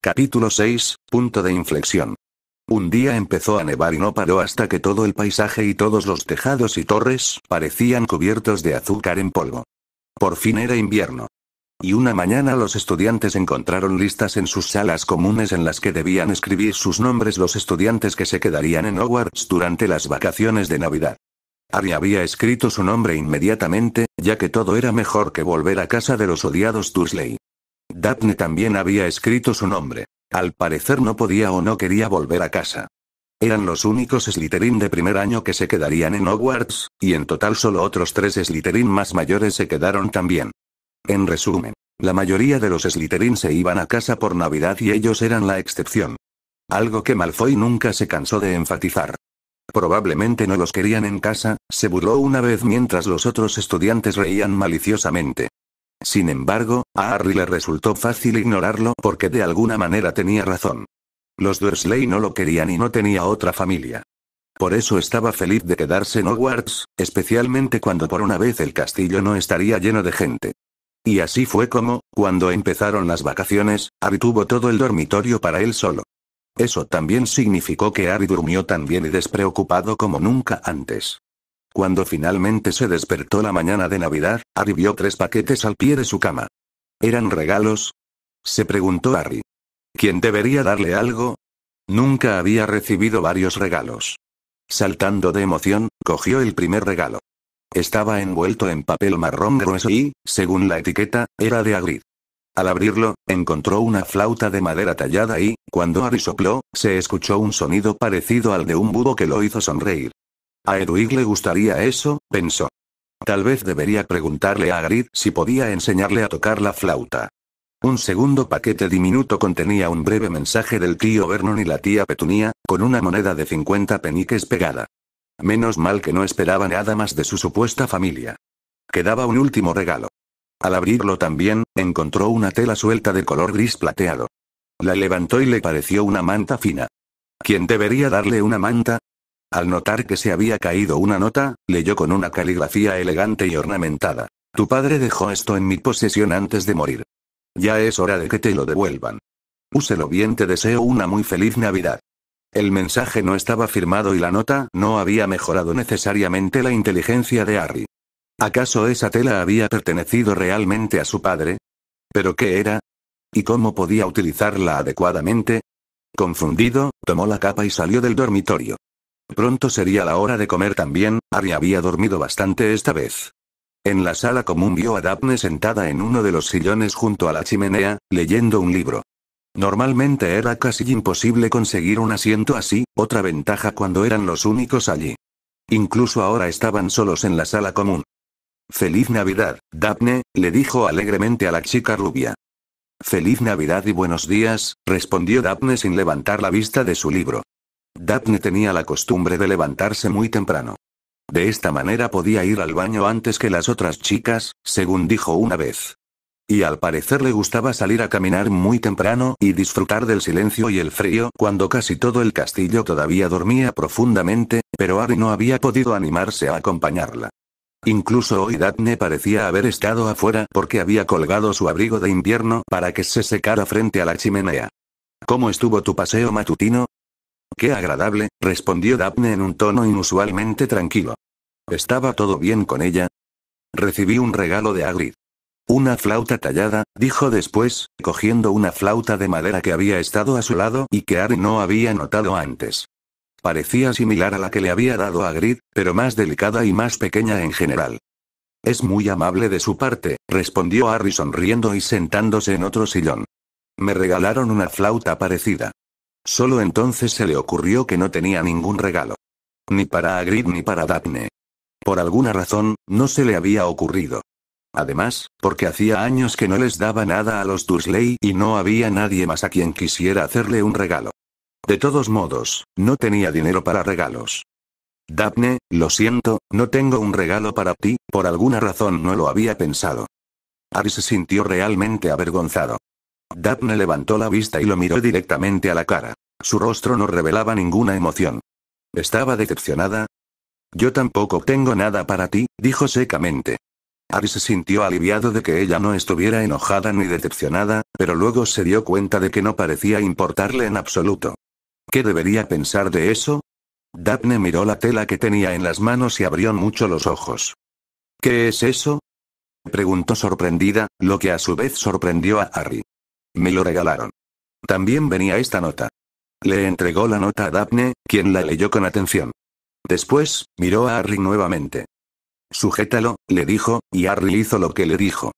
Capítulo 6, punto de inflexión. Un día empezó a nevar y no paró hasta que todo el paisaje y todos los tejados y torres parecían cubiertos de azúcar en polvo. Por fin era invierno. Y una mañana los estudiantes encontraron listas en sus salas comunes en las que debían escribir sus nombres los estudiantes que se quedarían en Hogwarts durante las vacaciones de Navidad. Harry había escrito su nombre inmediatamente, ya que todo era mejor que volver a casa de los odiados Dursley. Daphne también había escrito su nombre. Al parecer no podía o no quería volver a casa. Eran los únicos Slytherin de primer año que se quedarían en Hogwarts, y en total solo otros 3 Slytherin más mayores se quedaron también. En resumen, la mayoría de los Slytherin se iban a casa por Navidad y ellos eran la excepción. Algo que Malfoy nunca se cansó de enfatizar. Probablemente no los querían en casa, se burló una vez mientras los otros estudiantes reían maliciosamente. Sin embargo, a Harry le resultó fácil ignorarlo porque de alguna manera tenía razón. Los Dursley no lo querían y no tenía otra familia. Por eso estaba feliz de quedarse en Hogwarts, especialmente cuando por una vez el castillo no estaría lleno de gente. Y así fue como, cuando empezaron las vacaciones, Harry tuvo todo el dormitorio para él solo. Eso también significó que Harry durmió tan bien y despreocupado como nunca antes. Cuando finalmente se despertó la mañana de Navidad, Harry vio 3 paquetes al pie de su cama. ¿Eran regalos?, se preguntó Harry. ¿Quién debería darle algo? Nunca había recibido varios regalos. Saltando de emoción, cogió el primer regalo. Estaba envuelto en papel marrón grueso y, según la etiqueta, era de Hagrid. Al abrirlo, encontró una flauta de madera tallada y, cuando Harry sopló, se escuchó un sonido parecido al de un búho que lo hizo sonreír. A Hedwig le gustaría eso, pensó. Tal vez debería preguntarle a Hagrid si podía enseñarle a tocar la flauta. Un segundo paquete diminuto contenía un breve mensaje del tío Vernon y la tía Petunia, con una moneda de 50 peniques pegada. Menos mal que no esperaba nada más de su supuesta familia. Quedaba un último regalo. Al abrirlo también, encontró una tela suelta de color gris plateado. La levantó y le pareció una manta fina. ¿Quién debería darle una manta? Al notar que se había caído una nota, leyó con una caligrafía elegante y ornamentada. Tu padre dejó esto en mi posesión antes de morir. Ya es hora de que te lo devuelvan. Úselo bien, te deseo una muy feliz Navidad. El mensaje no estaba firmado y la nota no había mejorado necesariamente la inteligencia de Harry. ¿Acaso esa tela había pertenecido realmente a su padre? ¿Pero qué era? ¿Y cómo podía utilizarla adecuadamente? Confundido, tomó la capa y salió del dormitorio. Pronto sería la hora de comer también. Harry había dormido bastante esta vez. En la sala común vio a Daphne sentada en uno de los sillones junto a la chimenea, leyendo un libro. Normalmente era casi imposible conseguir un asiento así, otra ventaja cuando eran los únicos allí. Incluso ahora estaban solos en la sala común. «Feliz Navidad, Daphne», le dijo alegremente a la chica rubia. «Feliz Navidad y buenos días», respondió Daphne sin levantar la vista de su libro. Daphne tenía la costumbre de levantarse muy temprano. De esta manera podía ir al baño antes que las otras chicas, según dijo una vez. Y al parecer le gustaba salir a caminar muy temprano y disfrutar del silencio y el frío cuando casi todo el castillo todavía dormía profundamente, pero Harry no había podido animarse a acompañarla. Incluso hoy Daphne parecía haber estado afuera porque había colgado su abrigo de invierno para que se secara frente a la chimenea. ¿Cómo estuvo tu paseo matutino? «Qué agradable», respondió Daphne en un tono inusualmente tranquilo. ¿Estaba todo bien con ella? Recibí un regalo de Hagrid. Una flauta tallada, dijo después, cogiendo una flauta de madera que había estado a su lado y que Harry no había notado antes. Parecía similar a la que le había dado Hagrid, pero más delicada y más pequeña en general. Es muy amable de su parte, respondió Harry sonriendo y sentándose en otro sillón. Me regalaron una flauta parecida. Solo entonces se le ocurrió que no tenía ningún regalo. Ni para Hagrid ni para Daphne. Por alguna razón, no se le había ocurrido. Además, porque hacía años que no les daba nada a los Dursley y no había nadie más a quien quisiera hacerle un regalo. De todos modos, no tenía dinero para regalos. Daphne, lo siento, no tengo un regalo para ti, por alguna razón no lo había pensado. Harry se sintió realmente avergonzado. Daphne levantó la vista y lo miró directamente a la cara. Su rostro no revelaba ninguna emoción. ¿Estaba decepcionada? Yo tampoco tengo nada para ti, dijo secamente. Ari se sintió aliviado de que ella no estuviera enojada ni decepcionada, pero luego se dio cuenta de que no parecía importarle en absoluto. ¿Qué debería pensar de eso? Daphne miró la tela que tenía en las manos y abrió mucho los ojos. ¿Qué es eso?, preguntó sorprendida, lo que a su vez sorprendió a Harry. Me lo regalaron. También venía esta nota. Le entregó la nota a Daphne, quien la leyó con atención. Después, miró a Harry nuevamente. Sujétalo, le dijo, y Harry hizo lo que le dijo.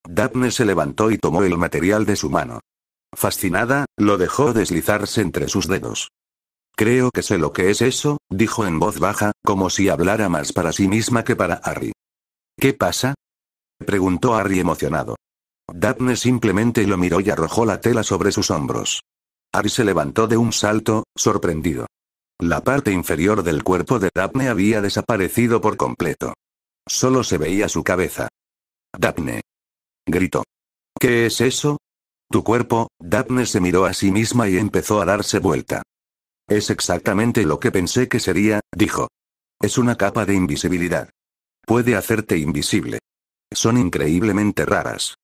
Daphne se levantó y tomó el material de su mano. Fascinada, lo dejó deslizarse entre sus dedos. Creo que sé lo que es eso, dijo en voz baja, como si hablara más para sí misma que para Harry. ¿Qué pasa?, preguntó Harry emocionado. Daphne simplemente lo miró y arrojó la tela sobre sus hombros. Harry se levantó de un salto, sorprendido. La parte inferior del cuerpo de Daphne había desaparecido por completo. Solo se veía su cabeza. Daphne, gritó. ¿Qué es eso? Tu cuerpo. Daphne se miró a sí misma y empezó a darse vuelta. Es exactamente lo que pensé que sería, dijo. Es una capa de invisibilidad. Puede hacerte invisible. Son increíblemente raras.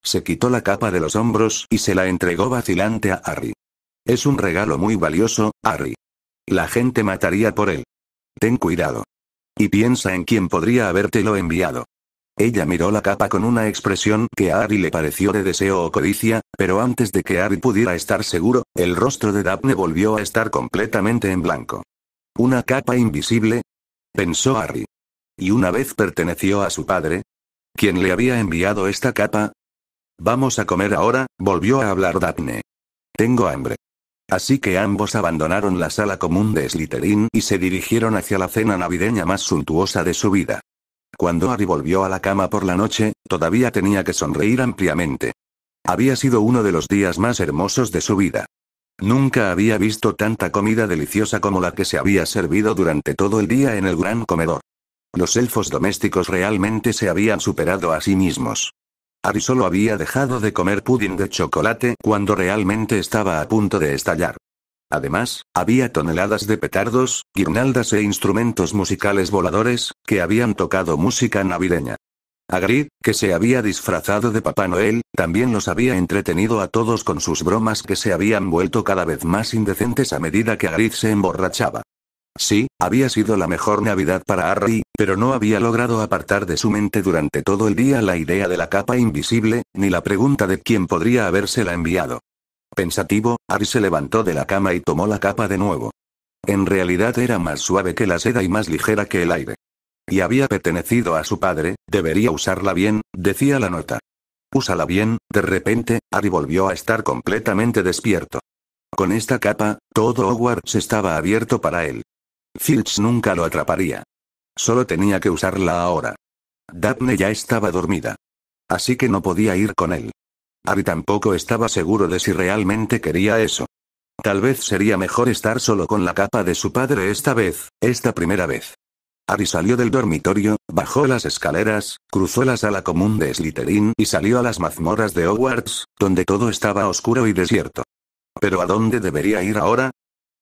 Se quitó la capa de los hombros y se la entregó vacilante a Harry. Es un regalo muy valioso, Harry. La gente mataría por él. Ten cuidado. Y piensa en quién podría habértelo enviado. Ella miró la capa con una expresión que a Harry le pareció de deseo o codicia, pero antes de que Harry pudiera estar seguro, el rostro de Daphne volvió a estar completamente en blanco. ¿Una capa invisible?, pensó Harry. ¿Y una vez perteneció a su padre? ¿Quién le había enviado esta capa? Vamos a comer ahora, volvió a hablar Daphne. Tengo hambre. Así que ambos abandonaron la sala común de Slytherin y se dirigieron hacia la cena navideña más suntuosa de su vida. Cuando Harry volvió a la cama por la noche, todavía tenía que sonreír ampliamente. Había sido uno de los días más hermosos de su vida. Nunca había visto tanta comida deliciosa como la que se había servido durante todo el día en el gran comedor. Los elfos domésticos realmente se habían superado a sí mismos. Harry solo había dejado de comer pudín de chocolate cuando realmente estaba a punto de estallar. Además, había toneladas de petardos, guirnaldas e instrumentos musicales voladores, que habían tocado música navideña. Hagrid, que se había disfrazado de Papá Noel, también los había entretenido a todos con sus bromas que se habían vuelto cada vez más indecentes a medida que Hagrid se emborrachaba. Sí, había sido la mejor Navidad para Harry, pero no había logrado apartar de su mente durante todo el día la idea de la capa invisible, ni la pregunta de quién podría habérsela enviado. Pensativo, Harry se levantó de la cama y tomó la capa de nuevo. En realidad era más suave que la seda y más ligera que el aire. Y había pertenecido a su padre, debería usarla bien, decía la nota. Úsala bien. De repente, Harry volvió a estar completamente despierto. Con esta capa, todo Hogwarts estaba abierto para él. Filch nunca lo atraparía. Solo tenía que usarla ahora. Daphne ya estaba dormida. Así que no podía ir con él. Harry tampoco estaba seguro de si realmente quería eso. Tal vez sería mejor estar solo con la capa de su padre esta primera vez. Harry salió del dormitorio, bajó las escaleras, cruzó la sala común de Slytherin y salió a las mazmorras de Hogwarts, donde todo estaba oscuro y desierto. ¿Pero a dónde debería ir ahora?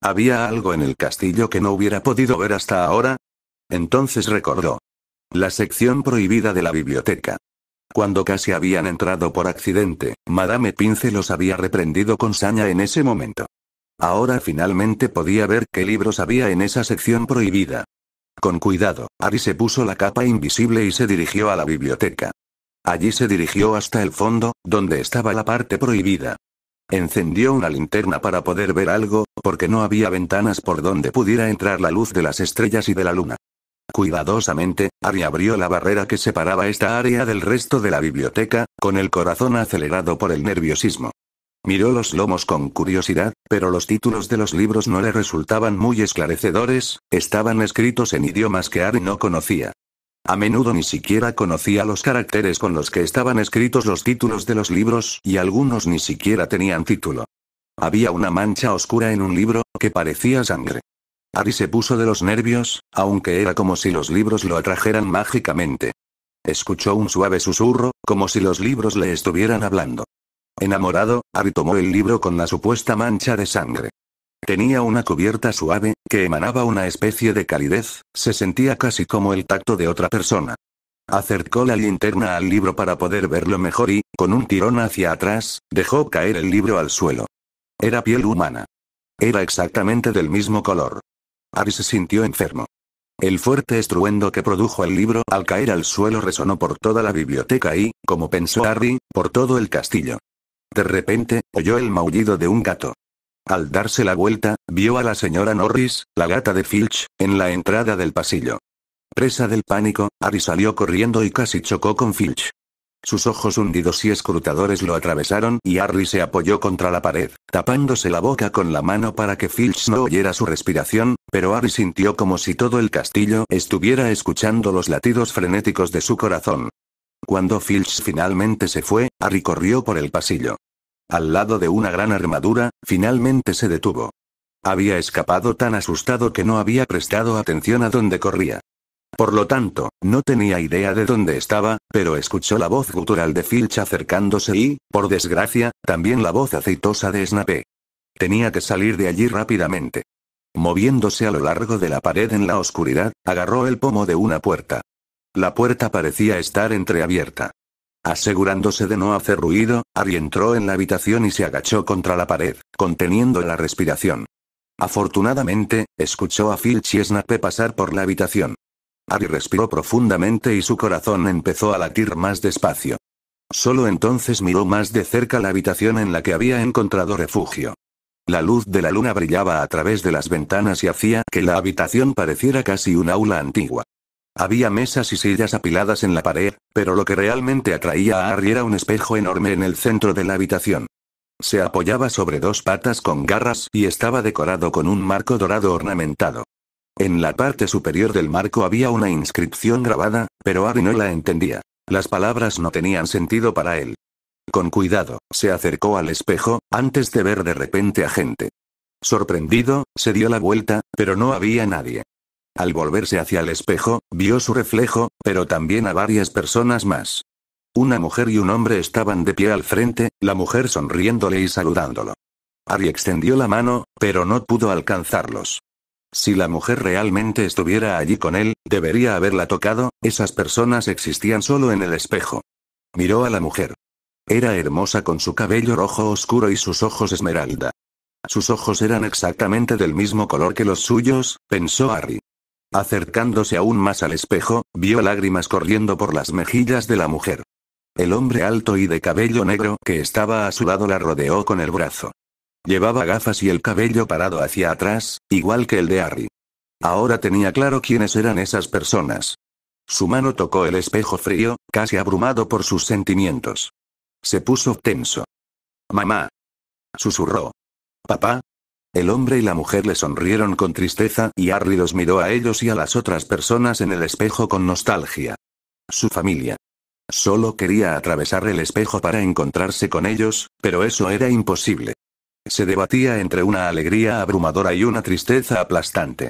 ¿Había algo en el castillo que no hubiera podido ver hasta ahora? Entonces recordó. La sección prohibida de la biblioteca. Cuando casi habían entrado por accidente, Madame Pince los había reprendido con saña en ese momento. Ahora finalmente podía ver qué libros había en esa sección prohibida. Con cuidado, Harry se puso la capa invisible y se dirigió a la biblioteca. Allí se dirigió hasta el fondo, donde estaba la parte prohibida. Encendió una linterna para poder ver algo, porque no había ventanas por donde pudiera entrar la luz de las estrellas y de la luna. Cuidadosamente, Harry abrió la barrera que separaba esta área del resto de la biblioteca, con el corazón acelerado por el nerviosismo. Miró los lomos con curiosidad, pero los títulos de los libros no le resultaban muy esclarecedores, estaban escritos en idiomas que Harry no conocía. A menudo ni siquiera conocía los caracteres con los que estaban escritos los títulos de los libros, y algunos ni siquiera tenían título. Había una mancha oscura en un libro, que parecía sangre. Harry se puso de los nervios, aunque era como si los libros lo atrajeran mágicamente. Escuchó un suave susurro, como si los libros le estuvieran hablando. Enamorado, Harry tomó el libro con la supuesta mancha de sangre. Tenía una cubierta suave, que emanaba una especie de calidez, se sentía casi como el tacto de otra persona. Acercó la linterna al libro para poder verlo mejor y, con un tirón hacia atrás, dejó caer el libro al suelo. Era piel humana. Era exactamente del mismo color. Harry se sintió enfermo. El fuerte estruendo que produjo el libro al caer al suelo resonó por toda la biblioteca y, como pensó Harry, por todo el castillo. De repente, oyó el maullido de un gato. Al darse la vuelta, vio a la señora Norris, la gata de Filch, en la entrada del pasillo. Presa del pánico, Harry salió corriendo y casi chocó con Filch. Sus ojos hundidos y escrutadores lo atravesaron y Harry se apoyó contra la pared, tapándose la boca con la mano para que Filch no oyera su respiración, pero Harry sintió como si todo el castillo estuviera escuchando los latidos frenéticos de su corazón. Cuando Filch finalmente se fue, Harry corrió por el pasillo. Al lado de una gran armadura, finalmente se detuvo. Había escapado tan asustado que no había prestado atención a dónde corría. Por lo tanto, no tenía idea de dónde estaba, pero escuchó la voz gutural de Filch acercándose y, por desgracia, también la voz aceitosa de Snape. Tenía que salir de allí rápidamente. Moviéndose a lo largo de la pared en la oscuridad, agarró el pomo de una puerta. La puerta parecía estar entreabierta. Asegurándose de no hacer ruido, Harry entró en la habitación y se agachó contra la pared, conteniendo la respiración. Afortunadamente, escuchó a Filch y Snape pasar por la habitación. Harry respiró profundamente y su corazón empezó a latir más despacio. Solo entonces miró más de cerca la habitación en la que había encontrado refugio. La luz de la luna brillaba a través de las ventanas y hacía que la habitación pareciera casi un aula antigua. Había mesas y sillas apiladas en la pared, pero lo que realmente atraía a Harry era un espejo enorme en el centro de la habitación. Se apoyaba sobre dos patas con garras y estaba decorado con un marco dorado ornamentado. En la parte superior del marco había una inscripción grabada, pero Harry no la entendía. Las palabras no tenían sentido para él. Con cuidado, se acercó al espejo, antes de ver de repente a gente. Sorprendido, se dio la vuelta, pero no había nadie. Al volverse hacia el espejo, vio su reflejo, pero también a varias personas más. Una mujer y un hombre estaban de pie al frente, la mujer sonriéndole y saludándolo. Harry extendió la mano, pero no pudo alcanzarlos. Si la mujer realmente estuviera allí con él, debería haberla tocado, esas personas existían solo en el espejo. Miró a la mujer. Era hermosa con su cabello rojo oscuro y sus ojos esmeralda. Sus ojos eran exactamente del mismo color que los suyos, pensó Harry. Acercándose aún más al espejo, vio lágrimas corriendo por las mejillas de la mujer. El hombre alto y de cabello negro que estaba a su lado la rodeó con el brazo. Llevaba gafas y el cabello parado hacia atrás, igual que el de Harry. Ahora tenía claro quiénes eran esas personas. Su mano tocó el espejo frío, casi abrumado por sus sentimientos. Se puso tenso. «Mamá», susurró. «Papá». El hombre y la mujer le sonrieron con tristeza y Harry los miró a ellos y a las otras personas en el espejo con nostalgia. Su familia. Solo quería atravesar el espejo para encontrarse con ellos, pero eso era imposible. Se debatía entre una alegría abrumadora y una tristeza aplastante.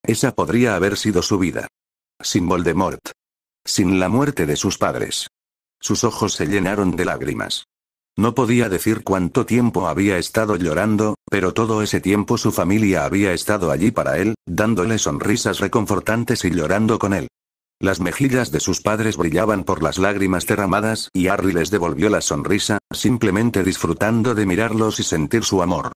Esa podría haber sido su vida. Sin Voldemort. Sin la muerte de sus padres. Sus ojos se llenaron de lágrimas. No podía decir cuánto tiempo había estado llorando, pero todo ese tiempo su familia había estado allí para él, dándole sonrisas reconfortantes y llorando con él. Las mejillas de sus padres brillaban por las lágrimas derramadas y Harry les devolvió la sonrisa, simplemente disfrutando de mirarlos y sentir su amor.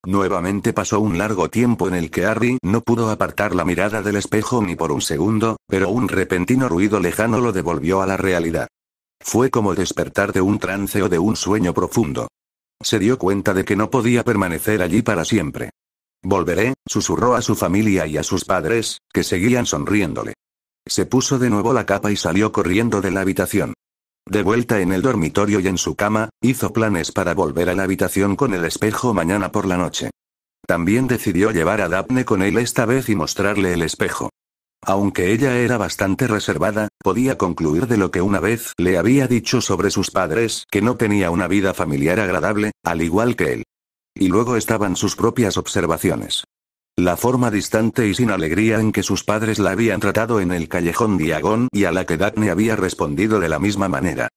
Nuevamente pasó un largo tiempo en el que Harry no pudo apartar la mirada del espejo ni por un segundo, pero un repentino ruido lejano lo devolvió a la realidad. Fue como despertar de un trance o de un sueño profundo. Se dio cuenta de que no podía permanecer allí para siempre. «Volveré», susurró a su familia y a sus padres, que seguían sonriéndole. Se puso de nuevo la capa y salió corriendo de la habitación. De vuelta en el dormitorio y en su cama, hizo planes para volver a la habitación con el espejo mañana por la noche. También decidió llevar a Daphne con él esta vez y mostrarle el espejo. Aunque ella era bastante reservada, podía concluir de lo que una vez le había dicho sobre sus padres, que no tenía una vida familiar agradable, al igual que él. Y luego estaban sus propias observaciones. La forma distante y sin alegría en que sus padres la habían tratado en el callejón Diagon y a la que Daphne había respondido de la misma manera.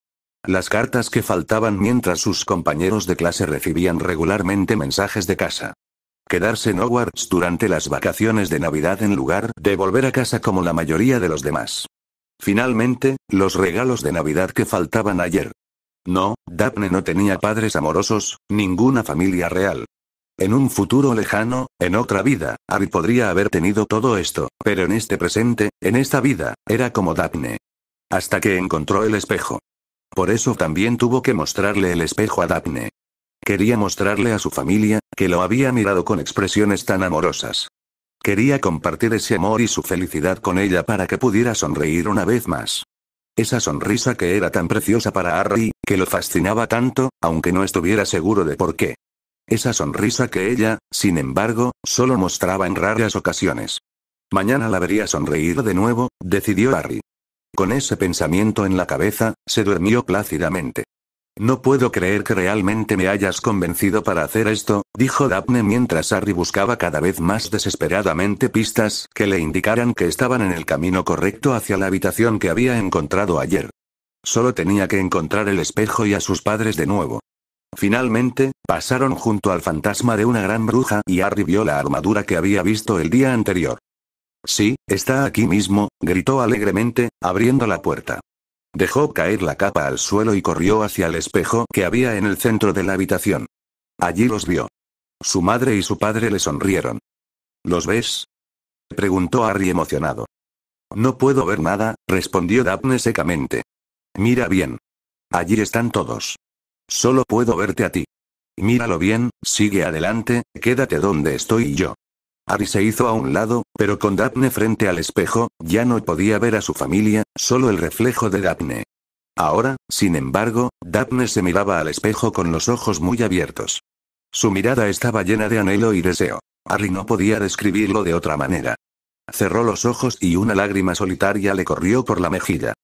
Las cartas que faltaban mientras sus compañeros de clase recibían regularmente mensajes de casa. Quedarse en Hogwarts durante las vacaciones de Navidad en lugar de volver a casa como la mayoría de los demás. Finalmente, los regalos de Navidad que faltaban ayer. No, Daphne no tenía padres amorosos, ninguna familia real. En un futuro lejano, en otra vida, Harry podría haber tenido todo esto, pero en este presente, en esta vida, era como Daphne. Hasta que encontró el espejo. Por eso también tuvo que mostrarle el espejo a Daphne. Quería mostrarle a su familia, que lo había mirado con expresiones tan amorosas. Quería compartir ese amor y su felicidad con ella para que pudiera sonreír una vez más. Esa sonrisa que era tan preciosa para Harry, que lo fascinaba tanto, aunque no estuviera seguro de por qué. Esa sonrisa que ella, sin embargo, solo mostraba en raras ocasiones. Mañana la vería sonreír de nuevo, decidió Harry. Con ese pensamiento en la cabeza, se durmió plácidamente. No puedo creer que realmente me hayas convencido para hacer esto, dijo Daphne mientras Harry buscaba cada vez más desesperadamente pistas que le indicaran que estaban en el camino correcto hacia la habitación que había encontrado ayer. Solo tenía que encontrar el espejo y a sus padres de nuevo. Finalmente, pasaron junto al fantasma de una gran bruja y Harry vio la armadura que había visto el día anterior. Sí, está aquí mismo, gritó alegremente, abriendo la puerta. Dejó caer la capa al suelo y corrió hacia el espejo que había en el centro de la habitación. Allí los vio. Su madre y su padre le sonrieron. ¿Los ves?, preguntó Harry emocionado. No puedo ver nada, respondió Daphne secamente. Mira bien. Allí están todos. Solo puedo verte a ti. Míralo bien, sigue adelante, quédate donde estoy yo. Harry se hizo a un lado, pero con Daphne frente al espejo, ya no podía ver a su familia, solo el reflejo de Daphne. Ahora, sin embargo, Daphne se miraba al espejo con los ojos muy abiertos. Su mirada estaba llena de anhelo y deseo. Harry no podía describirlo de otra manera. Cerró los ojos y una lágrima solitaria le corrió por la mejilla.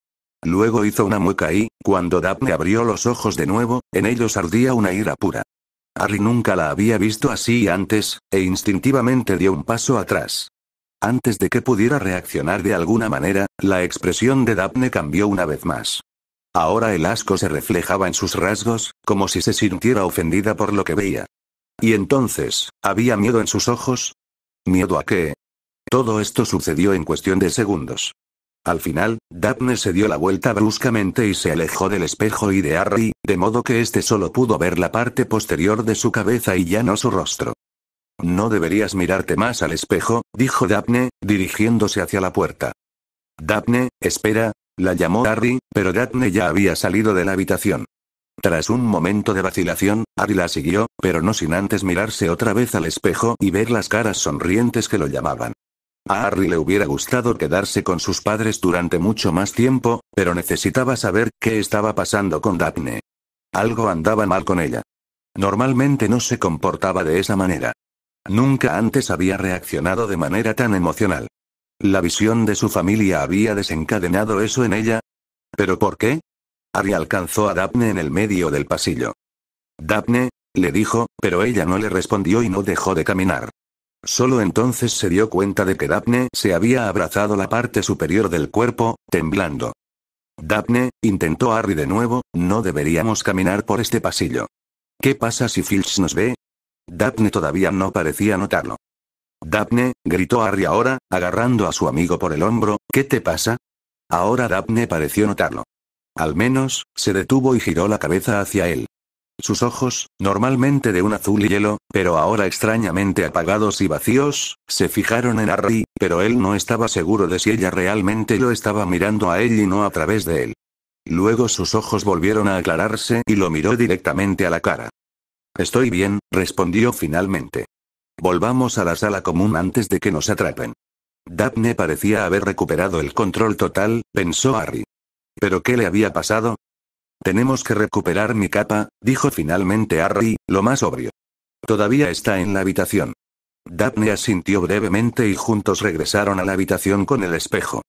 Luego hizo una mueca y, cuando Daphne abrió los ojos de nuevo, en ellos ardía una ira pura. Harry nunca la había visto así antes, e instintivamente dio un paso atrás. Antes de que pudiera reaccionar de alguna manera, la expresión de Daphne cambió una vez más. Ahora el asco se reflejaba en sus rasgos, como si se sintiera ofendida por lo que veía. Y entonces, ¿había miedo en sus ojos? ¿Miedo a qué? Todo esto sucedió en cuestión de segundos. Al final, Daphne se dio la vuelta bruscamente y se alejó del espejo y de Harry, de modo que éste solo pudo ver la parte posterior de su cabeza y ya no su rostro. No deberías mirarte más al espejo, dijo Daphne, dirigiéndose hacia la puerta. Daphne, espera, la llamó Harry, pero Daphne ya había salido de la habitación. Tras un momento de vacilación, Harry la siguió, pero no sin antes mirarse otra vez al espejo y ver las caras sonrientes que lo llamaban. A Harry le hubiera gustado quedarse con sus padres durante mucho más tiempo, pero necesitaba saber qué estaba pasando con Daphne. Algo andaba mal con ella. Normalmente no se comportaba de esa manera. Nunca antes había reaccionado de manera tan emocional. ¿La visión de su familia había desencadenado eso en ella? ¿Pero por qué? Harry alcanzó a Daphne en el medio del pasillo. Daphne, le dijo, pero ella no le respondió y no dejó de caminar. Solo entonces se dio cuenta de que Daphne se había abrazado la parte superior del cuerpo, temblando. Daphne, intentó Harry de nuevo, no deberíamos caminar por este pasillo. ¿Qué pasa si Filch nos ve? Daphne todavía no parecía notarlo. Daphne, gritó Harry ahora, agarrando a su amigo por el hombro, ¿qué te pasa? Ahora Daphne pareció notarlo. Al menos, se detuvo y giró la cabeza hacia él. Sus ojos, normalmente de un azul hielo, pero ahora extrañamente apagados y vacíos, se fijaron en Harry, pero él no estaba seguro de si ella realmente lo estaba mirando a él y no a través de él. Luego sus ojos volvieron a aclararse y lo miró directamente a la cara. Estoy bien, respondió finalmente. Volvamos a la sala común antes de que nos atrapen. Daphne parecía haber recuperado el control total, pensó Harry. ¿Pero qué le había pasado? Tenemos que recuperar mi capa, dijo finalmente Harry, lo más obvio. Todavía está en la habitación. Daphne asintió brevemente y juntos regresaron a la habitación con el espejo.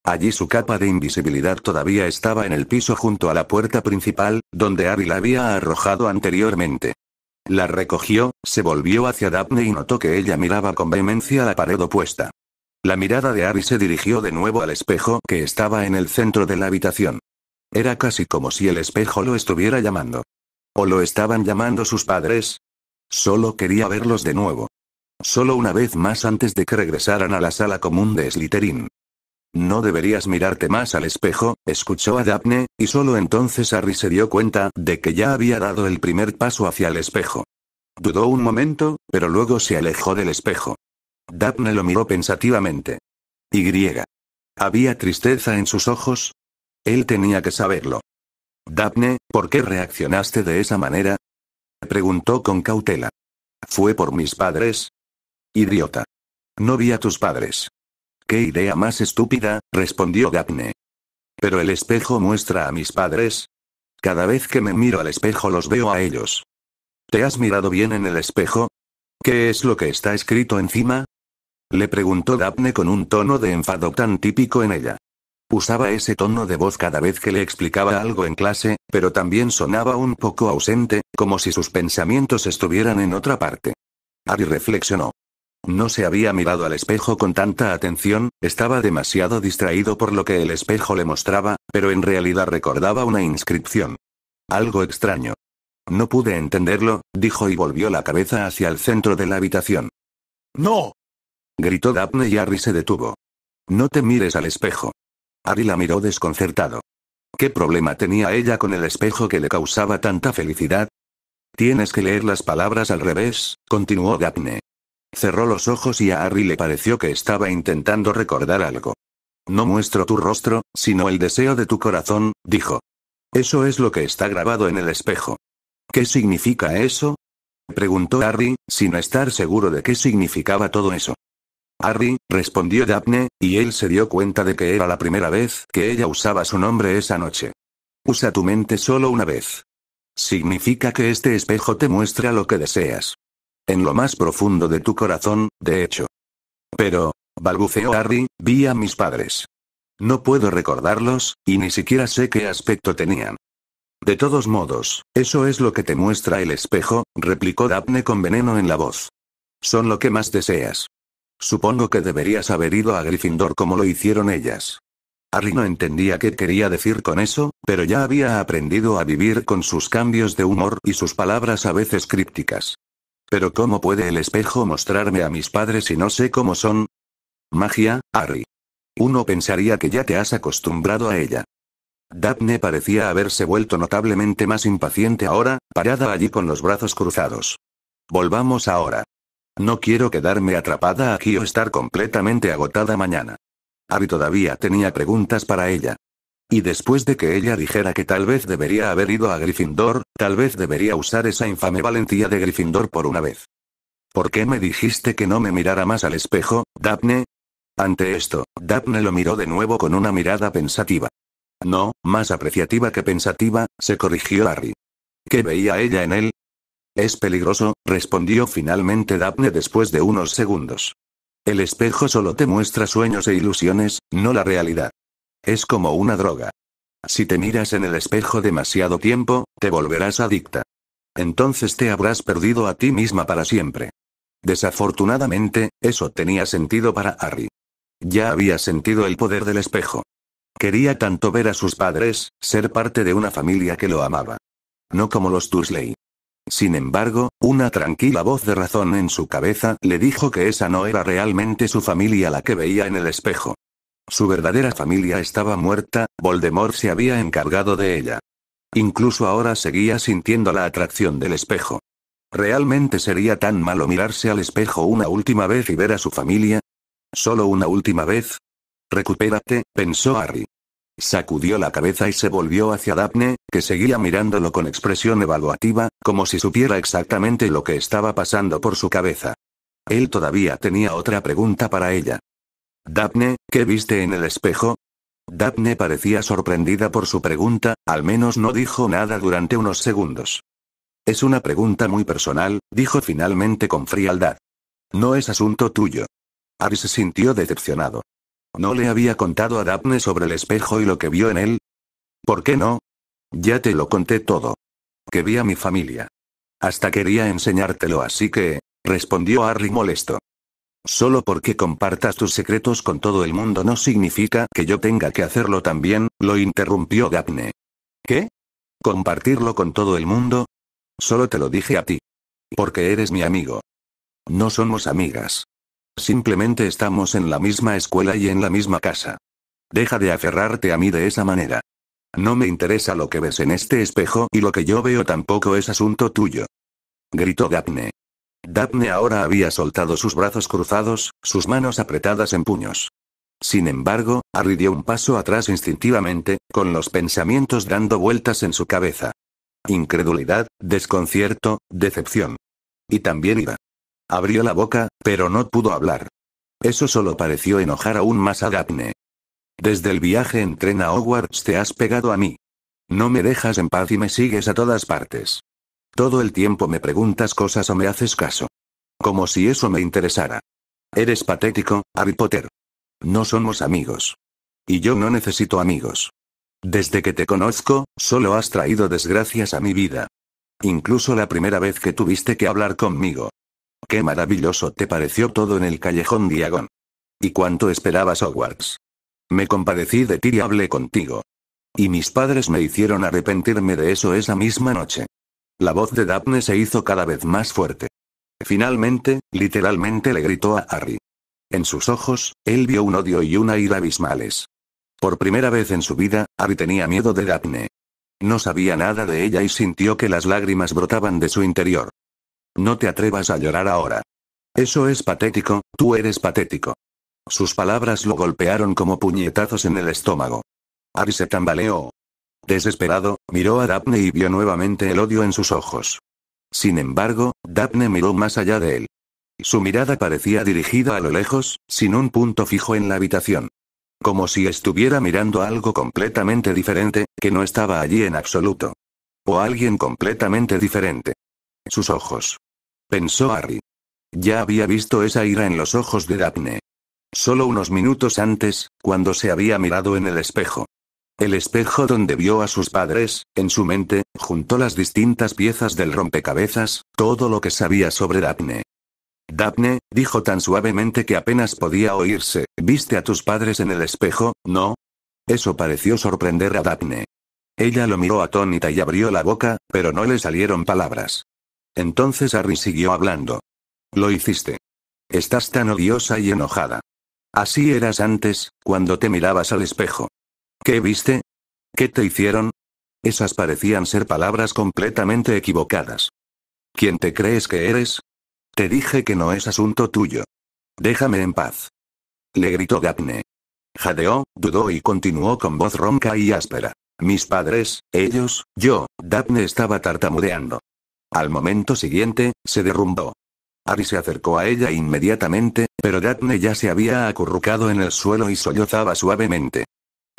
Allí su capa de invisibilidad todavía estaba en el piso junto a la puerta principal, donde Harry la había arrojado anteriormente. La recogió, se volvió hacia Daphne y notó que ella miraba con vehemencia la pared opuesta. La mirada de Harry se dirigió de nuevo al espejo que estaba en el centro de la habitación. Era casi como si el espejo lo estuviera llamando. ¿O lo estaban llamando sus padres? Solo quería verlos de nuevo. Solo una vez más antes de que regresaran a la sala común de Slytherin. No deberías mirarte más al espejo, escuchó a Daphne, y solo entonces Harry se dio cuenta de que ya había dado el primer paso hacia el espejo. Dudó un momento, pero luego se alejó del espejo. Daphne lo miró pensativamente. ¿Había tristeza en sus ojos? Él tenía que saberlo. Daphne, ¿por qué reaccionaste de esa manera? Preguntó con cautela. ¿Fue por mis padres? Idiota. No vi a tus padres. ¿Qué idea más estúpida?, respondió Daphne. Pero el espejo muestra a mis padres. Cada vez que me miro al espejo los veo a ellos. ¿Te has mirado bien en el espejo? ¿Qué es lo que está escrito encima? Le preguntó Daphne con un tono de enfado tan típico en ella. Usaba ese tono de voz cada vez que le explicaba algo en clase, pero también sonaba un poco ausente, como si sus pensamientos estuvieran en otra parte. Harry reflexionó. No se había mirado al espejo con tanta atención, estaba demasiado distraído por lo que el espejo le mostraba, pero en realidad recordaba una inscripción. Algo extraño. No pude entenderlo, dijo y volvió la cabeza hacia el centro de la habitación. ¡No!, gritó Daphne y Harry se detuvo. No te mires al espejo. Harry la miró desconcertado. ¿Qué problema tenía ella con el espejo que le causaba tanta felicidad? Tienes que leer las palabras al revés, continuó Daphne. Cerró los ojos y a Harry le pareció que estaba intentando recordar algo. No muestro tu rostro, sino el deseo de tu corazón, dijo. Eso es lo que está grabado en el espejo. ¿Qué significa eso?, preguntó Harry, sin estar seguro de qué significaba todo eso. Harry, respondió Daphne, y él se dio cuenta de que era la primera vez que ella usaba su nombre esa noche. Usa tu mente solo una vez. Significa que este espejo te muestra lo que deseas. En lo más profundo de tu corazón, de hecho. Pero, balbuceó Harry, vi a mis padres. No puedo recordarlos, y ni siquiera sé qué aspecto tenían. De todos modos, eso es lo que te muestra el espejo, replicó Daphne con veneno en la voz. Son lo que más deseas. Supongo que deberías haber ido a Gryffindor como lo hicieron ellas. Harry no entendía qué quería decir con eso, pero ya había aprendido a vivir con sus cambios de humor y sus palabras a veces crípticas. ¿Pero cómo puede el espejo mostrarme a mis padres si no sé cómo son? Magia, Harry. Uno pensaría que ya te has acostumbrado a ella. Daphne parecía haberse vuelto notablemente más impaciente ahora, parada allí con los brazos cruzados. Volvamos ahora. No quiero quedarme atrapada aquí o estar completamente agotada mañana. Harry todavía tenía preguntas para ella. Y después de que ella dijera que tal vez debería haber ido a Gryffindor, tal vez debería usar esa infame valentía de Gryffindor por una vez. ¿Por qué me dijiste que no me mirara más al espejo, Daphne? Ante esto, Daphne lo miró de nuevo con una mirada pensativa. No, más apreciativa que pensativa, se corrigió Harry. ¿Qué veía ella en él? Es peligroso, respondió finalmente Daphne después de unos segundos. El espejo solo te muestra sueños e ilusiones, no la realidad. Es como una droga. Si te miras en el espejo demasiado tiempo, te volverás adicta. Entonces te habrás perdido a ti misma para siempre. Desafortunadamente, eso tenía sentido para Harry. Ya había sentido el poder del espejo. Quería tanto ver a sus padres, ser parte de una familia que lo amaba. No como los Dursley. Sin embargo, una tranquila voz de razón en su cabeza le dijo que esa no era realmente su familia la que veía en el espejo. Su verdadera familia estaba muerta, Voldemort se había encargado de ella. Incluso ahora seguía sintiendo la atracción del espejo. ¿Realmente sería tan malo mirarse al espejo una última vez y ver a su familia? ¿Solo una última vez? Recupérate, pensó Harry. Sacudió la cabeza y se volvió hacia Daphne, que seguía mirándolo con expresión evaluativa, como si supiera exactamente lo que estaba pasando por su cabeza. Él todavía tenía otra pregunta para ella. Daphne, ¿qué viste en el espejo? Daphne parecía sorprendida por su pregunta, al menos no dijo nada durante unos segundos. Es una pregunta muy personal, dijo finalmente con frialdad. No es asunto tuyo. Harry se sintió decepcionado. ¿No le había contado a Daphne sobre el espejo y lo que vio en él? ¿Por qué no? Ya te lo conté todo. Que vi a mi familia. Hasta quería enseñártelo, así que, respondió Harry molesto. Solo porque compartas tus secretos con todo el mundo no significa que yo tenga que hacerlo también, lo interrumpió Daphne. ¿Qué? ¿Compartirlo con todo el mundo? Solo te lo dije a ti. Porque eres mi amigo. No somos amigas. Simplemente estamos en la misma escuela y en la misma casa. Deja de aferrarte a mí de esa manera. No me interesa lo que ves en este espejo y lo que yo veo tampoco es asunto tuyo. Gritó Daphne. Daphne ahora había soltado sus brazos cruzados, sus manos apretadas en puños. Sin embargo, Harry dio un paso atrás instintivamente, con los pensamientos dando vueltas en su cabeza. Incredulidad, desconcierto, decepción. Y también ira. Abrió la boca, pero no pudo hablar. Eso solo pareció enojar aún más a Daphne. Desde el viaje en tren a Hogwarts te has pegado a mí. No me dejas en paz y me sigues a todas partes. Todo el tiempo me preguntas cosas o me haces caso. Como si eso me interesara. Eres patético, Harry Potter. No somos amigos. Y yo no necesito amigos. Desde que te conozco, solo has traído desgracias a mi vida. Incluso la primera vez que tuviste que hablar conmigo. Qué maravilloso te pareció todo en el callejón Diagon. ¿Y cuánto esperabas Hogwarts? Me compadecí de ti y hablé contigo. Y mis padres me hicieron arrepentirme de eso esa misma noche. La voz de Daphne se hizo cada vez más fuerte. Finalmente, literalmente le gritó a Harry. En sus ojos, él vio un odio y una ira abismales. Por primera vez en su vida, Harry tenía miedo de Daphne. No sabía nada de ella y sintió que las lágrimas brotaban de su interior. No te atrevas a llorar ahora. Eso es patético, tú eres patético. Sus palabras lo golpearon como puñetazos en el estómago. Harry se tambaleó. Desesperado, miró a Daphne y vio nuevamente el odio en sus ojos. Sin embargo, Daphne miró más allá de él. Su mirada parecía dirigida a lo lejos, sin un punto fijo en la habitación. Como si estuviera mirando algo completamente diferente, que no estaba allí en absoluto. O alguien completamente diferente. Sus ojos. Pensó Harry. Ya había visto esa ira en los ojos de Daphne. Solo unos minutos antes, cuando se había mirado en el espejo. El espejo donde vio a sus padres, en su mente, juntó las distintas piezas del rompecabezas, todo lo que sabía sobre Daphne. Daphne, dijo tan suavemente que apenas podía oírse, ¿viste a tus padres en el espejo, no? Eso pareció sorprender a Daphne. Ella lo miró atónita y abrió la boca, pero no le salieron palabras. Entonces Harry siguió hablando. Lo hiciste. Estás tan odiosa y enojada. Así eras antes, cuando te mirabas al espejo. ¿Qué viste? ¿Qué te hicieron? Esas parecían ser palabras completamente equivocadas. ¿Quién te crees que eres? Te dije que no es asunto tuyo. Déjame en paz. Le gritó Daphne. Jadeó, dudó y continuó con voz ronca y áspera. Mis padres, ellos, yo. Daphne estaba tartamudeando. Al momento siguiente, se derrumbó. Harry se acercó a ella inmediatamente, pero Daphne ya se había acurrucado en el suelo y sollozaba suavemente.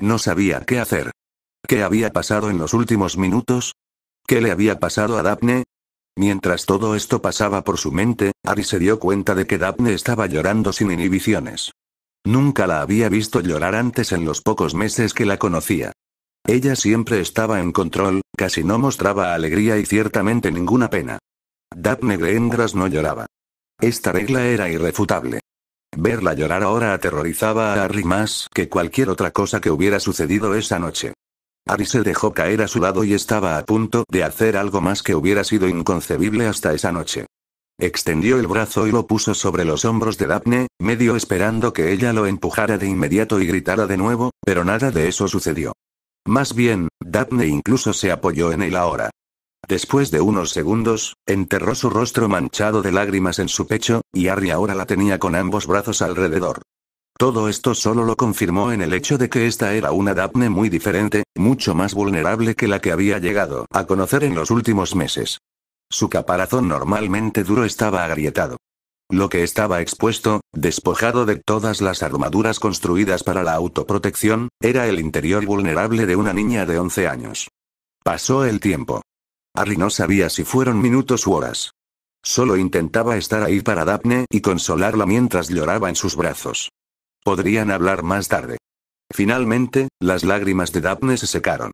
No sabía qué hacer. ¿Qué había pasado en los últimos minutos? ¿Qué le había pasado a Daphne? Mientras todo esto pasaba por su mente, Harry se dio cuenta de que Daphne estaba llorando sin inhibiciones. Nunca la había visto llorar antes en los pocos meses que la conocía. Ella siempre estaba en control, casi no mostraba alegría y ciertamente ninguna pena. Daphne Greengrass no lloraba. Esta regla era irrefutable. Verla llorar ahora aterrorizaba a Harry más que cualquier otra cosa que hubiera sucedido esa noche. Harry se dejó caer a su lado y estaba a punto de hacer algo más que hubiera sido inconcebible hasta esa noche. Extendió el brazo y lo puso sobre los hombros de Daphne, medio esperando que ella lo empujara de inmediato y gritara de nuevo, pero nada de eso sucedió. Más bien, Daphne incluso se apoyó en él ahora. Después de unos segundos, enterró su rostro manchado de lágrimas en su pecho, y Harry ahora la tenía con ambos brazos alrededor. Todo esto solo lo confirmó en el hecho de que esta era una Daphne muy diferente, mucho más vulnerable que la que había llegado a conocer en los últimos meses. Su caparazón normalmente duro estaba agrietado. Lo que estaba expuesto, despojado de todas las armaduras construidas para la autoprotección, era el interior vulnerable de una niña de 11 años. Pasó el tiempo. Harry no sabía si fueron minutos u horas. Solo intentaba estar ahí para Daphne y consolarla mientras lloraba en sus brazos. Podrían hablar más tarde. Finalmente, las lágrimas de Daphne se secaron.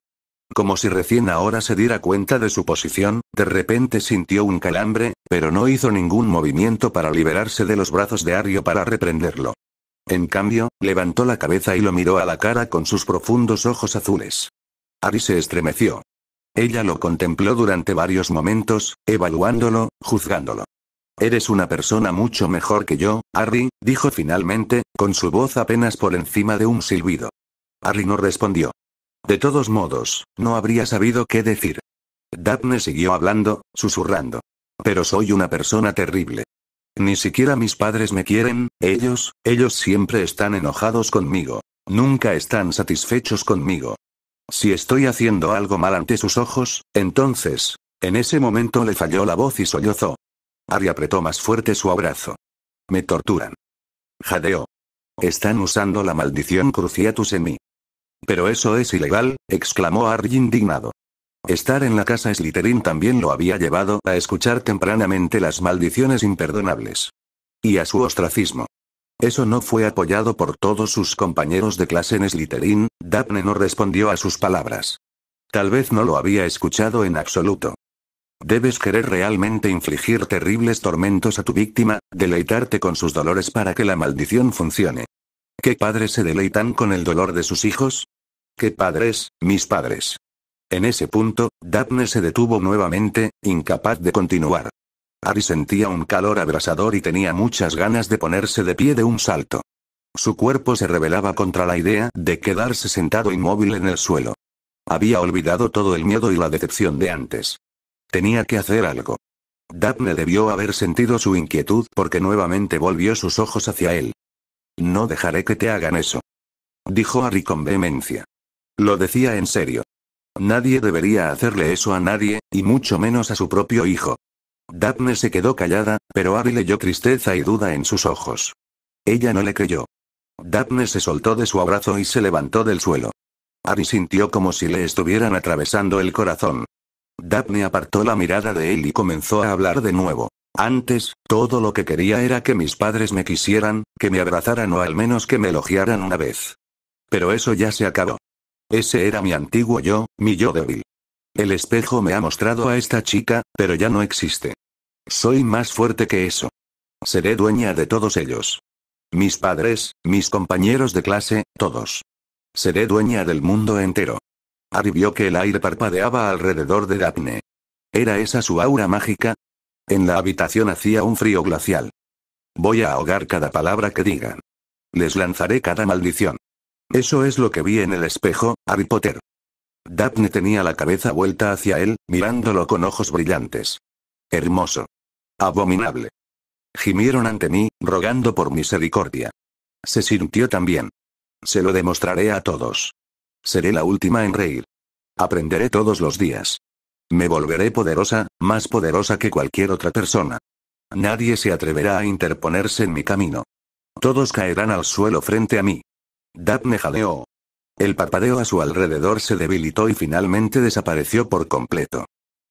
Como si recién ahora se diera cuenta de su posición, de repente sintió un calambre, pero no hizo ningún movimiento para liberarse de los brazos de Harry o para reprenderlo. En cambio, levantó la cabeza y lo miró a la cara con sus profundos ojos azules. Harry se estremeció. Ella lo contempló durante varios momentos, evaluándolo, juzgándolo. Eres una persona mucho mejor que yo, Harry, dijo finalmente, con su voz apenas por encima de un silbido. Harry no respondió. De todos modos, no habría sabido qué decir. Daphne siguió hablando, susurrando. Pero soy una persona terrible. Ni siquiera mis padres me quieren, ellos siempre están enojados conmigo. Nunca están satisfechos conmigo. Si estoy haciendo algo mal ante sus ojos, entonces, en ese momento le falló la voz y sollozó. Harry apretó más fuerte su abrazo. Me torturan. Jadeó. Están usando la maldición Cruciatus en mí. Pero eso es ilegal, exclamó Harry indignado. Estar en la casa Slytherin también lo había llevado a escuchar tempranamente las maldiciones imperdonables. Y a su ostracismo. Eso no fue apoyado por todos sus compañeros de clase en Slytherin. Daphne no respondió a sus palabras. Tal vez no lo había escuchado en absoluto. Debes querer realmente infligir terribles tormentos a tu víctima, deleitarte con sus dolores para que la maldición funcione. ¿Qué padres se deleitan con el dolor de sus hijos? ¿Qué padres, mis padres? En ese punto, Daphne se detuvo nuevamente, incapaz de continuar. Harry sentía un calor abrasador y tenía muchas ganas de ponerse de pie de un salto. Su cuerpo se rebelaba contra la idea de quedarse sentado inmóvil en el suelo. Había olvidado todo el miedo y la decepción de antes. Tenía que hacer algo. Daphne debió haber sentido su inquietud porque nuevamente volvió sus ojos hacia él. No dejaré que te hagan eso. Dijo Harry con vehemencia. Lo decía en serio. Nadie debería hacerle eso a nadie, y mucho menos a su propio hijo. Daphne se quedó callada, pero Harry leyó tristeza y duda en sus ojos. Ella no le creyó. Daphne se soltó de su abrazo y se levantó del suelo. Harry sintió como si le estuvieran atravesando el corazón. Daphne apartó la mirada de él y comenzó a hablar de nuevo. Antes, todo lo que quería era que mis padres me quisieran, que me abrazaran o al menos que me elogiaran una vez. Pero eso ya se acabó. Ese era mi antiguo yo, mi yo débil. El espejo me ha mostrado a esta chica, pero ya no existe. Soy más fuerte que eso. Seré dueña de todos ellos. Mis padres, mis compañeros de clase, todos. Seré dueña del mundo entero. Harry vio que el aire parpadeaba alrededor de Daphne. ¿Era esa su aura mágica? En la habitación hacía un frío glacial. Voy a ahogar cada palabra que digan. Les lanzaré cada maldición. Eso es lo que vi en el espejo, Harry Potter. Daphne tenía la cabeza vuelta hacia él, mirándolo con ojos brillantes. Hermoso. Abominable. Gimieron ante mí, rogando por misericordia. Se sintió tan bien. Se lo demostraré a todos. Seré la última en reír. Aprenderé todos los días. Me volveré poderosa, más poderosa que cualquier otra persona. Nadie se atreverá a interponerse en mi camino. Todos caerán al suelo frente a mí. Daphne jadeó. El parpadeo a su alrededor se debilitó y finalmente desapareció por completo.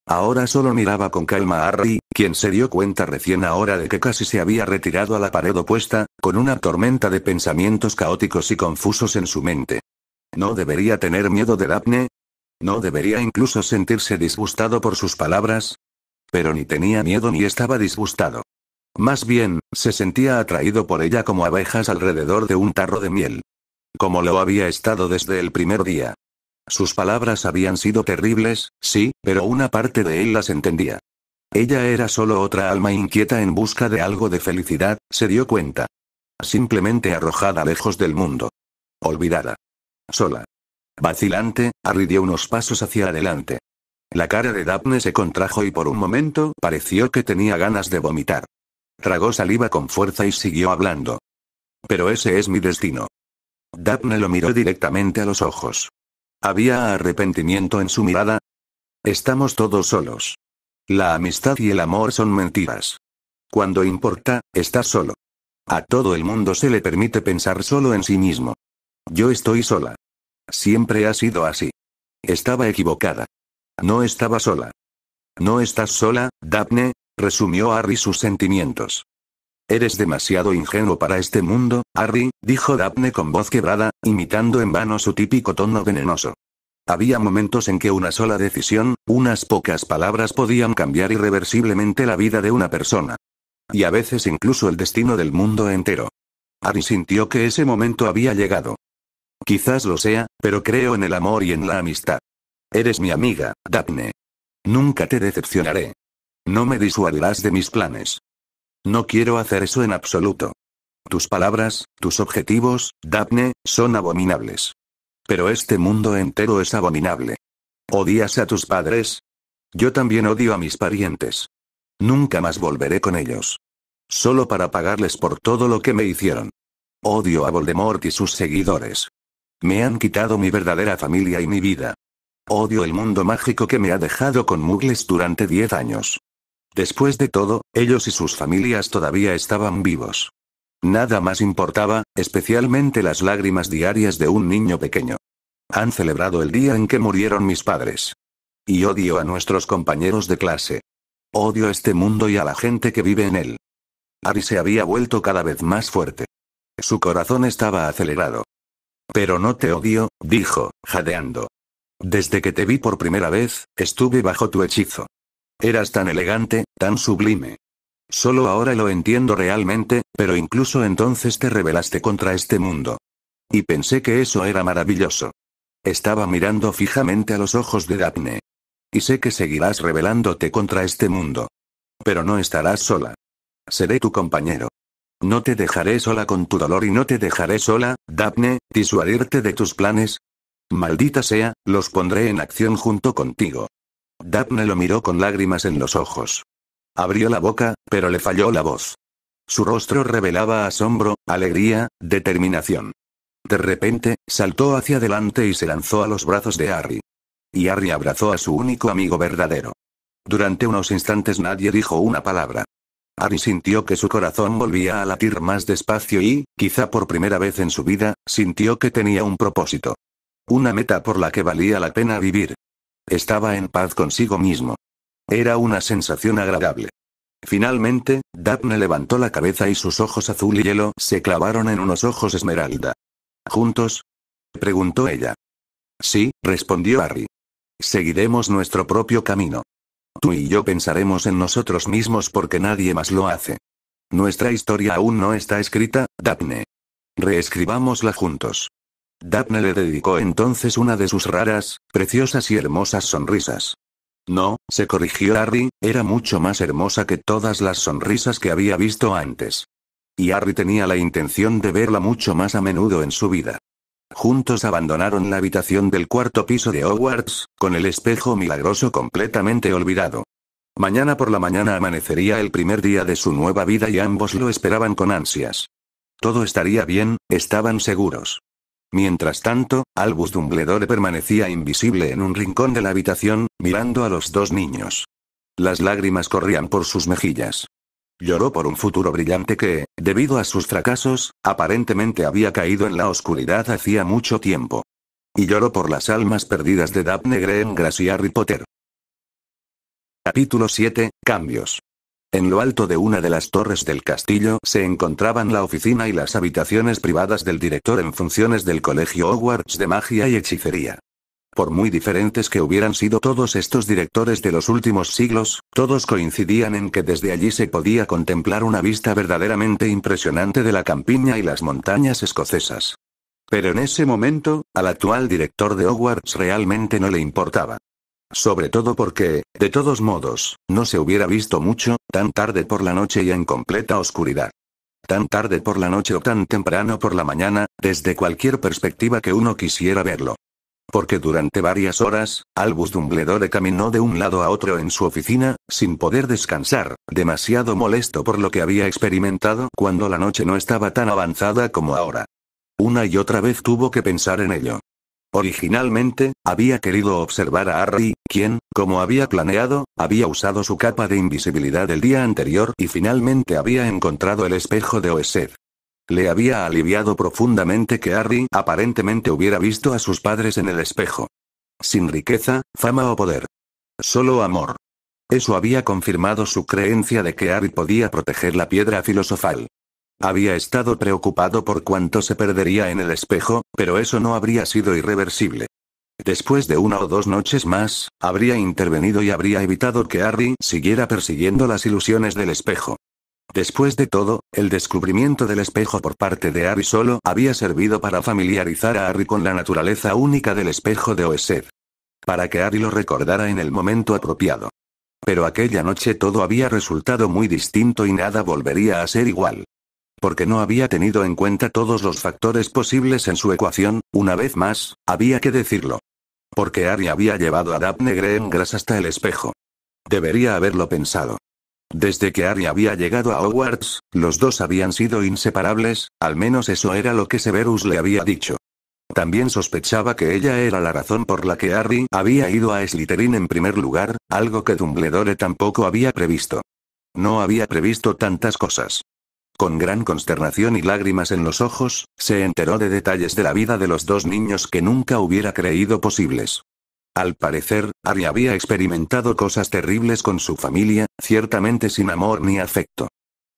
Ahora solo miraba con calma a Harry, quien se dio cuenta recién ahora de que casi se había retirado a la pared opuesta, con una tormenta de pensamientos caóticos y confusos en su mente. ¿No debería tener miedo de Daphne? ¿No debería incluso sentirse disgustado por sus palabras? Pero ni tenía miedo ni estaba disgustado. Más bien, se sentía atraído por ella como abejas alrededor de un tarro de miel. Como lo había estado desde el primer día. Sus palabras habían sido terribles, sí, pero una parte de él las entendía. Ella era solo otra alma inquieta en busca de algo de felicidad, se dio cuenta. Simplemente arrojada lejos del mundo. Olvidada. Sola. Vacilante, Harry dio unos pasos hacia adelante. La cara de Daphne se contrajo y por un momento pareció que tenía ganas de vomitar. Tragó saliva con fuerza y siguió hablando. Pero ese es mi destino. Daphne lo miró directamente a los ojos. ¿Había arrepentimiento en su mirada? Estamos todos solos. La amistad y el amor son mentiras. Cuando importa, estás solo. A todo el mundo se le permite pensar solo en sí mismo. Yo estoy sola. Siempre ha sido así. Estaba equivocada. No estaba sola. No estás sola, Daphne, resumió Harry sus sentimientos. Eres demasiado ingenuo para este mundo, Harry, dijo Daphne con voz quebrada, imitando en vano su típico tono venenoso. Había momentos en que una sola decisión, unas pocas palabras podían cambiar irreversiblemente la vida de una persona. Y a veces incluso el destino del mundo entero. Harry sintió que ese momento había llegado. Quizás lo sea, pero creo en el amor y en la amistad. Eres mi amiga, Daphne. Nunca te decepcionaré. No me disuadirás de mis planes. No quiero hacer eso en absoluto. Tus palabras, tus objetivos, Daphne, son abominables. Pero este mundo entero es abominable. ¿Odias a tus padres? Yo también odio a mis parientes. Nunca más volveré con ellos. Solo para pagarles por todo lo que me hicieron. Odio a Voldemort y sus seguidores. Me han quitado mi verdadera familia y mi vida. Odio el mundo mágico que me ha dejado con muggles durante 10 años. Después de todo, ellos y sus familias todavía estaban vivos. Nada más importaba, especialmente las lágrimas diarias de un niño pequeño. Han celebrado el día en que murieron mis padres. Y odio a nuestros compañeros de clase. Odio este mundo y a la gente que vive en él. Harry se había vuelto cada vez más fuerte. Su corazón estaba acelerado. Pero no te odio, dijo, jadeando. Desde que te vi por primera vez, estuve bajo tu hechizo. Eras tan elegante, tan sublime. Solo ahora lo entiendo realmente, pero incluso entonces te rebelaste contra este mundo. Y pensé que eso era maravilloso. Estaba mirando fijamente a los ojos de Daphne. Y sé que seguirás rebelándote contra este mundo. Pero no estarás sola. Seré tu compañero. No te dejaré sola con tu dolor y no te dejaré sola, Daphne, disuadirte de tus planes. Maldita sea, los pondré en acción junto contigo. Daphne lo miró con lágrimas en los ojos. Abrió la boca, pero le falló la voz. Su rostro revelaba asombro, alegría, determinación. De repente, saltó hacia adelante y se lanzó a los brazos de Harry. Y Harry abrazó a su único amigo verdadero. Durante unos instantes nadie dijo una palabra. Harry sintió que su corazón volvía a latir más despacio y, quizá por primera vez en su vida, sintió que tenía un propósito. Una meta por la que valía la pena vivir. Estaba en paz consigo mismo. Era una sensación agradable. Finalmente, Daphne levantó la cabeza y sus ojos azul y hielo se clavaron en unos ojos esmeralda. ¿Juntos?, preguntó ella. Sí, respondió Harry. Seguiremos nuestro propio camino. Tú y yo pensaremos en nosotros mismos porque nadie más lo hace. Nuestra historia aún no está escrita, Daphne. Reescribámosla juntos. Daphne le dedicó entonces una de sus raras, preciosas y hermosas sonrisas. No, se corrigió Harry, era mucho más hermosa que todas las sonrisas que había visto antes. Y Harry tenía la intención de verla mucho más a menudo en su vida. Juntos abandonaron la habitación del cuarto piso de Hogwarts, con el espejo milagroso completamente olvidado. Mañana por la mañana amanecería el primer día de su nueva vida y ambos lo esperaban con ansias. Todo estaría bien, estaban seguros. Mientras tanto, Albus Dumbledore permanecía invisible en un rincón de la habitación, mirando a los dos niños. Las lágrimas corrían por sus mejillas. Lloró por un futuro brillante que, debido a sus fracasos, aparentemente había caído en la oscuridad hacía mucho tiempo. Y lloró por las almas perdidas de Daphne Greengrass y Harry Potter. Capítulo 7, Cambios. En lo alto de una de las torres del castillo se encontraban la oficina y las habitaciones privadas del director en funciones del Colegio Hogwarts de Magia y Hechicería. Por muy diferentes que hubieran sido todos estos directores de los últimos siglos, todos coincidían en que desde allí se podía contemplar una vista verdaderamente impresionante de la campiña y las montañas escocesas. Pero en ese momento, al actual director de Hogwarts realmente no le importaba. Sobre todo porque, de todos modos, no se hubiera visto mucho, tan tarde por la noche y en completa oscuridad. Tan tarde por la noche o tan temprano por la mañana, desde cualquier perspectiva que uno quisiera verlo. Porque durante varias horas, Albus Dumbledore caminó de un lado a otro en su oficina, sin poder descansar, demasiado molesto por lo que había experimentado cuando la noche no estaba tan avanzada como ahora. Una y otra vez tuvo que pensar en ello. Originalmente, había querido observar a Harry, quien, como había planeado, había usado su capa de invisibilidad el día anterior y finalmente había encontrado el espejo de Oesed. Le había aliviado profundamente que Harry aparentemente hubiera visto a sus padres en el espejo. Sin riqueza, fama o poder. Solo amor. Eso había confirmado su creencia de que Harry podía proteger la piedra filosofal. Había estado preocupado por cuánto se perdería en el espejo, pero eso no habría sido irreversible. Después de una o dos noches más, habría intervenido y habría evitado que Harry siguiera persiguiendo las ilusiones del espejo. Después de todo, el descubrimiento del espejo por parte de Harry solo había servido para familiarizar a Harry con la naturaleza única del espejo de Oesed. Para que Harry lo recordara en el momento apropiado. Pero aquella noche todo había resultado muy distinto y nada volvería a ser igual. Porque no había tenido en cuenta todos los factores posibles en su ecuación, una vez más, había que decirlo. Porque Harry había llevado a Daphne Greengrass hasta el espejo. Debería haberlo pensado. Desde que Harry había llegado a Hogwarts, los dos habían sido inseparables, al menos eso era lo que Severus le había dicho. También sospechaba que ella era la razón por la que Harry había ido a Slytherin en primer lugar, algo que Dumbledore tampoco había previsto. No había previsto tantas cosas. Con gran consternación y lágrimas en los ojos, se enteró de detalles de la vida de los dos niños que nunca hubiera creído posibles. Al parecer, Harry había experimentado cosas terribles con su familia, ciertamente sin amor ni afecto.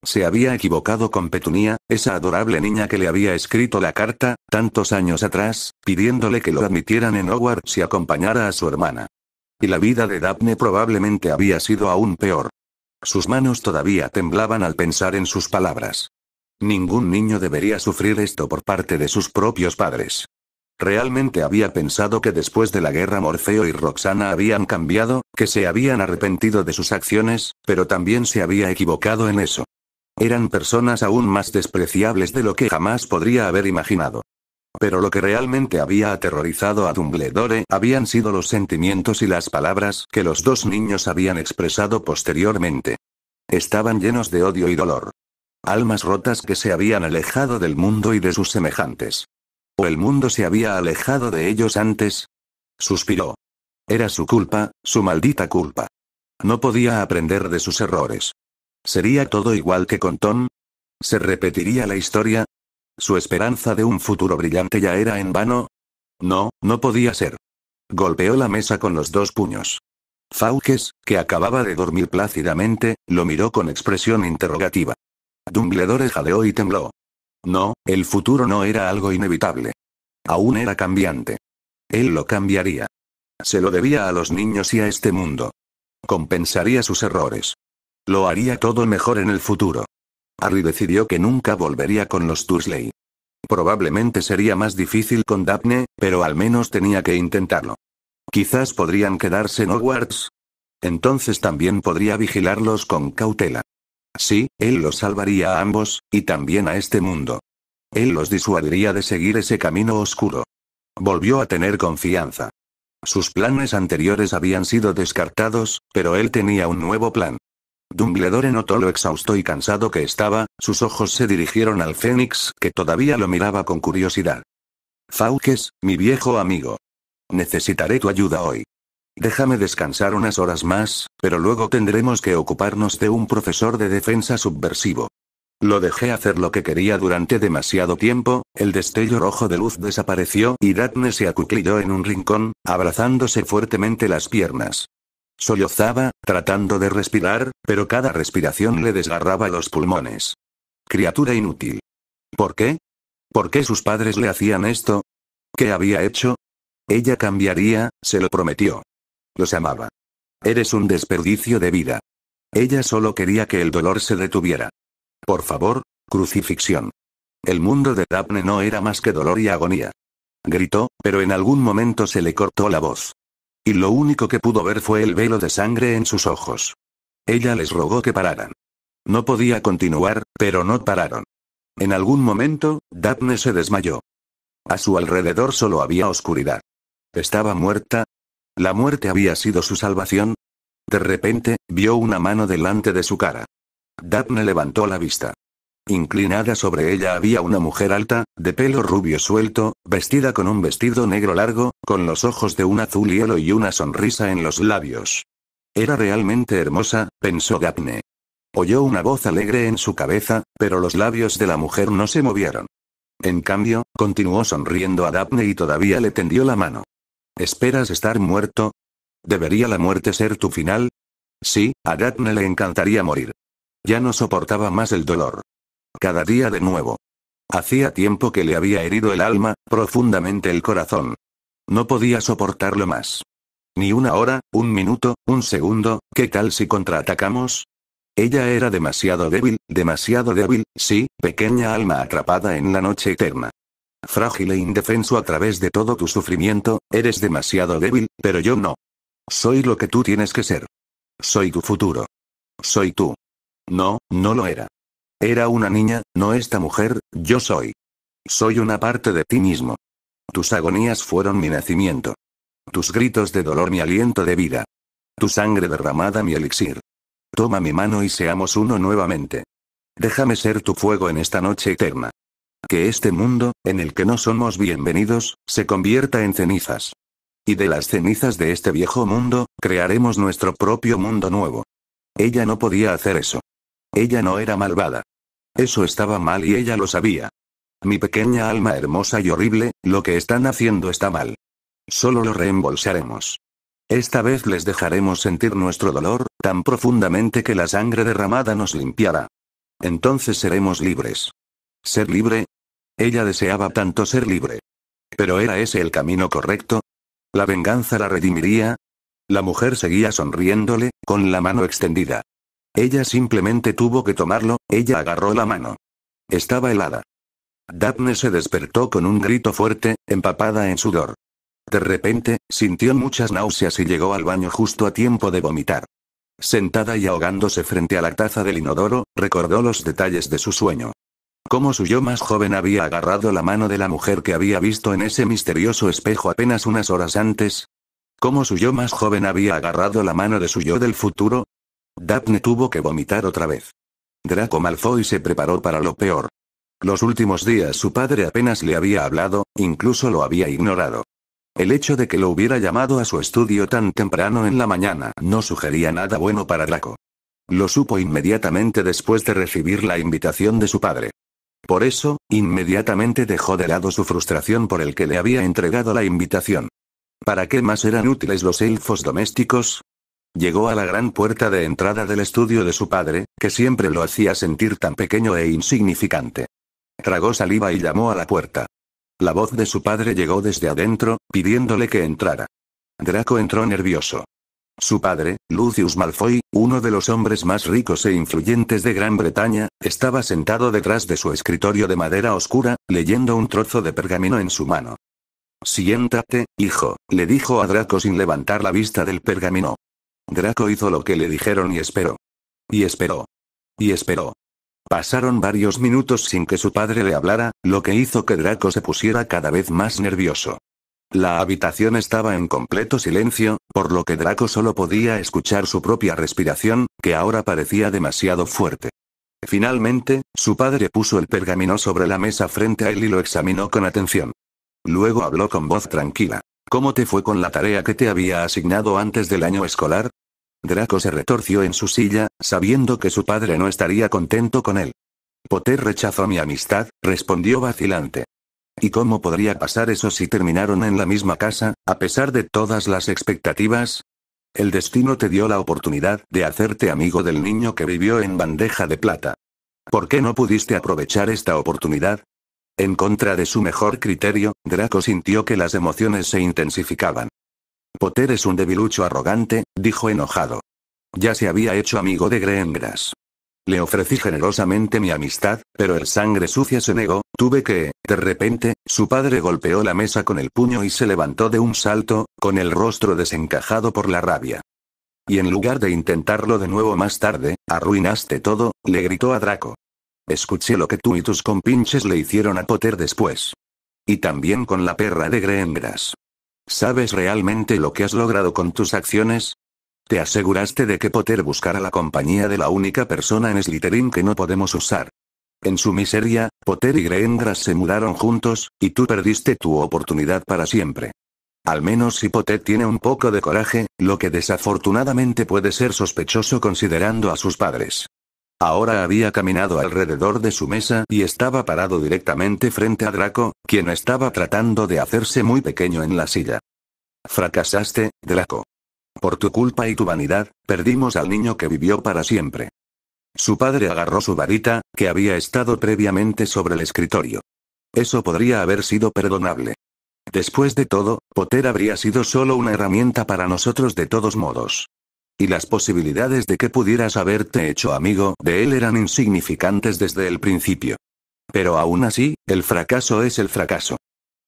Se había equivocado con Petunia, esa adorable niña que le había escrito la carta, tantos años atrás, pidiéndole que lo admitieran en Hogwarts y acompañara a su hermana. Y la vida de Daphne probablemente había sido aún peor. Sus manos todavía temblaban al pensar en sus palabras. Ningún niño debería sufrir esto por parte de sus propios padres. Realmente había pensado que después de la guerra Morfeo y Roxana habían cambiado, que se habían arrepentido de sus acciones, pero también se había equivocado en eso. Eran personas aún más despreciables de lo que jamás podría haber imaginado. Pero lo que realmente había aterrorizado a Dumbledore habían sido los sentimientos y las palabras que los dos niños habían expresado posteriormente. Estaban llenos de odio y dolor. Almas rotas que se habían alejado del mundo y de sus semejantes. ¿O el mundo se había alejado de ellos antes? Suspiró. Era su culpa, su maldita culpa. No podía aprender de sus errores. ¿Sería todo igual que con Tom? ¿Se repetiría la historia? ¿Su esperanza de un futuro brillante ya era en vano? No, no podía ser. Golpeó la mesa con los dos puños. Fawkes, que acababa de dormir plácidamente, lo miró con expresión interrogativa. Dumbledore jadeó y tembló. No, el futuro no era algo inevitable. Aún era cambiante. Él lo cambiaría. Se lo debía a los niños y a este mundo. Compensaría sus errores. Lo haría todo mejor en el futuro. Harry decidió que nunca volvería con los Dursley. Probablemente sería más difícil con Daphne, pero al menos tenía que intentarlo. Quizás podrían quedarse en Hogwarts. Entonces también podría vigilarlos con cautela. Sí, él los salvaría a ambos, y también a este mundo. Él los disuadiría de seguir ese camino oscuro. Volvió a tener confianza. Sus planes anteriores habían sido descartados, pero él tenía un nuevo plan. Dumbledore notó lo exhausto y cansado que estaba, sus ojos se dirigieron al Fénix, que todavía lo miraba con curiosidad. Fawkes, mi viejo amigo. Necesitaré tu ayuda hoy. Déjame descansar unas horas más, pero luego tendremos que ocuparnos de un profesor de defensa subversivo. Lo dejé hacer lo que quería durante demasiado tiempo, el destello rojo de luz desapareció y Daphne se acuclilló en un rincón, abrazándose fuertemente las piernas. Sollozaba, tratando de respirar, pero cada respiración le desgarraba los pulmones. Criatura inútil. ¿Por qué? ¿Por qué sus padres le hacían esto? ¿Qué había hecho? Ella cambiaría, se lo prometió. Los amaba. Eres un desperdicio de vida. Ella solo quería que el dolor se detuviera. Por favor, crucifixión. El mundo de Daphne no era más que dolor y agonía. Gritó, pero en algún momento se le cortó la voz. Y lo único que pudo ver fue el velo de sangre en sus ojos. Ella les rogó que pararan. No podía continuar, pero no pararon. En algún momento, Daphne se desmayó. A su alrededor solo había oscuridad. ¿Estaba muerta? ¿La muerte había sido su salvación? De repente, vio una mano delante de su cara. Daphne levantó la vista. Inclinada sobre ella había una mujer alta, de pelo rubio suelto, vestida con un vestido negro largo, con los ojos de un azul hielo y una sonrisa en los labios. Era realmente hermosa, pensó Daphne. Oyó una voz alegre en su cabeza, pero los labios de la mujer no se movieron. En cambio, continuó sonriendo a Daphne y todavía le tendió la mano. ¿Esperas estar muerto? ¿Debería la muerte ser tu final? Sí, a Daphne le encantaría morir. Ya no soportaba más el dolor. Cada día de nuevo. Hacía tiempo que le había herido el alma, profundamente el corazón. No podía soportarlo más. Ni una hora, un minuto, un segundo, ¿qué tal si contraatacamos? Ella era demasiado débil, sí, pequeña alma atrapada en la noche eterna. Frágil e indefenso a través de todo tu sufrimiento, eres demasiado débil, pero yo no. Soy lo que tú tienes que ser. Soy tu futuro. Soy tú. No, no lo era. Era una niña, no esta mujer, yo soy. Soy una parte de ti mismo. Tus agonías fueron mi nacimiento. Tus gritos de dolor mi aliento de vida. Tu sangre derramada mi elixir. Toma mi mano y seamos uno nuevamente. Déjame ser tu fuego en esta noche eterna. Que este mundo, en el que no somos bienvenidos, se convierta en cenizas. Y de las cenizas de este viejo mundo, crearemos nuestro propio mundo nuevo. Ella no podía hacer eso. Ella no era malvada. Eso estaba mal y ella lo sabía. Mi pequeña alma hermosa y horrible, lo que están haciendo está mal. Solo lo reembolsaremos. Esta vez les dejaremos sentir nuestro dolor, tan profundamente que la sangre derramada nos limpiará. Entonces seremos libres. ¿Ser libre? Ella deseaba tanto ser libre. ¿Pero era ese el camino correcto? ¿La venganza la redimiría? La mujer seguía sonriéndole, con la mano extendida. Ella simplemente tuvo que tomarlo, ella agarró la mano. Estaba helada. Daphne se despertó con un grito fuerte, empapada en sudor. De repente, sintió muchas náuseas y llegó al baño justo a tiempo de vomitar. Sentada y ahogándose frente a la taza del inodoro, recordó los detalles de su sueño. Cómo su yo más joven había agarrado la mano de la mujer que había visto en ese misterioso espejo apenas unas horas antes. Cómo su yo más joven había agarrado la mano de su yo del futuro. Daphne tuvo que vomitar otra vez. Draco Malfoy se preparó para lo peor. Los últimos días su padre apenas le había hablado, incluso lo había ignorado. El hecho de que lo hubiera llamado a su estudio tan temprano en la mañana no sugería nada bueno para Draco. Lo supo inmediatamente después de recibir la invitación de su padre. Por eso, inmediatamente dejó de lado su frustración por el que le había entregado la invitación. ¿Para qué más eran útiles los elfos domésticos? Llegó a la gran puerta de entrada del estudio de su padre, que siempre lo hacía sentir tan pequeño e insignificante. Tragó saliva y llamó a la puerta. La voz de su padre llegó desde adentro, pidiéndole que entrara. Draco entró nervioso. Su padre, Lucius Malfoy, uno de los hombres más ricos e influyentes de Gran Bretaña, estaba sentado detrás de su escritorio de madera oscura, leyendo un trozo de pergamino en su mano. Siéntate, hijo, le dijo a Draco sin levantar la vista del pergamino. Draco hizo lo que le dijeron y esperó. Y esperó. Y esperó. Pasaron varios minutos sin que su padre le hablara, lo que hizo que Draco se pusiera cada vez más nervioso. La habitación estaba en completo silencio, por lo que Draco solo podía escuchar su propia respiración, que ahora parecía demasiado fuerte. Finalmente, su padre puso el pergamino sobre la mesa frente a él y lo examinó con atención. Luego habló con voz tranquila. ¿Cómo te fue con la tarea que te había asignado antes del año escolar? Draco se retorció en su silla, sabiendo que su padre no estaría contento con él. Potter rechazó mi amistad, respondió vacilante. ¿Y cómo podría pasar eso si terminaron en la misma casa, a pesar de todas las expectativas? El destino te dio la oportunidad de hacerte amigo del niño que vivió en bandeja de plata. ¿Por qué no pudiste aprovechar esta oportunidad? En contra de su mejor criterio, Draco sintió que las emociones se intensificaban. Potter es un debilucho arrogante, dijo enojado. Ya se había hecho amigo de Greengrass. Le ofrecí generosamente mi amistad, pero el sangre sucia se negó, de repente, su padre golpeó la mesa con el puño y se levantó de un salto, con el rostro desencajado por la rabia. Y en lugar de intentarlo de nuevo más tarde, arruinaste todo, le gritó a Draco. Escuché lo que tú y tus compinches le hicieron a Potter después. Y también con la perra de Greengrass. ¿Sabes realmente lo que has logrado con tus acciones? Te aseguraste de que Potter buscara la compañía de la única persona en Slytherin que no podemos usar. En su miseria, Potter y Greengrass se mudaron juntos, y tú perdiste tu oportunidad para siempre. Al menos si Potter tiene un poco de coraje, lo que desafortunadamente puede ser sospechoso considerando a sus padres. Ahora había caminado alrededor de su mesa y estaba parado directamente frente a Draco, quien estaba tratando de hacerse muy pequeño en la silla. Fracasaste, Draco. Por tu culpa y tu vanidad, perdimos al niño que vivió para siempre. Su padre agarró su varita, que había estado previamente sobre el escritorio. Eso podría haber sido perdonable. Después de todo, Potter habría sido solo una herramienta para nosotros de todos modos. Y las posibilidades de que pudieras haberte hecho amigo de él eran insignificantes desde el principio. Pero aún así, el fracaso es el fracaso.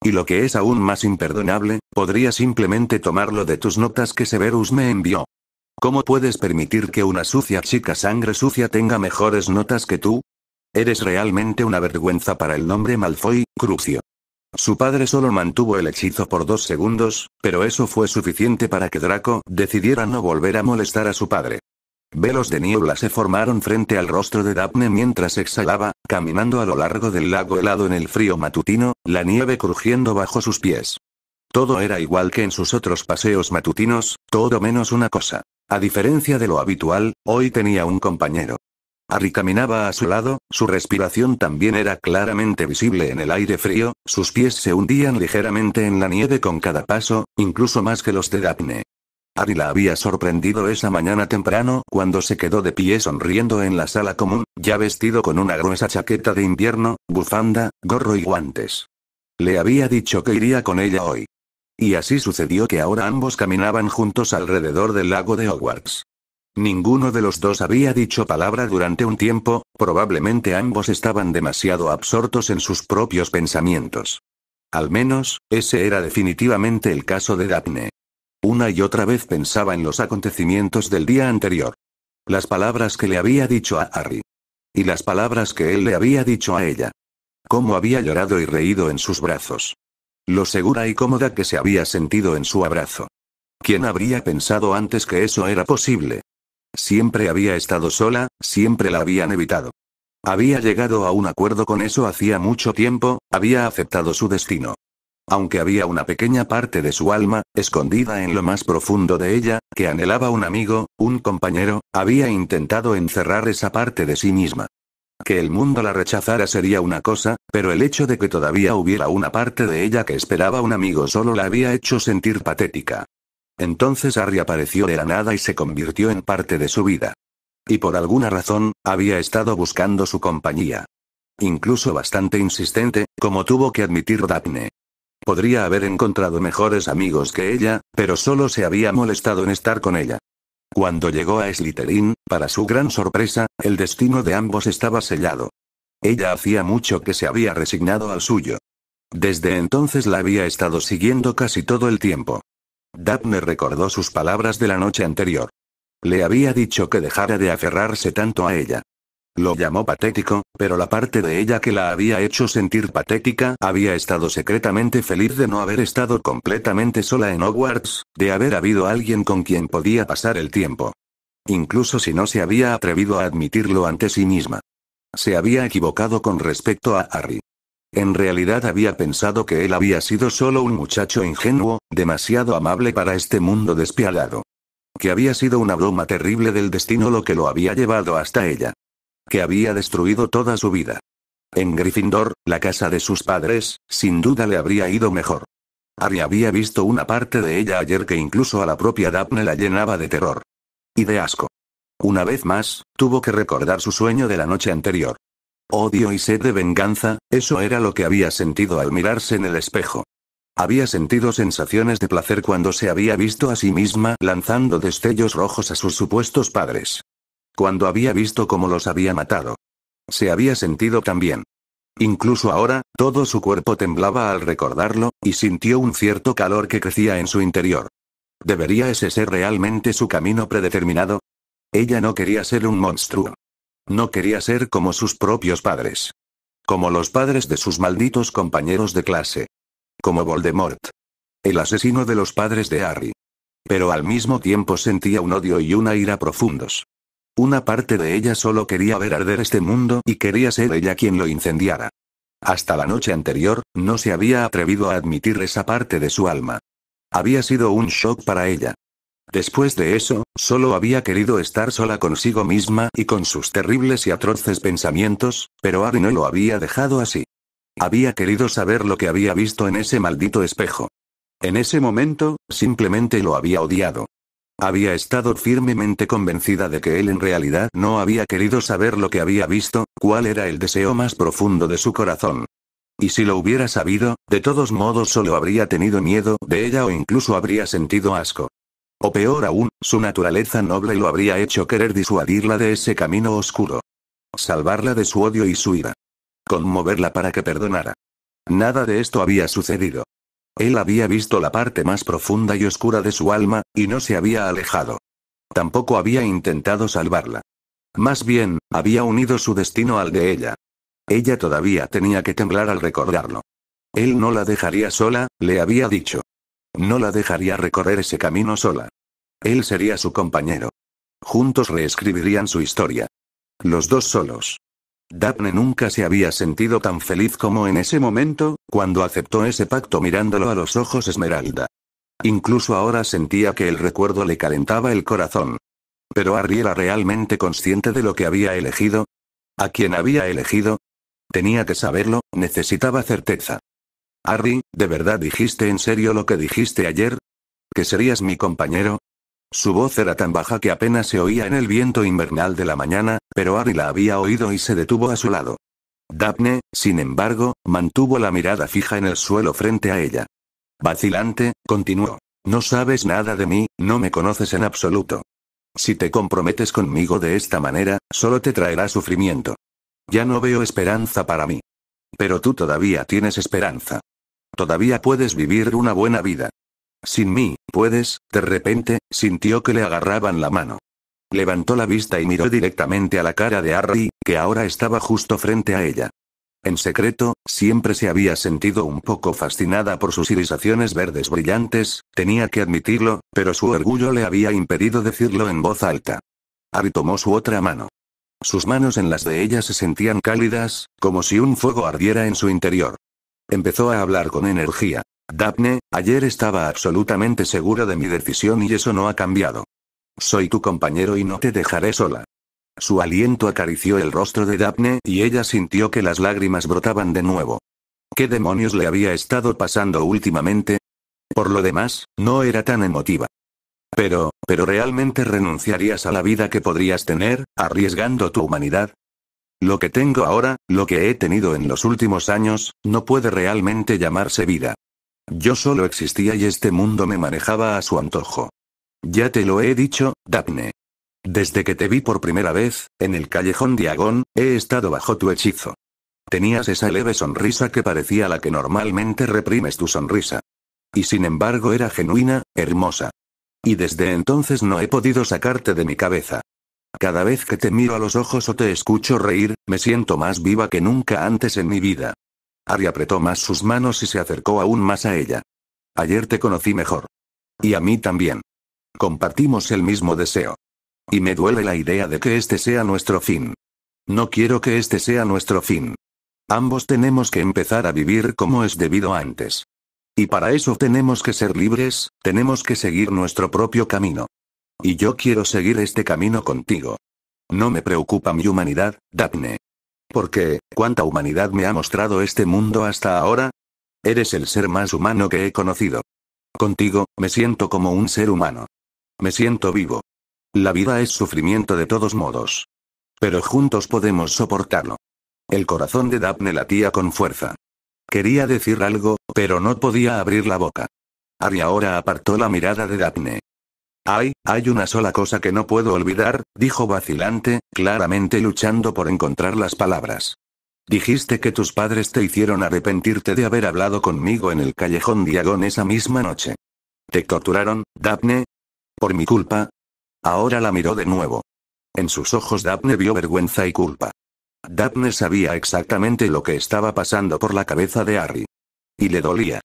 Y lo que es aún más imperdonable, podría simplemente tomarlo de tus notas que Severus me envió. ¿Cómo puedes permitir que una sucia chica sangre sucia tenga mejores notas que tú? Eres realmente una vergüenza para el nombre Malfoy, Crucio. Su padre solo mantuvo el hechizo por 2 segundos, pero eso fue suficiente para que Draco decidiera no volver a molestar a su padre. Velos de niebla se formaron frente al rostro de Daphne mientras exhalaba, caminando a lo largo del lago helado en el frío matutino, la nieve crujiendo bajo sus pies. Todo era igual que en sus otros paseos matutinos, todo menos una cosa. A diferencia de lo habitual, hoy tenía un compañero. Harry caminaba a su lado, su respiración también era claramente visible en el aire frío, sus pies se hundían ligeramente en la nieve con cada paso, incluso más que los de Daphne. Harry la había sorprendido esa mañana temprano cuando se quedó de pie sonriendo en la sala común, ya vestido con una gruesa chaqueta de invierno, bufanda, gorro y guantes. Le había dicho que iría con ella hoy. Y así sucedió que ahora ambos caminaban juntos alrededor del lago de Hogwarts. Ninguno de los dos había dicho palabra durante un tiempo, probablemente ambos estaban demasiado absortos en sus propios pensamientos. Al menos, ese era definitivamente el caso de Daphne. Una y otra vez pensaba en los acontecimientos del día anterior. Las palabras que le había dicho a Harry. Y las palabras que él le había dicho a ella. Cómo había llorado y reído en sus brazos. Lo segura y cómoda que se había sentido en su abrazo. ¿Quién habría pensado antes que eso era posible? Siempre había estado sola, siempre la habían evitado. Había llegado a un acuerdo con eso hacía mucho tiempo, había aceptado su destino. Aunque había una pequeña parte de su alma, escondida en lo más profundo de ella, que anhelaba un amigo, un compañero, había intentado encerrar esa parte de sí misma. Que el mundo la rechazara sería una cosa, pero el hecho de que todavía hubiera una parte de ella que esperaba un amigo solo la había hecho sentir patética. Entonces Harry apareció de la nada y se convirtió en parte de su vida. Y por alguna razón, había estado buscando su compañía. Incluso bastante insistente, como tuvo que admitir Daphne. Podría haber encontrado mejores amigos que ella, pero solo se había molestado en estar con ella. Cuando llegó a Slytherin, para su gran sorpresa, el destino de ambos estaba sellado. Ella hacía mucho que se había resignado al suyo. Desde entonces la había estado siguiendo casi todo el tiempo. Daphne recordó sus palabras de la noche anterior. Le había dicho que dejara de aferrarse tanto a ella. Lo llamó patético, pero la parte de ella que la había hecho sentir patética había estado secretamente feliz de no haber estado completamente sola en Hogwarts, de haber habido alguien con quien podía pasar el tiempo. Incluso si no se había atrevido a admitirlo ante sí misma. Se había equivocado con respecto a Harry. En realidad había pensado que él había sido solo un muchacho ingenuo, demasiado amable para este mundo despiadado. Que había sido una broma terrible del destino lo que lo había llevado hasta ella. Que había destruido toda su vida. En Gryffindor, la casa de sus padres, sin duda le habría ido mejor. Harry había visto una parte de ella ayer que incluso a la propia Daphne la llenaba de terror. Y de asco. Una vez más, tuvo que recordar su sueño de la noche anterior. Odio y sed de venganza, eso era lo que había sentido al mirarse en el espejo. Había sentido sensaciones de placer cuando se había visto a sí misma lanzando destellos rojos a sus supuestos padres. Cuando había visto cómo los había matado. Se había sentido tan bien. Incluso ahora, todo su cuerpo temblaba al recordarlo, y sintió un cierto calor que crecía en su interior. ¿Debería ese ser realmente su camino predeterminado? Ella no quería ser un monstruo. No quería ser como sus propios padres. Como los padres de sus malditos compañeros de clase. Como Voldemort. El asesino de los padres de Harry. Pero al mismo tiempo sentía un odio y una ira profundos. Una parte de ella solo quería ver arder este mundo y quería ser ella quien lo incendiara. Hasta la noche anterior, no se había atrevido a admitir esa parte de su alma. Había sido un shock para ella. Después de eso, solo había querido estar sola consigo misma y con sus terribles y atroces pensamientos, pero Harry no lo había dejado así. Había querido saber lo que había visto en ese maldito espejo. En ese momento, simplemente lo había odiado. Había estado firmemente convencida de que él en realidad no había querido saber lo que había visto, cuál era el deseo más profundo de su corazón. Y si lo hubiera sabido, de todos modos solo habría tenido miedo de ella o incluso habría sentido asco. O peor aún, su naturaleza noble lo habría hecho querer disuadirla de ese camino oscuro. Salvarla de su odio y su ira. Conmoverla para que perdonara. Nada de esto había sucedido. Él había visto la parte más profunda y oscura de su alma, y no se había alejado. Tampoco había intentado salvarla. Más bien, había unido su destino al de ella. Ella todavía tenía que temblar al recordarlo. Él no la dejaría sola, le había dicho. No la dejaría recorrer ese camino sola. Él sería su compañero. Juntos reescribirían su historia. Los dos solos. Daphne nunca se había sentido tan feliz como en ese momento, cuando aceptó ese pacto mirándolo a los ojos Esmeralda. Incluso ahora sentía que el recuerdo le calentaba el corazón. ¿Pero Harry era realmente consciente de lo que había elegido? ¿A quién había elegido? Tenía que saberlo, necesitaba certeza. Harry, ¿de verdad dijiste en serio lo que dijiste ayer? ¿Que serías mi compañero? Su voz era tan baja que apenas se oía en el viento invernal de la mañana, pero Harry la había oído y se detuvo a su lado. Daphne, sin embargo, mantuvo la mirada fija en el suelo frente a ella. Vacilante, continuó. No sabes nada de mí, no me conoces en absoluto. Si te comprometes conmigo de esta manera, solo te traerá sufrimiento. Ya no veo esperanza para mí. Pero tú todavía tienes esperanza. Todavía puedes vivir una buena vida. Sin mí, puedes. De repente, sintió que le agarraban la mano. Levantó la vista y miró directamente a la cara de Harry, que ahora estaba justo frente a ella. En secreto, siempre se había sentido un poco fascinada por sus irisaciones verdes brillantes, tenía que admitirlo, pero su orgullo le había impedido decirlo en voz alta. Harry tomó su otra mano. Sus manos en las de ella se sentían cálidas, como si un fuego ardiera en su interior. Empezó a hablar con energía. Daphne, ayer estaba absolutamente segura de mi decisión y eso no ha cambiado. Soy tu compañero y no te dejaré sola. Su aliento acarició el rostro de Daphne y ella sintió que las lágrimas brotaban de nuevo. ¿Qué demonios le había estado pasando últimamente? Por lo demás, no era tan emotiva. Pero ¿realmente renunciarías a la vida que podrías tener, arriesgando tu humanidad? Lo que tengo ahora, lo que he tenido en los últimos años, no puede realmente llamarse vida. Yo solo existía y este mundo me manejaba a su antojo. Ya te lo he dicho, Daphne. Desde que te vi por primera vez, en el callejón Diagon, he estado bajo tu hechizo. Tenías esa leve sonrisa que parecía la que normalmente reprimes tu sonrisa. Y sin embargo era genuina, hermosa. Y desde entonces no he podido sacarte de mi cabeza. Cada vez que te miro a los ojos o te escucho reír, me siento más viva que nunca antes en mi vida. Harry apretó más sus manos y se acercó aún más a ella. Ayer te conocí mejor. Y a mí también. Compartimos el mismo deseo. Y me duele la idea de que este sea nuestro fin. No quiero que este sea nuestro fin. Ambos tenemos que empezar a vivir como es debido antes. Y para eso tenemos que ser libres, tenemos que seguir nuestro propio camino. Y yo quiero seguir este camino contigo. No me preocupa mi humanidad, Daphne. Porque, ¿cuánta humanidad me ha mostrado este mundo hasta ahora? Eres el ser más humano que he conocido. Contigo, me siento como un ser humano. Me siento vivo. La vida es sufrimiento de todos modos. Pero juntos podemos soportarlo. El corazón de Daphne latía con fuerza. Quería decir algo, pero no podía abrir la boca. Harry ahora apartó la mirada de Daphne. Hay una sola cosa que no puedo olvidar, dijo vacilante, claramente luchando por encontrar las palabras. Dijiste que tus padres te hicieron arrepentirte de haber hablado conmigo en el callejón Diagon esa misma noche. ¿Te torturaron, Daphne? ¿Por mi culpa? Ahora la miró de nuevo. En sus ojos Daphne vio vergüenza y culpa. Daphne sabía exactamente lo que estaba pasando por la cabeza de Harry. Y le dolía.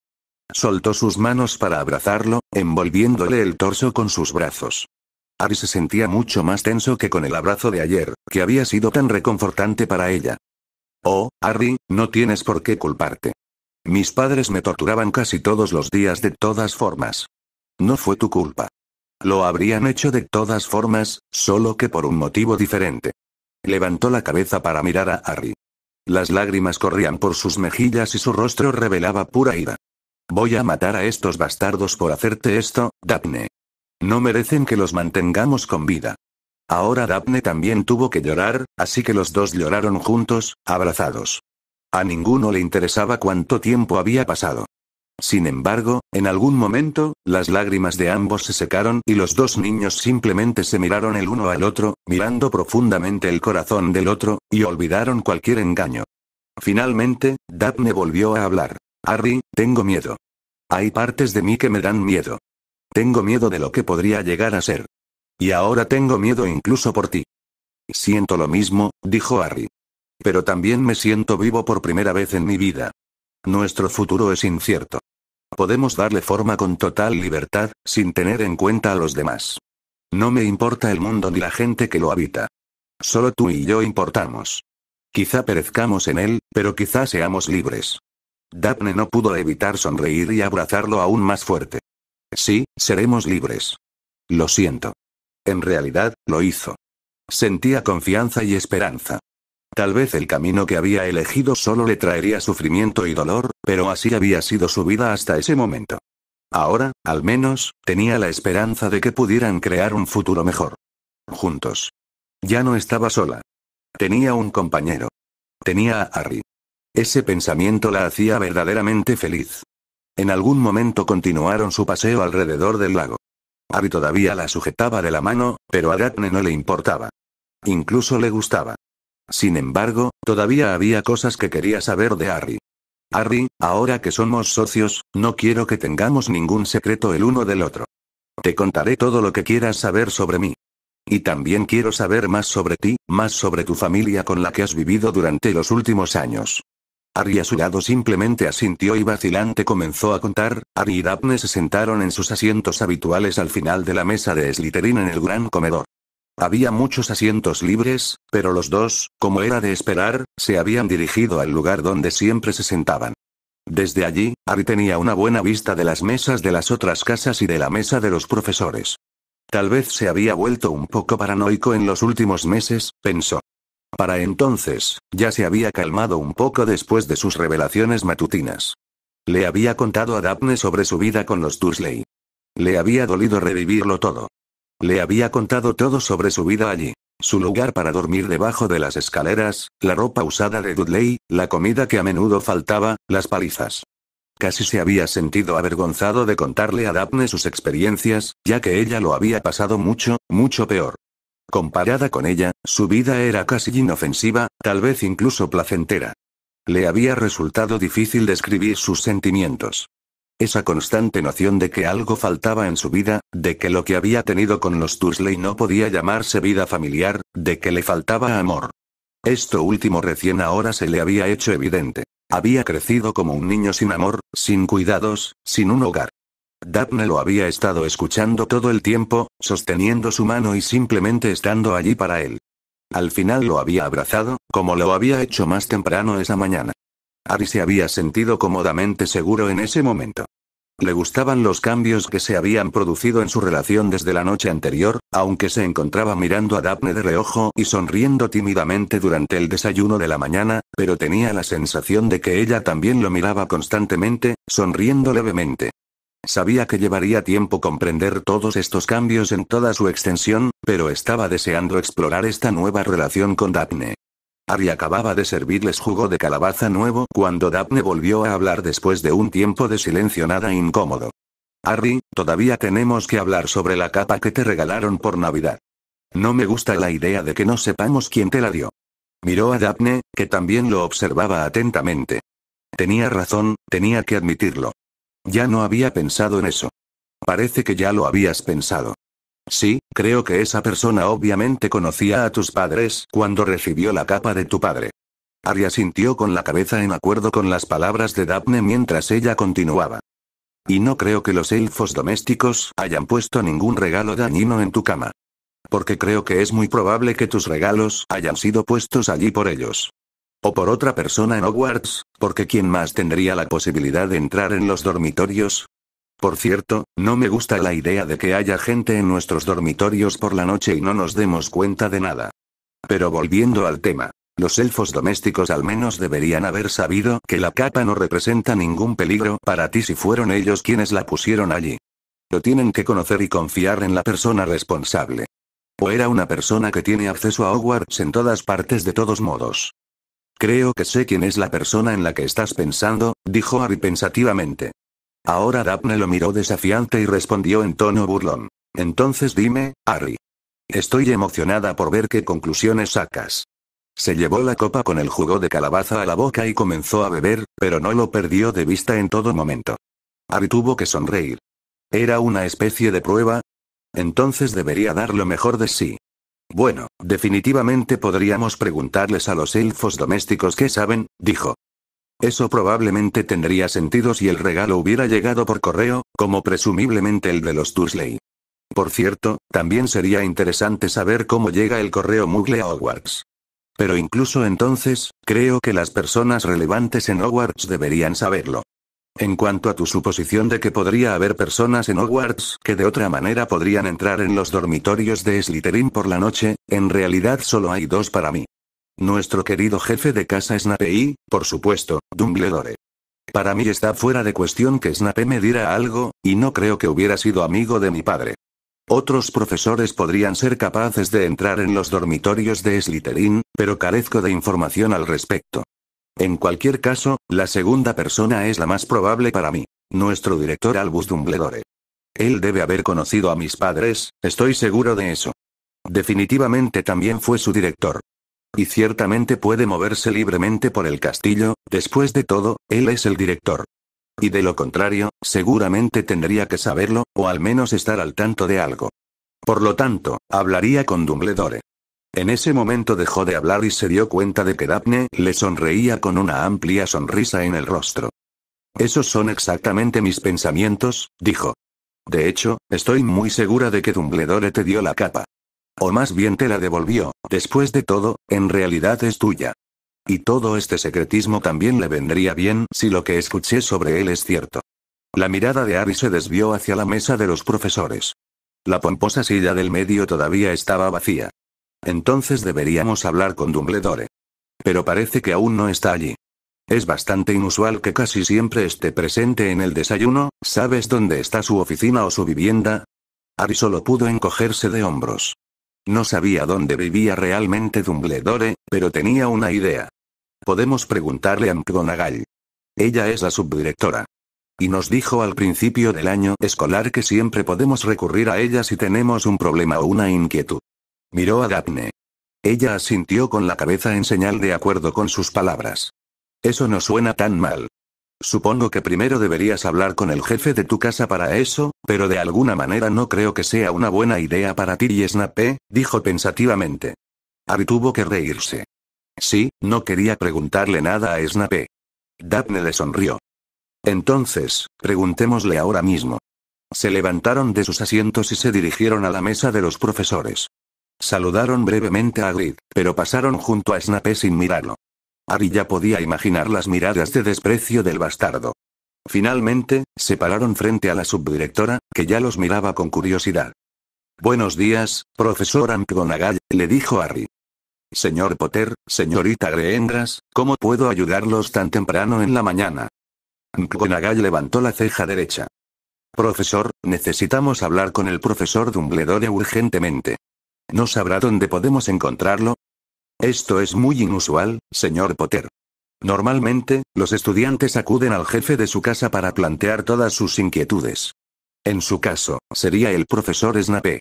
Soltó sus manos para abrazarlo, envolviéndole el torso con sus brazos. Harry se sentía mucho más tenso que con el abrazo de ayer, que había sido tan reconfortante para ella. Oh, Harry, no tienes por qué culparte. Mis padres me torturaban casi todos los días de todas formas. No fue tu culpa. Lo habrían hecho de todas formas, solo que por un motivo diferente. Levantó la cabeza para mirar a Harry. Las lágrimas corrían por sus mejillas y su rostro revelaba pura ira. Voy a matar a estos bastardos por hacerte esto, Daphne. No merecen que los mantengamos con vida. Ahora Daphne también tuvo que llorar, así que los dos lloraron juntos, abrazados. A ninguno le interesaba cuánto tiempo había pasado. Sin embargo, en algún momento, las lágrimas de ambos se secaron y los dos niños simplemente se miraron el uno al otro, mirando profundamente el corazón del otro, y olvidaron cualquier engaño. Finalmente, Daphne volvió a hablar. Harry, tengo miedo. Hay partes de mí que me dan miedo. Tengo miedo de lo que podría llegar a ser. Y ahora tengo miedo incluso por ti. Siento lo mismo, dijo Harry. Pero también me siento vivo por primera vez en mi vida. Nuestro futuro es incierto. Podemos darle forma con total libertad, sin tener en cuenta a los demás. No me importa el mundo ni la gente que lo habita. Solo tú y yo importamos. Quizá perezcamos en él, pero quizá seamos libres. Daphne no pudo evitar sonreír y abrazarlo aún más fuerte. Sí, seremos libres. Lo siento. En realidad, lo hizo. Sentía confianza y esperanza. Tal vez el camino que había elegido solo le traería sufrimiento y dolor, pero así había sido su vida hasta ese momento. Ahora, al menos, tenía la esperanza de que pudieran crear un futuro mejor. Juntos. Ya no estaba sola. Tenía un compañero. Tenía a Harry. Ese pensamiento la hacía verdaderamente feliz. En algún momento continuaron su paseo alrededor del lago. Harry todavía la sujetaba de la mano, pero a Daphne no le importaba. Incluso le gustaba. Sin embargo, todavía había cosas que quería saber de Harry. Harry, ahora que somos socios, no quiero que tengamos ningún secreto el uno del otro. Te contaré todo lo que quieras saber sobre mí. Y también quiero saber más sobre ti, más sobre tu familia con la que has vivido durante los últimos años. Harry a su lado simplemente asintió y vacilante comenzó a contar. Harry y Daphne se sentaron en sus asientos habituales al final de la mesa de Slytherin en el gran comedor. Había muchos asientos libres, pero los dos, como era de esperar, se habían dirigido al lugar donde siempre se sentaban. Desde allí, Harry tenía una buena vista de las mesas de las otras casas y de la mesa de los profesores. Tal vez se había vuelto un poco paranoico en los últimos meses, pensó. Para entonces, ya se había calmado un poco después de sus revelaciones matutinas. Le había contado a Daphne sobre su vida con los Dursley. Le había dolido revivirlo todo. Le había contado todo sobre su vida allí. Su lugar para dormir debajo de las escaleras, la ropa usada de Dudley, la comida que a menudo faltaba, las palizas. Casi se había sentido avergonzado de contarle a Daphne sus experiencias, ya que ella lo había pasado mucho, mucho peor. Comparada con ella, su vida era casi inofensiva, tal vez incluso placentera. Le había resultado difícil describir sus sentimientos. Esa constante noción de que algo faltaba en su vida, de que lo que había tenido con los Dursley no podía llamarse vida familiar, de que le faltaba amor. Esto último recién ahora se le había hecho evidente. Había crecido como un niño sin amor, sin cuidados, sin un hogar. Daphne lo había estado escuchando todo el tiempo, sosteniendo su mano y simplemente estando allí para él. Al final lo había abrazado, como lo había hecho más temprano esa mañana. Harry se había sentido cómodamente seguro en ese momento. Le gustaban los cambios que se habían producido en su relación desde la noche anterior, aunque se encontraba mirando a Daphne de reojo y sonriendo tímidamente durante el desayuno de la mañana, pero tenía la sensación de que ella también lo miraba constantemente, sonriendo levemente. Sabía que llevaría tiempo comprender todos estos cambios en toda su extensión, pero estaba deseando explorar esta nueva relación con Daphne. Harry acababa de servirles jugo de calabaza nuevo cuando Daphne volvió a hablar después de un tiempo de silencio nada incómodo. Harry, todavía tenemos que hablar sobre la capa que te regalaron por Navidad. No me gusta la idea de que no sepamos quién te la dio. Miró a Daphne, que también lo observaba atentamente. Tenía razón, tenía que admitirlo. Ya no había pensado en eso. Parece que ya lo habías pensado. Sí, creo que esa persona obviamente conocía a tus padres cuando recibió la capa de tu padre. Harry asintió con la cabeza en acuerdo con las palabras de Daphne mientras ella continuaba. Y no creo que los elfos domésticos hayan puesto ningún regalo dañino en tu cama. Porque creo que es muy probable que tus regalos hayan sido puestos allí por ellos. O por otra persona en Hogwarts, porque ¿quién más tendría la posibilidad de entrar en los dormitorios? Por cierto, no me gusta la idea de que haya gente en nuestros dormitorios por la noche y no nos demos cuenta de nada. Pero volviendo al tema, los elfos domésticos al menos deberían haber sabido que la capa no representa ningún peligro para ti si fueron ellos quienes la pusieron allí. Lo tienen que conocer y confiar en la persona responsable. O era una persona que tiene acceso a Hogwarts en todas partes de todos modos. Creo que sé quién es la persona en la que estás pensando, dijo Harry pensativamente. Ahora Daphne lo miró desafiante y respondió en tono burlón. Entonces dime, Harry. Estoy emocionada por ver qué conclusiones sacas. Se llevó la copa con el jugo de calabaza a la boca y comenzó a beber, pero no lo perdió de vista en todo momento. Harry tuvo que sonreír. ¿Era una especie de prueba? Entonces debería dar lo mejor de sí. Bueno, definitivamente podríamos preguntarles a los elfos domésticos qué saben, dijo. Eso probablemente tendría sentido si el regalo hubiera llegado por correo, como presumiblemente el de los Dursley. Por cierto, también sería interesante saber cómo llega el correo Muggle a Hogwarts. Pero incluso entonces, creo que las personas relevantes en Hogwarts deberían saberlo. En cuanto a tu suposición de que podría haber personas en Hogwarts que de otra manera podrían entrar en los dormitorios de Slytherin por la noche, en realidad solo hay dos para mí. Nuestro querido jefe de casa Snape y, por supuesto, Dumbledore. Para mí está fuera de cuestión que Snape me diera algo, y no creo que hubiera sido amigo de mi padre. Otros profesores podrían ser capaces de entrar en los dormitorios de Slytherin, pero carezco de información al respecto. En cualquier caso, la segunda persona es la más probable para mí. Nuestro director Albus Dumbledore. Él debe haber conocido a mis padres, estoy seguro de eso. Definitivamente también fue su director. Y ciertamente puede moverse libremente por el castillo, después de todo, él es el director. Y de lo contrario, seguramente tendría que saberlo, o al menos estar al tanto de algo. Por lo tanto, hablaría con Dumbledore. En ese momento dejó de hablar y se dio cuenta de que Daphne le sonreía con una amplia sonrisa en el rostro. Esos son exactamente mis pensamientos, dijo. De hecho, estoy muy segura de que Dumbledore te dio la capa. O más bien te la devolvió, después de todo, en realidad es tuya. Y todo este secretismo también le vendría bien si lo que escuché sobre él es cierto. La mirada de Harry se desvió hacia la mesa de los profesores. La pomposa silla del medio todavía estaba vacía. Entonces deberíamos hablar con Dumbledore. Pero parece que aún no está allí. Es bastante inusual que casi siempre esté presente en el desayuno. ¿Sabes dónde está su oficina o su vivienda? Harry solo pudo encogerse de hombros. No sabía dónde vivía realmente Dumbledore, pero tenía una idea. Podemos preguntarle a McGonagall. Ella es la subdirectora. Y nos dijo al principio del año escolar que siempre podemos recurrir a ella si tenemos un problema o una inquietud. Miró a Daphne. Ella asintió con la cabeza en señal de acuerdo con sus palabras. Eso no suena tan mal. Supongo que primero deberías hablar con el jefe de tu casa para eso, pero de alguna manera no creo que sea una buena idea para ti y Snape, dijo pensativamente. Harry tuvo que reírse. Sí, no quería preguntarle nada a Snape. Daphne le sonrió. Entonces, preguntémosle ahora mismo. Se levantaron de sus asientos y se dirigieron a la mesa de los profesores. Saludaron brevemente a Hagrid, pero pasaron junto a Snape sin mirarlo. Harry ya podía imaginar las miradas de desprecio del bastardo. Finalmente, se pararon frente a la subdirectora, que ya los miraba con curiosidad. Buenos días, profesora McGonagall, le dijo Harry. Señor Potter, señorita Greengrass, ¿cómo puedo ayudarlos tan temprano en la mañana? McGonagall levantó la ceja derecha. Profesor, necesitamos hablar con el profesor Dumbledore urgentemente. ¿No sabrá dónde podemos encontrarlo? Esto es muy inusual, señor Potter. Normalmente, los estudiantes acuden al jefe de su casa para plantear todas sus inquietudes. En su caso, sería el profesor Snape.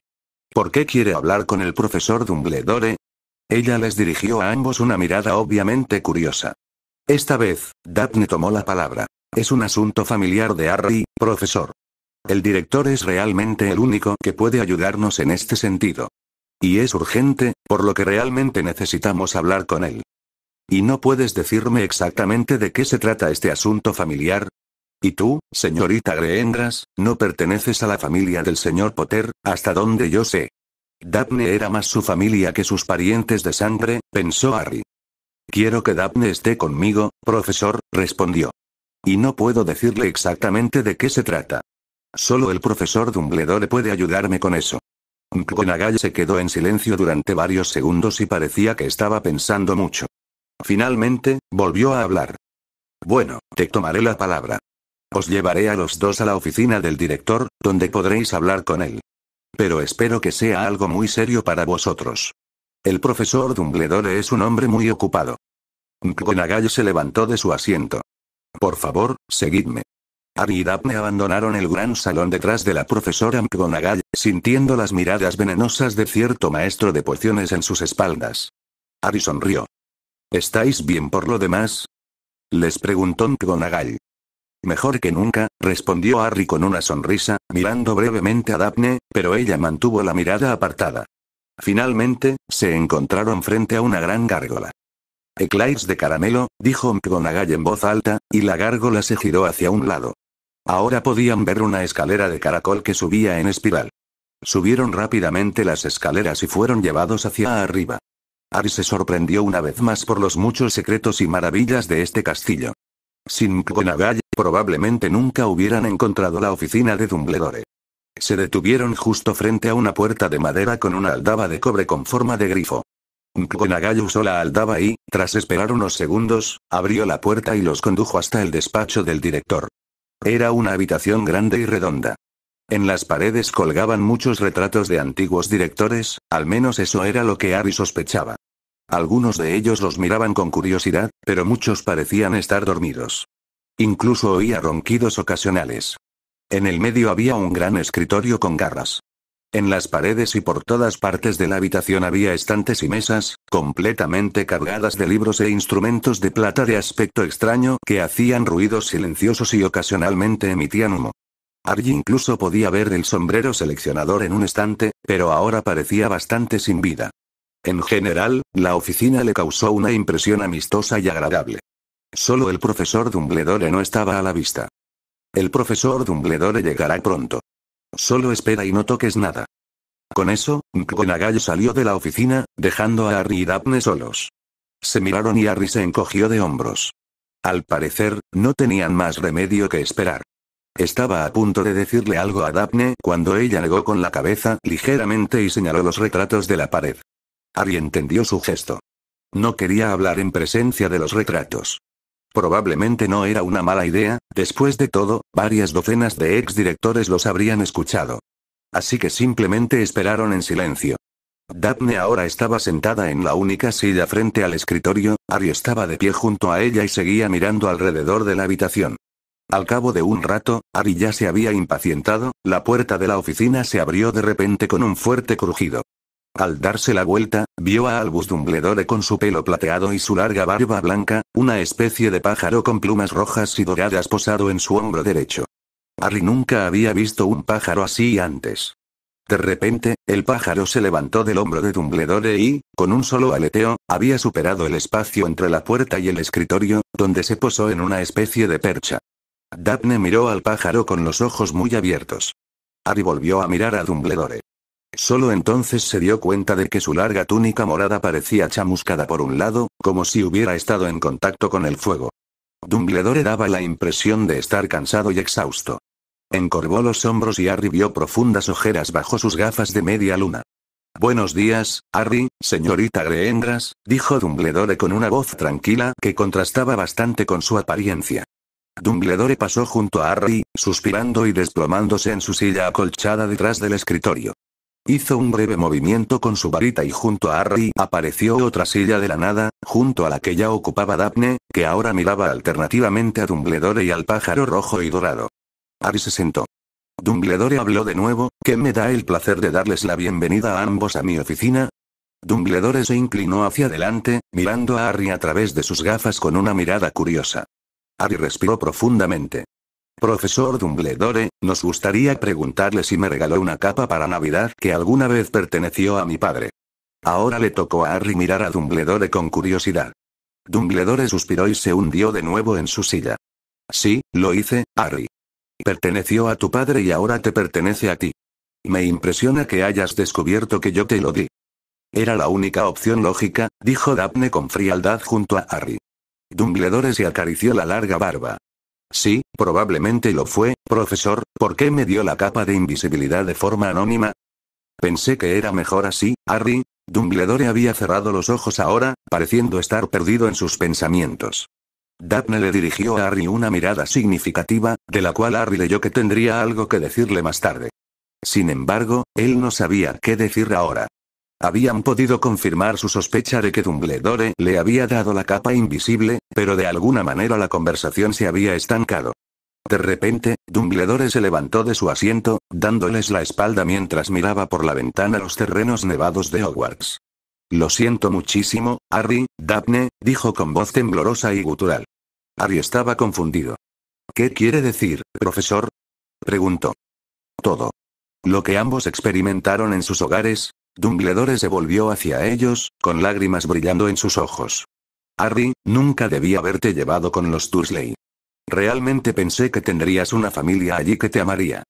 ¿Por qué quiere hablar con el profesor Dumbledore? Ella les dirigió a ambos una mirada obviamente curiosa. Esta vez, Daphne tomó la palabra. Es un asunto familiar de Harry, profesor. El director es realmente el único que puede ayudarnos en este sentido. Y es urgente, por lo que realmente necesitamos hablar con él. ¿Y no puedes decirme exactamente de qué se trata este asunto familiar? ¿Y tú, señorita Greengrass, no perteneces a la familia del señor Potter, hasta donde yo sé? Daphne era más su familia que sus parientes de sangre, pensó Harry. Quiero que Daphne esté conmigo, profesor, respondió. Y no puedo decirle exactamente de qué se trata. Solo el profesor Dumbledore puede ayudarme con eso. McGonagall se quedó en silencio durante varios segundos y parecía que estaba pensando mucho. Finalmente, volvió a hablar. Bueno, te tomaré la palabra. Os llevaré a los dos a la oficina del director, donde podréis hablar con él. Pero espero que sea algo muy serio para vosotros. El profesor Dumbledore es un hombre muy ocupado. McGonagall se levantó de su asiento. Por favor, seguidme. Harry y Daphne abandonaron el gran salón detrás de la profesora McGonagall, sintiendo las miradas venenosas de cierto maestro de pociones en sus espaldas. Harry sonrió. ¿Estáis bien por lo demás? Les preguntó McGonagall. Mejor que nunca, respondió Harry con una sonrisa, mirando brevemente a Daphne, pero ella mantuvo la mirada apartada. Finalmente, se encontraron frente a una gran gárgola. Eclairs de caramelo, dijo McGonagall en voz alta, y la gárgola se giró hacia un lado. Ahora podían ver una escalera de caracol que subía en espiral. Subieron rápidamente las escaleras y fueron llevados hacia arriba. Harry se sorprendió una vez más por los muchos secretos y maravillas de este castillo. Sin McGonagall, probablemente nunca hubieran encontrado la oficina de Dumbledore. Se detuvieron justo frente a una puerta de madera con una aldaba de cobre con forma de grifo. McGonagall usó la aldaba y, tras esperar unos segundos, abrió la puerta y los condujo hasta el despacho del director. Era una habitación grande y redonda. En las paredes colgaban muchos retratos de antiguos directores, al menos eso era lo que Harry sospechaba. Algunos de ellos los miraban con curiosidad, pero muchos parecían estar dormidos. Incluso oía ronquidos ocasionales. En el medio había un gran escritorio con garras. En las paredes y por todas partes de la habitación había estantes y mesas, completamente cargadas de libros e instrumentos de plata de aspecto extraño que hacían ruidos silenciosos y ocasionalmente emitían humo. Harry incluso podía ver el sombrero seleccionador en un estante, pero ahora parecía bastante sin vida. En general, la oficina le causó una impresión amistosa y agradable. Solo el profesor Dumbledore no estaba a la vista. El profesor Dumbledore llegará pronto. Solo espera y no toques nada. Con eso, McGonagall salió de la oficina, dejando a Harry y Daphne solos. Se miraron y Harry se encogió de hombros. Al parecer, no tenían más remedio que esperar. Estaba a punto de decirle algo a Daphne cuando ella negó con la cabeza ligeramente y señaló los retratos de la pared. Harry entendió su gesto. No quería hablar en presencia de los retratos. Probablemente no era una mala idea, después de todo, varias docenas de exdirectores los habrían escuchado. Así que simplemente esperaron en silencio. Daphne ahora estaba sentada en la única silla frente al escritorio, Harry estaba de pie junto a ella y seguía mirando alrededor de la habitación. Al cabo de un rato, Harry ya se había impacientado, la puerta de la oficina se abrió de repente con un fuerte crujido. Al darse la vuelta, vio a Albus Dumbledore con su pelo plateado y su larga barba blanca, una especie de pájaro con plumas rojas y doradas posado en su hombro derecho. Harry nunca había visto un pájaro así antes. De repente, el pájaro se levantó del hombro de Dumbledore y, con un solo aleteo, había superado el espacio entre la puerta y el escritorio, donde se posó en una especie de percha. Daphne miró al pájaro con los ojos muy abiertos. Harry volvió a mirar a Dumbledore. Solo entonces se dio cuenta de que su larga túnica morada parecía chamuscada por un lado, como si hubiera estado en contacto con el fuego. Dumbledore daba la impresión de estar cansado y exhausto. Encorvó los hombros y Harry vio profundas ojeras bajo sus gafas de media luna. «Buenos días, Harry, señorita Greengrass», dijo Dumbledore con una voz tranquila que contrastaba bastante con su apariencia. Dumbledore pasó junto a Harry, suspirando y desplomándose en su silla acolchada detrás del escritorio. Hizo un breve movimiento con su varita y junto a Harry apareció otra silla de la nada, junto a la que ya ocupaba Daphne, que ahora miraba alternativamente a Dumbledore y al pájaro rojo y dorado. Harry se sentó. Dumbledore habló de nuevo, «¿Qué me da el placer de darles la bienvenida a ambos a mi oficina?» Dumbledore se inclinó hacia adelante, mirando a Harry a través de sus gafas con una mirada curiosa. Harry respiró profundamente. «Profesor Dumbledore, nos gustaría preguntarle si me regaló una capa para Navidad que alguna vez perteneció a mi padre». Ahora le tocó a Harry mirar a Dumbledore con curiosidad. Dumbledore suspiró y se hundió de nuevo en su silla. «Sí, lo hice, Harry. Perteneció a tu padre y ahora te pertenece a ti. Me impresiona que hayas descubierto que yo te lo di». Era la única opción lógica, dijo Daphne con frialdad junto a Harry. Dumbledore se acarició la larga barba. «Sí, probablemente lo fue, profesor, ¿por qué me dio la capa de invisibilidad de forma anónima?» «Pensé que era mejor así, Harry». Dumbledore había cerrado los ojos ahora, pareciendo estar perdido en sus pensamientos. Daphne le dirigió a Harry una mirada significativa, de la cual Harry leyó que tendría algo que decirle más tarde. Sin embargo, él no sabía qué decir ahora. Habían podido confirmar su sospecha de que Dumbledore le había dado la capa invisible, pero de alguna manera la conversación se había estancado. De repente, Dumbledore se levantó de su asiento, dándoles la espalda mientras miraba por la ventana los terrenos nevados de Hogwarts. «Lo siento muchísimo, Harry», Daphne dijo con voz temblorosa y gutural. Harry estaba confundido. «¿Qué quiere decir, profesor?», preguntó. «Todo. Lo que ambos experimentaron en sus hogares». Dumbledore se volvió hacia ellos, con lágrimas brillando en sus ojos. Harry, nunca debí haberte llevado con los Dursley. Realmente pensé que tendrías una familia allí que te amaría.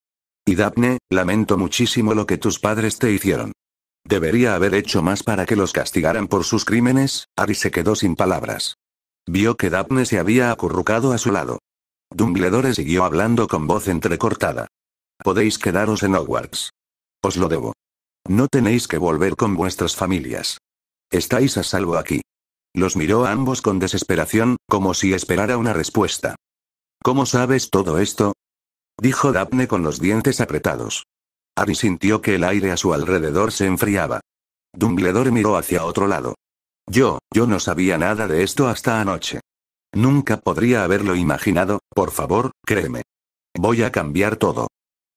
Y Daphne, lamento muchísimo lo que tus padres te hicieron. Debería haber hecho más para que los castigaran por sus crímenes. Harry se quedó sin palabras. Vio que Daphne se había acurrucado a su lado. Dumbledore siguió hablando con voz entrecortada. Podéis quedaros en Hogwarts. Os lo debo. No tenéis que volver con vuestras familias. Estáis a salvo aquí. Los miró a ambos con desesperación, como si esperara una respuesta. ¿Cómo sabes todo esto? Dijo Daphne con los dientes apretados. Harry sintió que el aire a su alrededor se enfriaba. Dumbledore miró hacia otro lado. Yo no sabía nada de esto hasta anoche. Nunca podría haberlo imaginado, por favor, créeme. Voy a cambiar todo.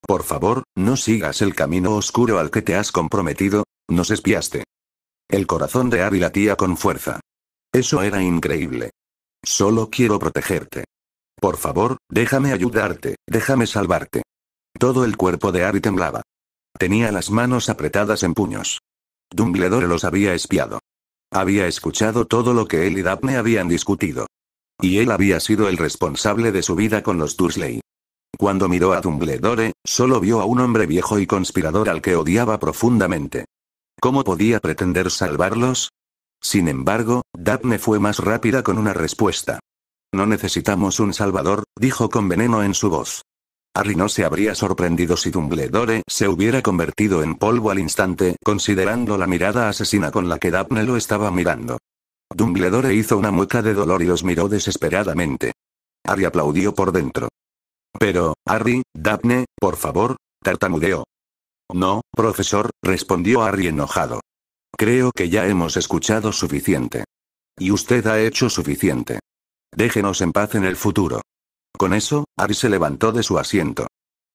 Por favor, no sigas el camino oscuro al que te has comprometido, nos espiaste. El corazón de Harry latía con fuerza. Eso era increíble. Solo quiero protegerte. Por favor, déjame ayudarte, déjame salvarte. Todo el cuerpo de Harry temblaba. Tenía las manos apretadas en puños. Dumbledore los había espiado. Había escuchado todo lo que él y Daphne habían discutido. Y él había sido el responsable de su vida con los Dursley. Cuando miró a Dumbledore, solo vio a un hombre viejo y conspirador al que odiaba profundamente. ¿Cómo podía pretender salvarlos? Sin embargo, Daphne fue más rápida con una respuesta. No necesitamos un salvador, dijo con veneno en su voz. Harry no se habría sorprendido si Dumbledore se hubiera convertido en polvo al instante, considerando la mirada asesina con la que Daphne lo estaba mirando. Dumbledore hizo una mueca de dolor y los miró desesperadamente. Harry aplaudió por dentro. Pero, Harry, Daphne, por favor, tartamudeó. No, profesor, respondió Harry enojado. Creo que ya hemos escuchado suficiente. Y usted ha hecho suficiente. Déjenos en paz en el futuro. Con eso, Harry se levantó de su asiento.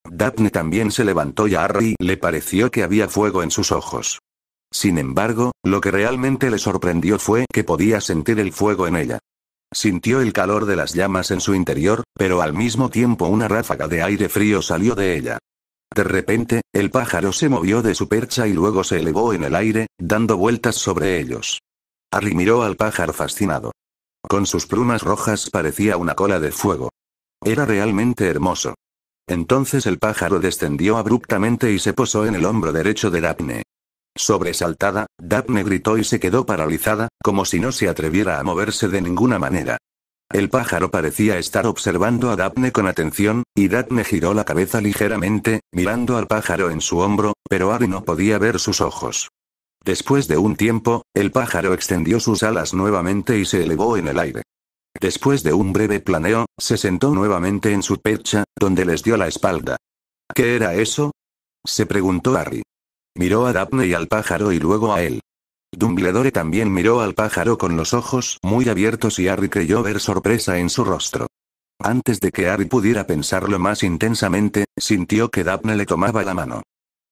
Daphne también se levantó y a Harry le pareció que había fuego en sus ojos. Sin embargo, lo que realmente le sorprendió fue que podía sentir el fuego en ella. Sintió el calor de las llamas en su interior, pero al mismo tiempo una ráfaga de aire frío salió de ella. De repente, el pájaro se movió de su percha y luego se elevó en el aire, dando vueltas sobre ellos. Harry miró al pájaro fascinado. Con sus plumas rojas parecía una cola de fuego. Era realmente hermoso. Entonces el pájaro descendió abruptamente y se posó en el hombro derecho de Daphne. Sobresaltada, Daphne gritó y se quedó paralizada, como si no se atreviera a moverse de ninguna manera. El pájaro parecía estar observando a Daphne con atención, y Daphne giró la cabeza ligeramente, mirando al pájaro en su hombro, pero Harry no podía ver sus ojos. Después de un tiempo, el pájaro extendió sus alas nuevamente y se elevó en el aire. Después de un breve planeo, se sentó nuevamente en su percha, donde les dio la espalda. ¿Qué era eso? Se preguntó Harry. Miró a Daphne y al pájaro y luego a él. Dumbledore también miró al pájaro con los ojos muy abiertos y Harry creyó ver sorpresa en su rostro. Antes de que Harry pudiera pensarlo más intensamente, sintió que Daphne le tomaba la mano.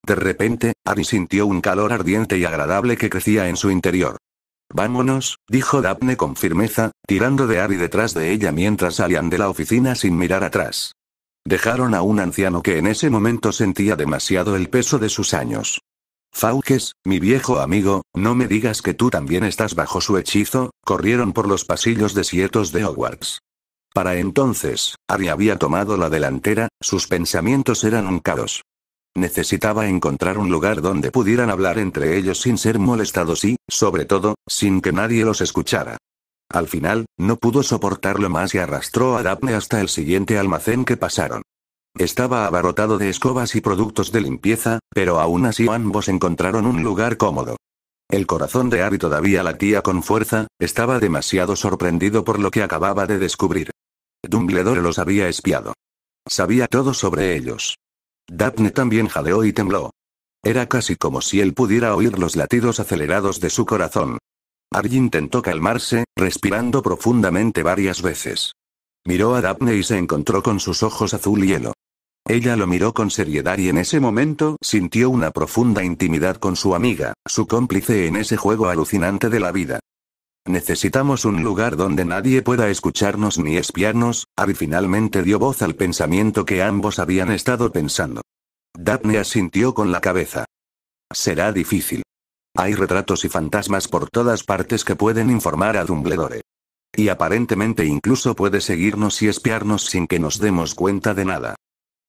De repente, Harry sintió un calor ardiente y agradable que crecía en su interior. Vámonos, dijo Daphne con firmeza, tirando de Harry detrás de ella mientras salían de la oficina sin mirar atrás. Dejaron a un anciano que en ese momento sentía demasiado el peso de sus años. Fawkes, mi viejo amigo, no me digas que tú también estás bajo su hechizo. Corrieron por los pasillos desiertos de Hogwarts. Para entonces, Harry había tomado la delantera, sus pensamientos eran un caos. Necesitaba encontrar un lugar donde pudieran hablar entre ellos sin ser molestados y, sobre todo, sin que nadie los escuchara. Al final, no pudo soportarlo más y arrastró a Daphne hasta el siguiente almacén que pasaron. Estaba abarrotado de escobas y productos de limpieza, pero aún así ambos encontraron un lugar cómodo. El corazón de Harry todavía latía con fuerza, estaba demasiado sorprendido por lo que acababa de descubrir. Dumbledore los había espiado. Sabía todo sobre ellos. Daphne también jadeó y tembló. Era casi como si él pudiera oír los latidos acelerados de su corazón. Harry intentó calmarse, respirando profundamente varias veces. Miró a Daphne y se encontró con sus ojos azul hielo. Ella lo miró con seriedad y en ese momento sintió una profunda intimidad con su amiga, su cómplice en ese juego alucinante de la vida. Necesitamos un lugar donde nadie pueda escucharnos ni espiarnos. Harry finalmente dio voz al pensamiento que ambos habían estado pensando. Daphne asintió con la cabeza. Será difícil. Hay retratos y fantasmas por todas partes que pueden informar a Dumbledore. Y aparentemente incluso puede seguirnos y espiarnos sin que nos demos cuenta de nada.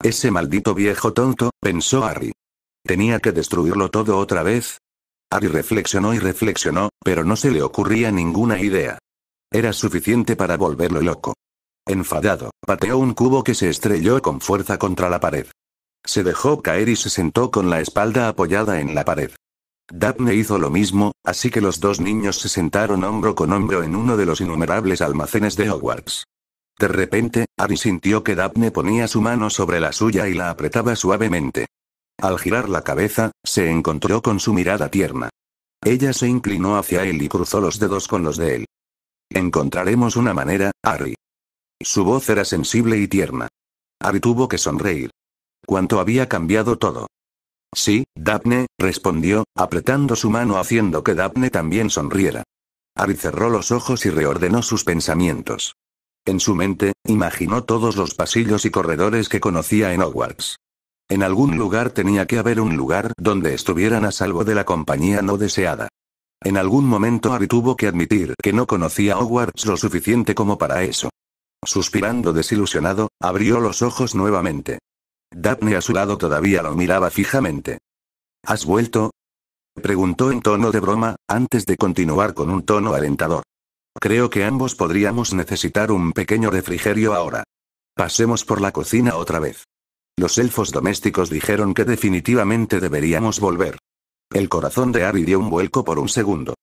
Ese maldito viejo tonto, pensó Harry. ¿Tenía que destruirlo todo otra vez? Harry reflexionó y reflexionó, pero no se le ocurría ninguna idea. Era suficiente para volverlo loco. Enfadado, pateó un cubo que se estrelló con fuerza contra la pared. Se dejó caer y se sentó con la espalda apoyada en la pared. Daphne hizo lo mismo, así que los dos niños se sentaron hombro con hombro en uno de los innumerables almacenes de Hogwarts. De repente, Harry sintió que Daphne ponía su mano sobre la suya y la apretaba suavemente. Al girar la cabeza, se encontró con su mirada tierna. Ella se inclinó hacia él y cruzó los dedos con los de él. Encontraremos una manera, Harry. Su voz era sensible y tierna. Harry tuvo que sonreír. Cuánto había cambiado todo. Sí, Daphne, respondió, apretando su mano haciendo que Daphne también sonriera. Harry cerró los ojos y reordenó sus pensamientos. En su mente, imaginó todos los pasillos y corredores que conocía en Hogwarts. En algún lugar tenía que haber un lugar donde estuvieran a salvo de la compañía no deseada. En algún momento Harry tuvo que admitir que no conocía Hogwarts lo suficiente como para eso. Suspirando desilusionado, abrió los ojos nuevamente. Daphne a su lado todavía lo miraba fijamente. ¿Has vuelto?, preguntó en tono de broma, antes de continuar con un tono alentador. Creo que ambos podríamos necesitar un pequeño refrigerio ahora. Pasemos por la cocina otra vez. Los elfos domésticos dijeron que definitivamente deberíamos volver. El corazón de Harry dio un vuelco por un segundo.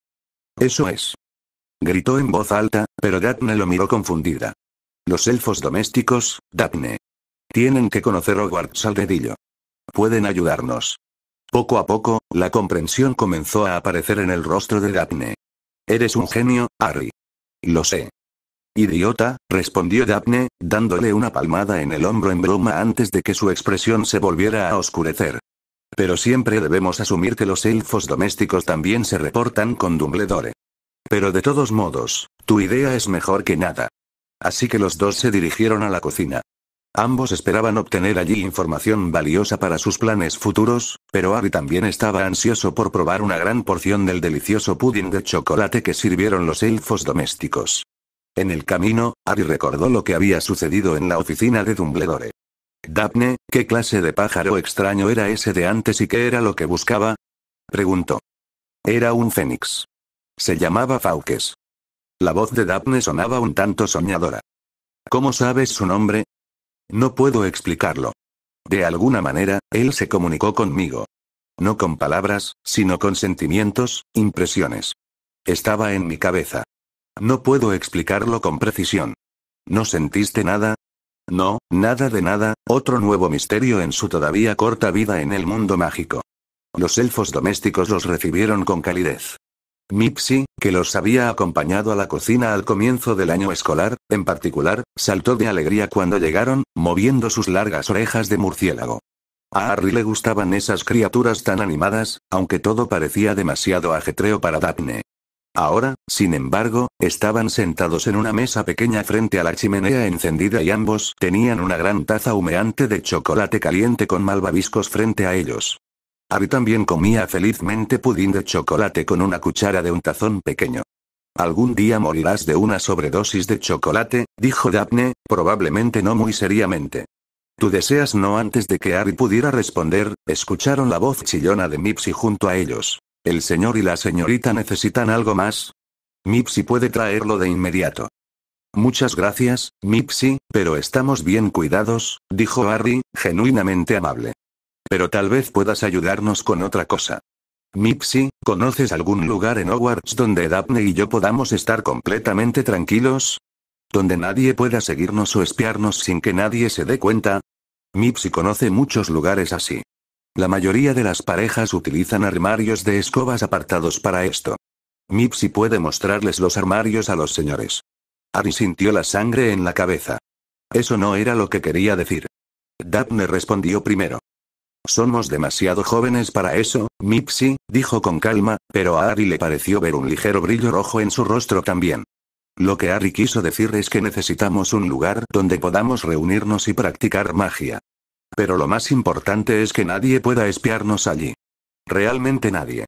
Eso es. Gritó en voz alta, pero Daphne lo miró confundida. Los elfos domésticos, Daphne. Tienen que conocer Hogwarts al dedillo. Pueden ayudarnos. Poco a poco, la comprensión comenzó a aparecer en el rostro de Daphne. Eres un genio, Harry. Lo sé. Idiota, respondió Daphne, dándole una palmada en el hombro en broma antes de que su expresión se volviera a oscurecer. Pero siempre debemos asumir que los elfos domésticos también se reportan con Dumbledore. Pero de todos modos, tu idea es mejor que nada. Así que los dos se dirigieron a la cocina. Ambos esperaban obtener allí información valiosa para sus planes futuros, pero Harry también estaba ansioso por probar una gran porción del delicioso pudín de chocolate que sirvieron los elfos domésticos. En el camino, Harry recordó lo que había sucedido en la oficina de Dumbledore. Daphne, ¿qué clase de pájaro extraño era ese de antes y qué era lo que buscaba?, preguntó. Era un fénix. Se llamaba Fawkes. La voz de Daphne sonaba un tanto soñadora. ¿Cómo sabes su nombre? No puedo explicarlo. De alguna manera, él se comunicó conmigo. No con palabras, sino con sentimientos, impresiones. Estaba en mi cabeza. No puedo explicarlo con precisión. ¿No sentiste nada? No, nada de nada, otro nuevo misterio en su todavía corta vida en el mundo mágico. Los elfos domésticos los recibieron con calidez. Mipsy, que los había acompañado a la cocina al comienzo del año escolar, en particular, saltó de alegría cuando llegaron, moviendo sus largas orejas de murciélago. A Harry le gustaban esas criaturas tan animadas, aunque todo parecía demasiado ajetreo para Daphne. Ahora, sin embargo, estaban sentados en una mesa pequeña frente a la chimenea encendida y ambos tenían una gran taza humeante de chocolate caliente con malvaviscos frente a ellos. Harry también comía felizmente pudín de chocolate con una cuchara de un tazón pequeño. Algún día morirás de una sobredosis de chocolate, dijo Daphne, probablemente no muy seriamente. ¿Tú deseas no? Antes de que Harry pudiera responder, escucharon la voz chillona de Mipsy junto a ellos. ¿El señor y la señorita necesitan algo más? Mipsy puede traerlo de inmediato. Muchas gracias, Mipsy, pero estamos bien cuidados, dijo Harry, genuinamente amable. Pero tal vez puedas ayudarnos con otra cosa. Mipsy, ¿conoces algún lugar en Hogwarts donde Daphne y yo podamos estar completamente tranquilos? ¿Donde nadie pueda seguirnos o espiarnos sin que nadie se dé cuenta? Mipsy conoce muchos lugares así. La mayoría de las parejas utilizan armarios de escobas apartados para esto. Mipsy puede mostrarles los armarios a los señores. Harry sintió la sangre en la cabeza. Eso no era lo que quería decir. Daphne respondió primero. Somos demasiado jóvenes para eso, Mipsy, dijo con calma, pero a Harry le pareció ver un ligero brillo rojo en su rostro también. Lo que Harry quiso decir es que necesitamos un lugar donde podamos reunirnos y practicar magia. Pero lo más importante es que nadie pueda espiarnos allí. Realmente nadie.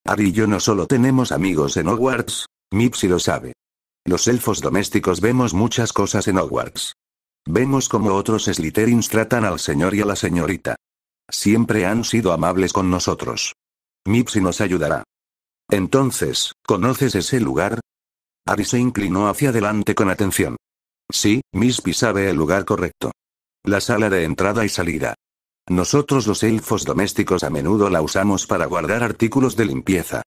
Harry y yo no solo tenemos amigos en Hogwarts, Mipsy lo sabe. Los elfos domésticos vemos muchas cosas en Hogwarts. Vemos cómo otros Slytherins tratan al señor y a la señorita. Siempre han sido amables con nosotros. Mipsy nos ayudará. Entonces, ¿conoces ese lugar? Harry se inclinó hacia adelante con atención. Sí, Mipsy sabe el lugar correcto. La sala de entrada y salida. Nosotros los elfos domésticos a menudo la usamos para guardar artículos de limpieza.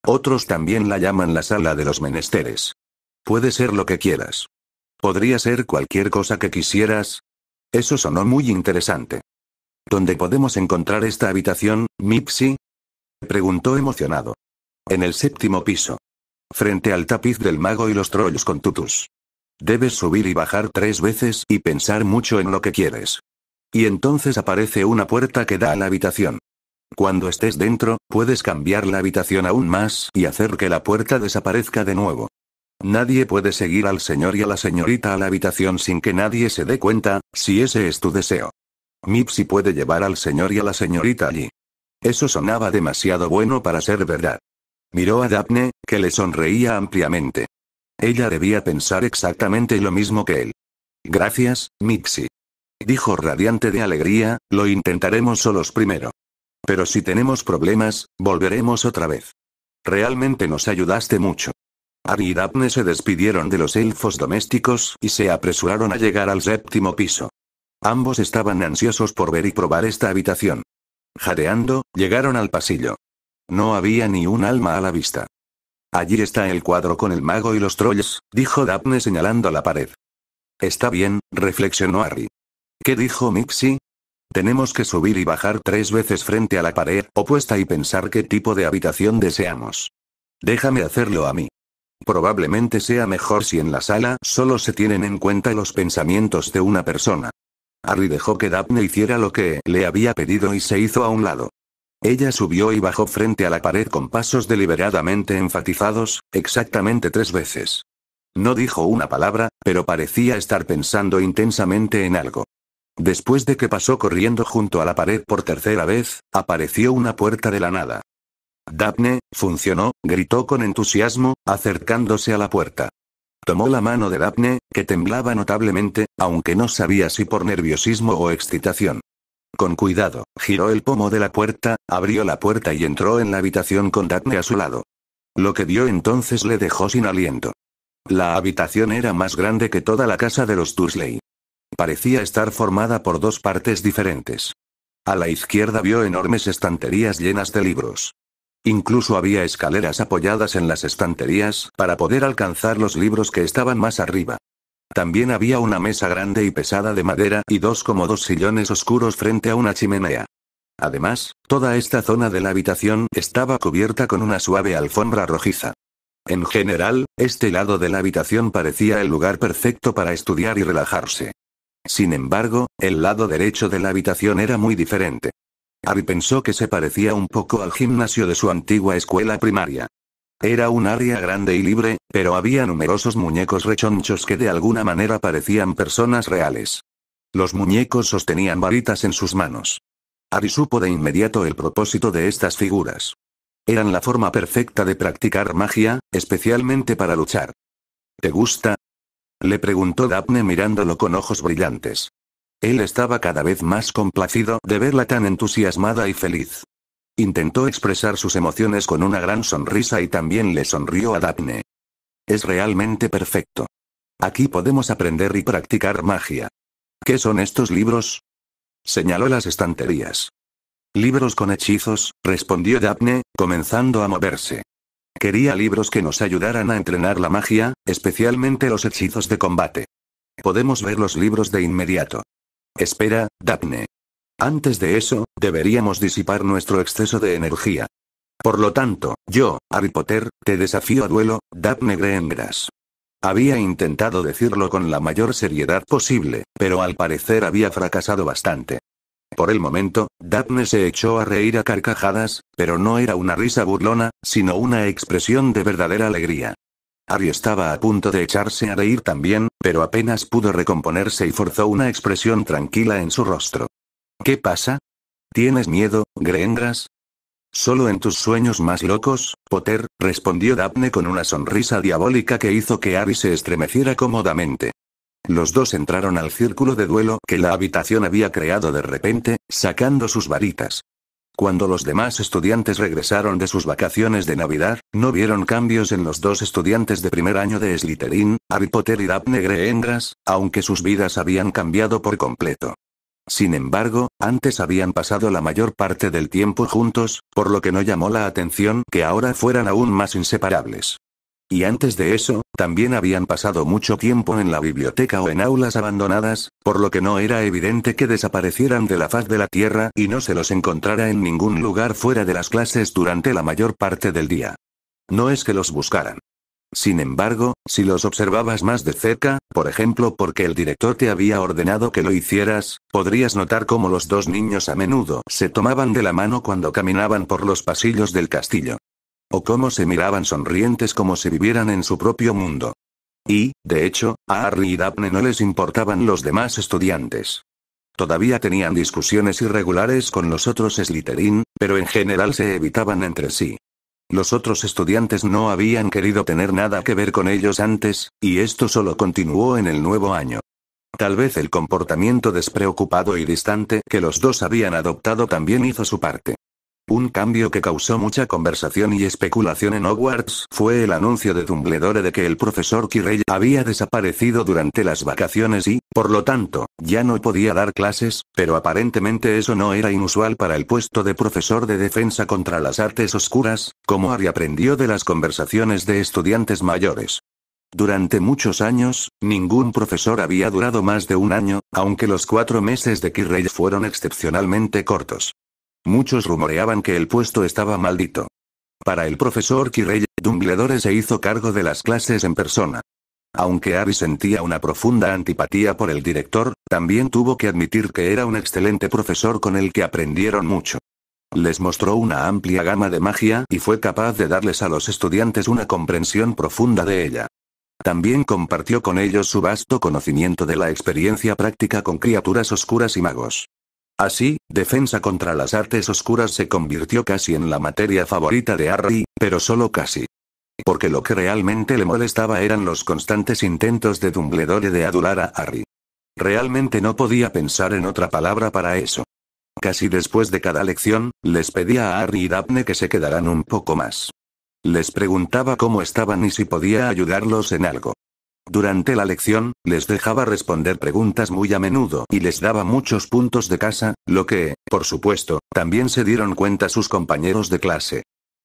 Otros también la llaman la sala de los menesteres. Puede ser lo que quieras. Podría ser cualquier cosa que quisieras. Eso sonó muy interesante. ¿Dónde podemos encontrar esta habitación, Mipsy? Preguntó emocionado. En el 7º piso. Frente al tapiz del mago y los trolls con tutus. Debes subir y bajar 3 veces y pensar mucho en lo que quieres. Y entonces aparece una puerta que da a la habitación. Cuando estés dentro, puedes cambiar la habitación aún más y hacer que la puerta desaparezca de nuevo. Nadie puede seguir al señor y a la señorita a la habitación sin que nadie se dé cuenta, si ese es tu deseo. Mipsy puede llevar al señor y a la señorita allí. Eso sonaba demasiado bueno para ser verdad. Miró a Daphne, que le sonreía ampliamente. Ella debía pensar exactamente lo mismo que él. Gracias, Mipsy. Dijo radiante de alegría, lo intentaremos solos primero. Pero si tenemos problemas, volveremos otra vez. Realmente nos ayudaste mucho. Harry y Daphne se despidieron de los elfos domésticos y se apresuraron a llegar al 7º piso. Ambos estaban ansiosos por ver y probar esta habitación. Jadeando, llegaron al pasillo. No había ni un alma a la vista. Allí está el cuadro con el mago y los trolls, dijo Daphne señalando la pared. Está bien, reflexionó Harry. ¿Qué dijo Mipsy? Tenemos que subir y bajar 3 veces frente a la pared opuesta y pensar qué tipo de habitación deseamos. Déjame hacerlo a mí. Probablemente sea mejor si en la sala solo se tienen en cuenta los pensamientos de una persona. Harry dejó que Daphne hiciera lo que le había pedido y se hizo a un lado. Ella subió y bajó frente a la pared con pasos deliberadamente enfatizados, exactamente 3 veces. No dijo una palabra, pero parecía estar pensando intensamente en algo. Después de que pasó corriendo junto a la pared por 3ª vez, apareció una puerta de la nada. Daphne, funcionó, gritó con entusiasmo, acercándose a la puerta. Tomó la mano de Daphne, que temblaba notablemente, aunque no sabía si por nerviosismo o excitación. Con cuidado, giró el pomo de la puerta, abrió la puerta y entró en la habitación con Daphne a su lado. Lo que vio entonces le dejó sin aliento. La habitación era más grande que toda la casa de los Dursley. Parecía estar formada por 2 partes diferentes. A la izquierda vio enormes estanterías llenas de libros. Incluso había escaleras apoyadas en las estanterías para poder alcanzar los libros que estaban más arriba. También había una mesa grande y pesada de madera y 2 cómodos sillones oscuros frente a una chimenea. Además, toda esta zona de la habitación estaba cubierta con una suave alfombra rojiza. En general, este lado de la habitación parecía el lugar perfecto para estudiar y relajarse. Sin embargo, el lado derecho de la habitación era muy diferente. Harry pensó que se parecía un poco al gimnasio de su antigua escuela primaria. Era un área grande y libre, pero había numerosos muñecos rechonchos que de alguna manera parecían personas reales. Los muñecos sostenían varitas en sus manos. Harry supo de inmediato el propósito de estas figuras. Eran la forma perfecta de practicar magia, especialmente para luchar. ¿Te gusta? Le preguntó Daphne mirándolo con ojos brillantes. Él estaba cada vez más complacido de verla tan entusiasmada y feliz. Intentó expresar sus emociones con una gran sonrisa y también le sonrió a Daphne. Es realmente perfecto. Aquí podemos aprender y practicar magia. ¿Qué son estos libros? Señaló las estanterías. Libros con hechizos, respondió Daphne, comenzando a moverse. Quería libros que nos ayudaran a entrenar la magia, especialmente los hechizos de combate. Podemos ver los libros de inmediato. Espera, Daphne. Antes de eso, deberíamos disipar nuestro exceso de energía. Por lo tanto, yo, Harry Potter, te desafío a duelo, Daphne Greengrass. Había intentado decirlo con la mayor seriedad posible, pero al parecer había fracasado bastante. Por el momento, Daphne se echó a reír a carcajadas, pero no era una risa burlona, sino una expresión de verdadera alegría. Harry estaba a punto de echarse a reír también, pero apenas pudo recomponerse y forzó una expresión tranquila en su rostro. ¿Qué pasa? ¿Tienes miedo, Greengrass? Solo en tus sueños más locos, Potter, respondió Daphne con una sonrisa diabólica que hizo que Harry se estremeciera cómodamente. Los dos entraron al círculo de duelo que la habitación había creado de repente, sacando sus varitas. Cuando los demás estudiantes regresaron de sus vacaciones de Navidad, no vieron cambios en los dos estudiantes de primer año de Slytherin, Harry Potter y Daphne Greengrass, aunque sus vidas habían cambiado por completo. Sin embargo, antes habían pasado la mayor parte del tiempo juntos, por lo que no llamó la atención que ahora fueran aún más inseparables. Y antes de eso, también habían pasado mucho tiempo en la biblioteca o en aulas abandonadas, por lo que no era evidente que desaparecieran de la faz de la Tierra y no se los encontrara en ningún lugar fuera de las clases durante la mayor parte del día. No es que los buscaran. Sin embargo, si los observabas más de cerca, por ejemplo porque el director te había ordenado que lo hicieras, podrías notar cómo los dos niños a menudo se tomaban de la mano cuando caminaban por los pasillos del castillo. O cómo se miraban sonrientes como si vivieran en su propio mundo. Y, de hecho, a Harry y Daphne no les importaban los demás estudiantes. Todavía tenían discusiones irregulares con los otros Slytherin, pero en general se evitaban entre sí. Los otros estudiantes no habían querido tener nada que ver con ellos antes, y esto solo continuó en el nuevo año. Tal vez el comportamiento despreocupado y distante que los dos habían adoptado también hizo su parte. Un cambio que causó mucha conversación y especulación en Hogwarts fue el anuncio de Dumbledore de que el profesor Quirrell había desaparecido durante las vacaciones y, por lo tanto, ya no podía dar clases, pero aparentemente eso no era inusual para el puesto de profesor de defensa contra las artes oscuras, como Harry aprendió de las conversaciones de estudiantes mayores. Durante muchos años, ningún profesor había durado más de un año, aunque los 4 meses de Quirrell fueron excepcionalmente cortos. Muchos rumoreaban que el puesto estaba maldito. Para el profesor Quirrell, Dumbledore se hizo cargo de las clases en persona. Aunque Harry sentía una profunda antipatía por el director, también tuvo que admitir que era un excelente profesor con el que aprendieron mucho. Les mostró una amplia gama de magia y fue capaz de darles a los estudiantes una comprensión profunda de ella. También compartió con ellos su vasto conocimiento de la experiencia práctica con criaturas oscuras y magos. Así, defensa contra las artes oscuras se convirtió casi en la materia favorita de Harry, pero solo casi. Porque lo que realmente le molestaba eran los constantes intentos de Dumbledore de adular a Harry. Realmente no podía pensar en otra palabra para eso. Casi después de cada lección, les pedía a Harry y Daphne que se quedaran un poco más. Les preguntaba cómo estaban y si podía ayudarlos en algo. Durante la lección, les dejaba responder preguntas muy a menudo y les daba muchos puntos de casa, lo que, por supuesto, también se dieron cuenta sus compañeros de clase.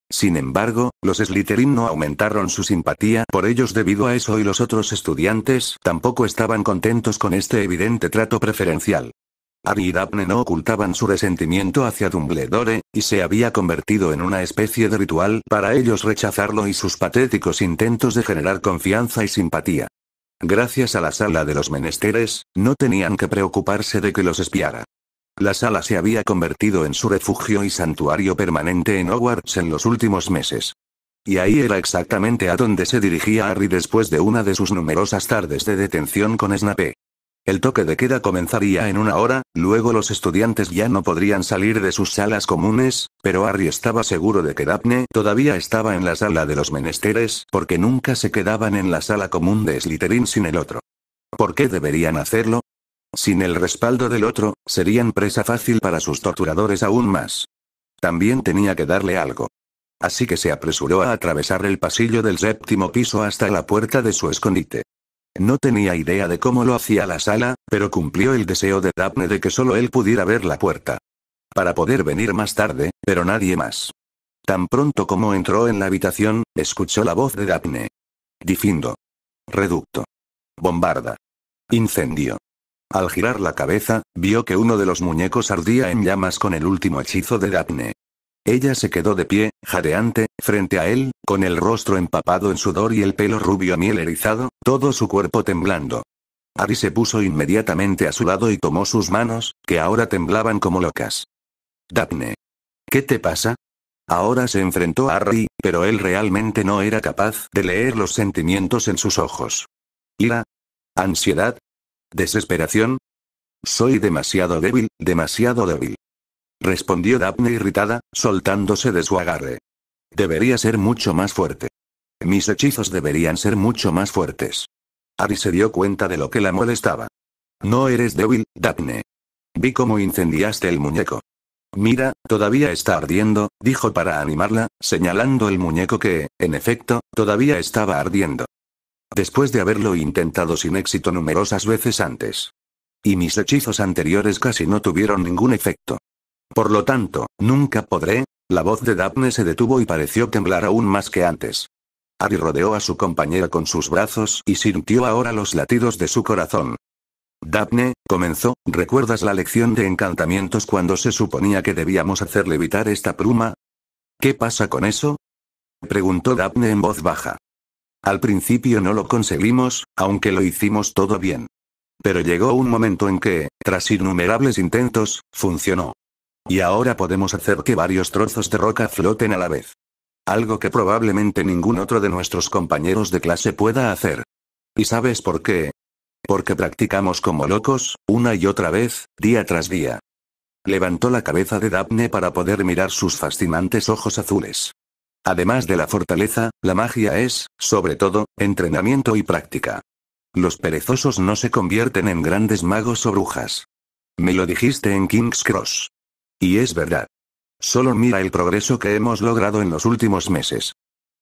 Sin embargo, los Slytherin no aumentaron su simpatía por ellos debido a eso y los otros estudiantes tampoco estaban contentos con este evidente trato preferencial. Harry y Daphne no ocultaban su resentimiento hacia Dumbledore, y se había convertido en una especie de ritual para ellos rechazarlo y sus patéticos intentos de generar confianza y simpatía. Gracias a la sala de los menesteres, no tenían que preocuparse de que los espiara. La sala se había convertido en su refugio y santuario permanente en Hogwarts en los últimos meses. Y ahí era exactamente a donde se dirigía Harry después de una de sus numerosas tardes de detención con Snape. El toque de queda comenzaría en 1 hora, luego los estudiantes ya no podrían salir de sus salas comunes, pero Harry estaba seguro de que Daphne todavía estaba en la sala de los menesteres porque nunca se quedaban en la sala común de Slytherin sin el otro. ¿Por qué deberían hacerlo? Sin el respaldo del otro, serían presa fácil para sus torturadores aún más. También tenía que darle algo. Así que se apresuró a atravesar el pasillo del 7º piso hasta la puerta de su escondite. No tenía idea de cómo lo hacía la sala, pero cumplió el deseo de Daphne de que solo él pudiera ver la puerta. Para poder venir más tarde, pero nadie más. Tan pronto como entró en la habitación, escuchó la voz de Daphne. Difindo. Reducto. Bombarda. Incendio. Al girar la cabeza, vio que uno de los muñecos ardía en llamas con el último hechizo de Daphne. Ella se quedó de pie, jadeante, frente a él, con el rostro empapado en sudor y el pelo rubio a miel erizado, todo su cuerpo temblando. Harry se puso inmediatamente a su lado y tomó sus manos, que ahora temblaban como locas. Daphne. ¿Qué te pasa? Ahora se enfrentó a Harry, pero él realmente no era capaz de leer los sentimientos en sus ojos. ¿Ira? ¿Ansiedad? ¿Desesperación? Soy demasiado débil, demasiado débil. respondió Daphne irritada, soltándose de su agarre. Debería ser mucho más fuerte. Mis hechizos deberían ser mucho más fuertes. Ari se dio cuenta de lo que la molestaba. No eres débil, Daphne. Vi cómo incendiaste el muñeco. Mira, todavía está ardiendo, dijo para animarla, señalando el muñeco que, en efecto, todavía estaba ardiendo. Después de haberlo intentado sin éxito numerosas veces antes. Y mis hechizos anteriores casi no tuvieron ningún efecto. Por lo tanto, nunca podré. La voz de Daphne se detuvo y pareció temblar aún más que antes. Ari rodeó a su compañera con sus brazos y sintió ahora los latidos de su corazón. Daphne, comenzó, ¿recuerdas la lección de encantamientos cuando se suponía que debíamos hacer levitar esta pluma? ¿Qué pasa con eso? Preguntó Daphne en voz baja. Al principio no lo conseguimos, aunque lo hicimos todo bien. Pero llegó un momento en que, tras innumerables intentos, funcionó. Y ahora podemos hacer que varios trozos de roca floten a la vez. Algo que probablemente ningún otro de nuestros compañeros de clase pueda hacer. ¿Y sabes por qué? Porque practicamos como locos, una y otra vez, día tras día. Levantó la cabeza de Daphne para poder mirar sus fascinantes ojos azules. Además de la fortaleza, la magia es, sobre todo, entrenamiento y práctica. Los perezosos no se convierten en grandes magos o brujas. Me lo dijiste en King's Cross. Y es verdad. Solo mira el progreso que hemos logrado en los últimos meses.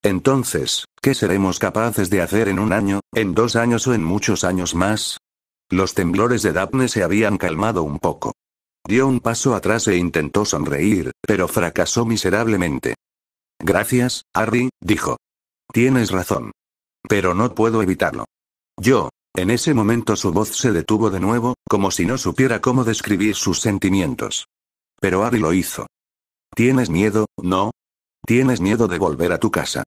Entonces, ¿qué seremos capaces de hacer en un año, en 2 años o en muchos años más? Los temblores de Daphne se habían calmado un poco. Dio un paso atrás e intentó sonreír, pero fracasó miserablemente. Gracias, Harry, dijo. Tienes razón. Pero no puedo evitarlo. En ese momento su voz se detuvo de nuevo, como si no supiera cómo describir sus sentimientos. Pero Harry lo hizo. ¿Tienes miedo, no? ¿Tienes miedo de volver a tu casa?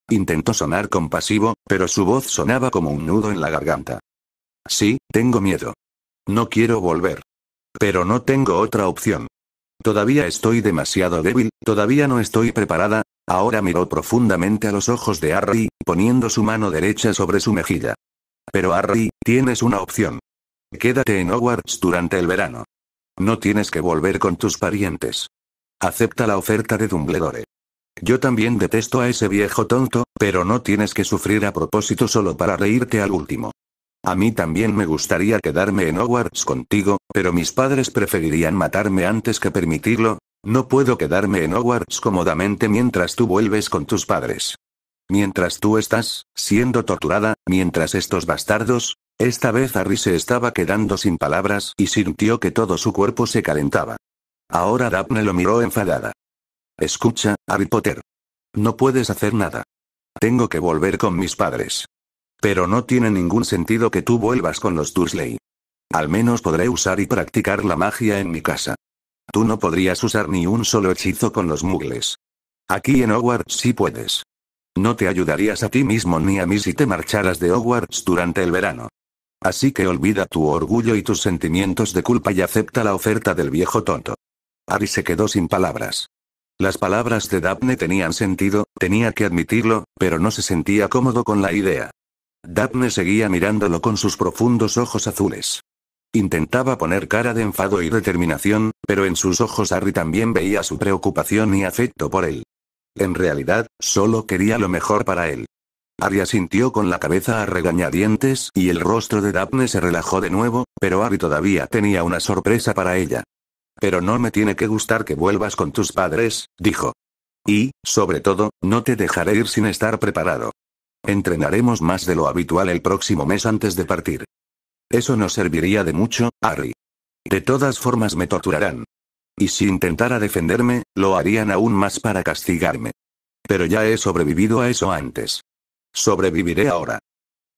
Intentó sonar compasivo, pero su voz sonaba como un nudo en la garganta. Sí, tengo miedo. No quiero volver. Pero no tengo otra opción. Todavía estoy demasiado débil, todavía no estoy preparada. Ahora miró profundamente a los ojos de Harry, poniendo su mano derecha sobre su mejilla. Pero Harry, tienes una opción. Quédate en Hogwarts durante el verano. No tienes que volver con tus parientes. Acepta la oferta de Dumbledore. Yo también detesto a ese viejo tonto, pero no tienes que sufrir a propósito solo para reírte al último. A mí también me gustaría quedarme en Hogwarts contigo, pero mis padres preferirían matarme antes que permitirlo. No puedo quedarme en Hogwarts cómodamente mientras tú vuelves con tus padres. Mientras tú estás siendo torturada, mientras estos bastardos. Esta vez Harry se estaba quedando sin palabras y sintió que todo su cuerpo se calentaba. Ahora Daphne lo miró enfadada. Escucha, Harry Potter. No puedes hacer nada. Tengo que volver con mis padres. Pero no tiene ningún sentido que tú vuelvas con los Dursley. Al menos podré usar y practicar la magia en mi casa. Tú no podrías usar ni un solo hechizo con los muggles. Aquí en Hogwarts sí puedes. No te ayudarías a ti mismo ni a mí si te marcharas de Hogwarts durante el verano. Así que olvida tu orgullo y tus sentimientos de culpa y acepta la oferta del viejo tonto. Harry se quedó sin palabras. Las palabras de Daphne tenían sentido, tenía que admitirlo, pero no se sentía cómodo con la idea. Daphne seguía mirándolo con sus profundos ojos azules. Intentaba poner cara de enfado y determinación, pero en sus ojos Harry también veía su preocupación y afecto por él. En realidad, solo quería lo mejor para él. Harry asintió con la cabeza a regañadientes y el rostro de Daphne se relajó de nuevo, pero Harry todavía tenía una sorpresa para ella. Pero no me tiene que gustar que vuelvas con tus padres, dijo. Y, sobre todo, no te dejaré ir sin estar preparado. Entrenaremos más de lo habitual el próximo mes antes de partir. Eso no serviría de mucho, Harry. De todas formas me torturarán. Y si intentara defenderme, lo harían aún más para castigarme. Pero ya he sobrevivido a eso antes. Sobreviviré ahora.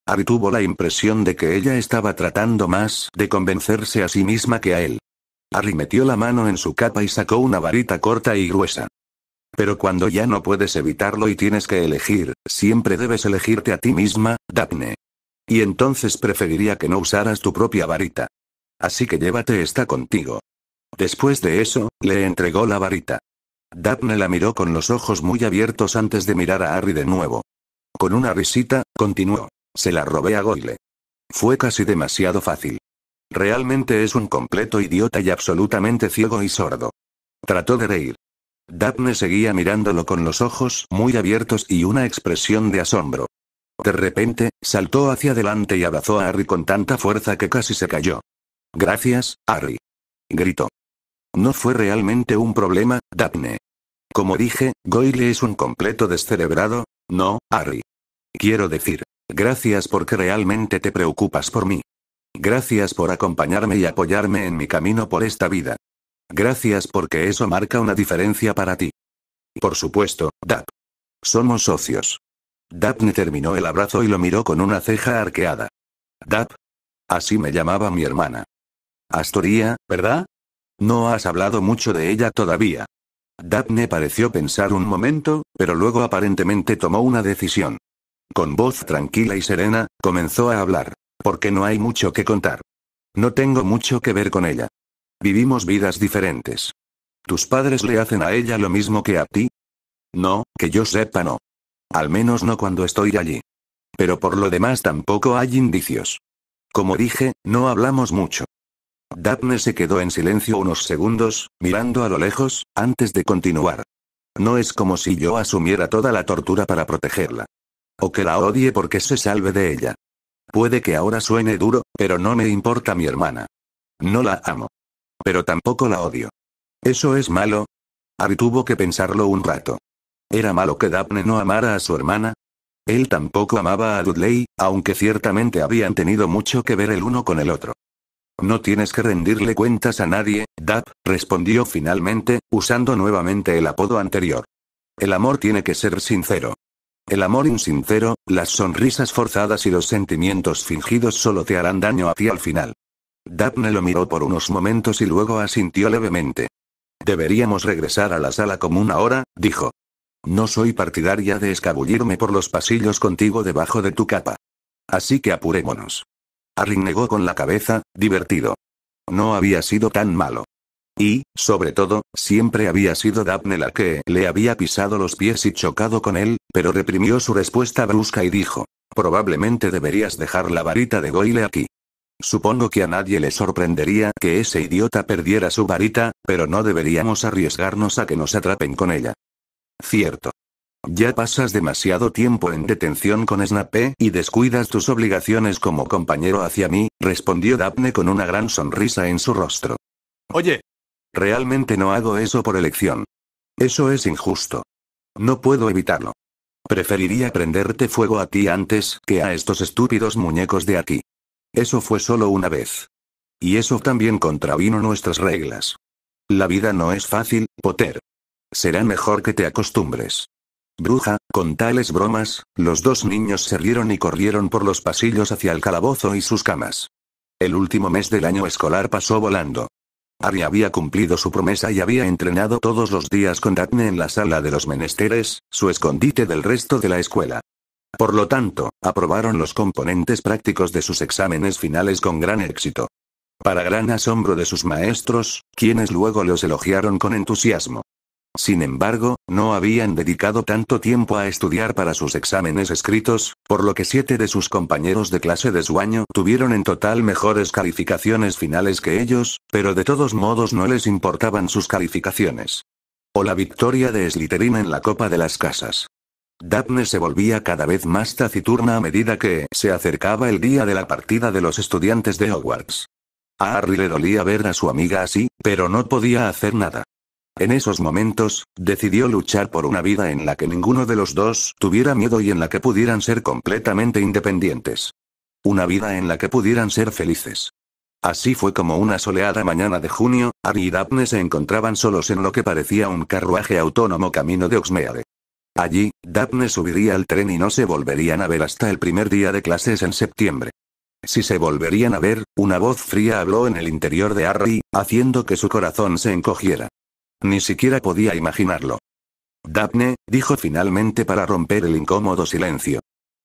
Harry tuvo la impresión de que ella estaba tratando más de convencerse a sí misma que a él. Harry metió la mano en su capa y sacó una varita corta y gruesa. Pero cuando ya no puedes evitarlo y tienes que elegir, siempre debes elegirte a ti misma, Daphne. Y entonces preferiría que no usaras tu propia varita. Así que llévate esta contigo. Después de eso, le entregó la varita. Daphne la miró con los ojos muy abiertos antes de mirar a Harry de nuevo. Con una risita, continuó. Se la robé a Goyle. Fue casi demasiado fácil. Realmente es un completo idiota y absolutamente ciego y sordo. Trató de reír. Daphne seguía mirándolo con los ojos muy abiertos y una expresión de asombro. De repente, saltó hacia adelante y abrazó a Harry con tanta fuerza que casi se cayó. «Gracias, Harry», gritó. No fue realmente un problema, Daphne. Como dije, Goyle es un completo descerebrado, no, Harry. Quiero decir, gracias porque realmente te preocupas por mí. Gracias por acompañarme y apoyarme en mi camino por esta vida. Gracias porque eso marca una diferencia para ti. Por supuesto, Dap. Somos socios. Daphne terminó el abrazo y lo miró con una ceja arqueada. Dap. Así me llamaba mi hermana. Astoria, ¿verdad? No has hablado mucho de ella todavía. Daphne pareció pensar un momento, pero luego aparentemente tomó una decisión. Con voz tranquila y serena, comenzó a hablar. Porque no hay mucho que contar. No tengo mucho que ver con ella. Vivimos vidas diferentes. ¿Tus padres le hacen a ella lo mismo que a ti? No, que yo sepa no. Al menos no cuando estoy allí. Pero por lo demás tampoco hay indicios. Como dije, no hablamos mucho. Daphne se quedó en silencio unos segundos, mirando a lo lejos, antes de continuar. No es como si yo asumiera toda la tortura para protegerla. O que la odie porque se salve de ella. Puede que ahora suene duro, pero no me importa mi hermana. No la amo. Pero tampoco la odio. ¿Eso es malo? Harry tuvo que pensarlo un rato. ¿Era malo que Daphne no amara a su hermana? Él tampoco amaba a Dudley, aunque ciertamente habían tenido mucho que ver el uno con el otro. No tienes que rendirle cuentas a nadie, Dap, respondió finalmente, usando nuevamente el apodo anterior. El amor tiene que ser sincero. El amor insincero, las sonrisas forzadas y los sentimientos fingidos solo te harán daño a ti al final. Daphne lo miró por unos momentos y luego asintió levemente. Deberíamos regresar a la sala común ahora, dijo. No soy partidaria de escabullirme por los pasillos contigo debajo de tu capa. Así que apurémonos. Harry negó con la cabeza, divertido. No había sido tan malo. Y, sobre todo, siempre había sido Daphne la que le había pisado los pies y chocado con él, pero reprimió su respuesta brusca y dijo, probablemente deberías dejar la varita de Goyle aquí. Supongo que a nadie le sorprendería que ese idiota perdiera su varita, pero no deberíamos arriesgarnos a que nos atrapen con ella. Cierto. Ya pasas demasiado tiempo en detención con Snape y descuidas tus obligaciones como compañero hacia mí, respondió Daphne con una gran sonrisa en su rostro. Oye. Realmente no hago eso por elección. Eso es injusto. No puedo evitarlo. Preferiría prenderte fuego a ti antes que a estos estúpidos muñecos de aquí. Eso fue solo una vez. Y eso también contravino nuestras reglas. La vida no es fácil, Potter. Será mejor que te acostumbres. Bruja, con tales bromas, los dos niños se rieron y corrieron por los pasillos hacia el calabozo y sus camas. El último mes del año escolar pasó volando. Harry había cumplido su promesa y había entrenado todos los días con Daphne en la sala de los menesteres, su escondite del resto de la escuela. Por lo tanto, aprobaron los componentes prácticos de sus exámenes finales con gran éxito. Para gran asombro de sus maestros, quienes luego los elogiaron con entusiasmo. Sin embargo, no habían dedicado tanto tiempo a estudiar para sus exámenes escritos, por lo que 7 de sus compañeros de clase de su año tuvieron en total mejores calificaciones finales que ellos, pero de todos modos no les importaban sus calificaciones. O la victoria de Slytherin en la Copa de las Casas. Daphne se volvía cada vez más taciturna a medida que se acercaba el día de la partida de los estudiantes de Hogwarts. A Harry le dolía ver a su amiga así, pero no podía hacer nada. En esos momentos, decidió luchar por una vida en la que ninguno de los dos tuviera miedo y en la que pudieran ser completamente independientes. Una vida en la que pudieran ser felices. Así fue como una soleada mañana de junio, Harry y Daphne se encontraban solos en lo que parecía un carruaje autónomo camino de Hogsmeade. Allí, Daphne subiría al tren y no se volverían a ver hasta el primer día de clases en septiembre. Si se volverían a ver, una voz fría habló en el interior de Harry, haciendo que su corazón se encogiera. Ni siquiera podía imaginarlo. Daphne, dijo finalmente para romper el incómodo silencio.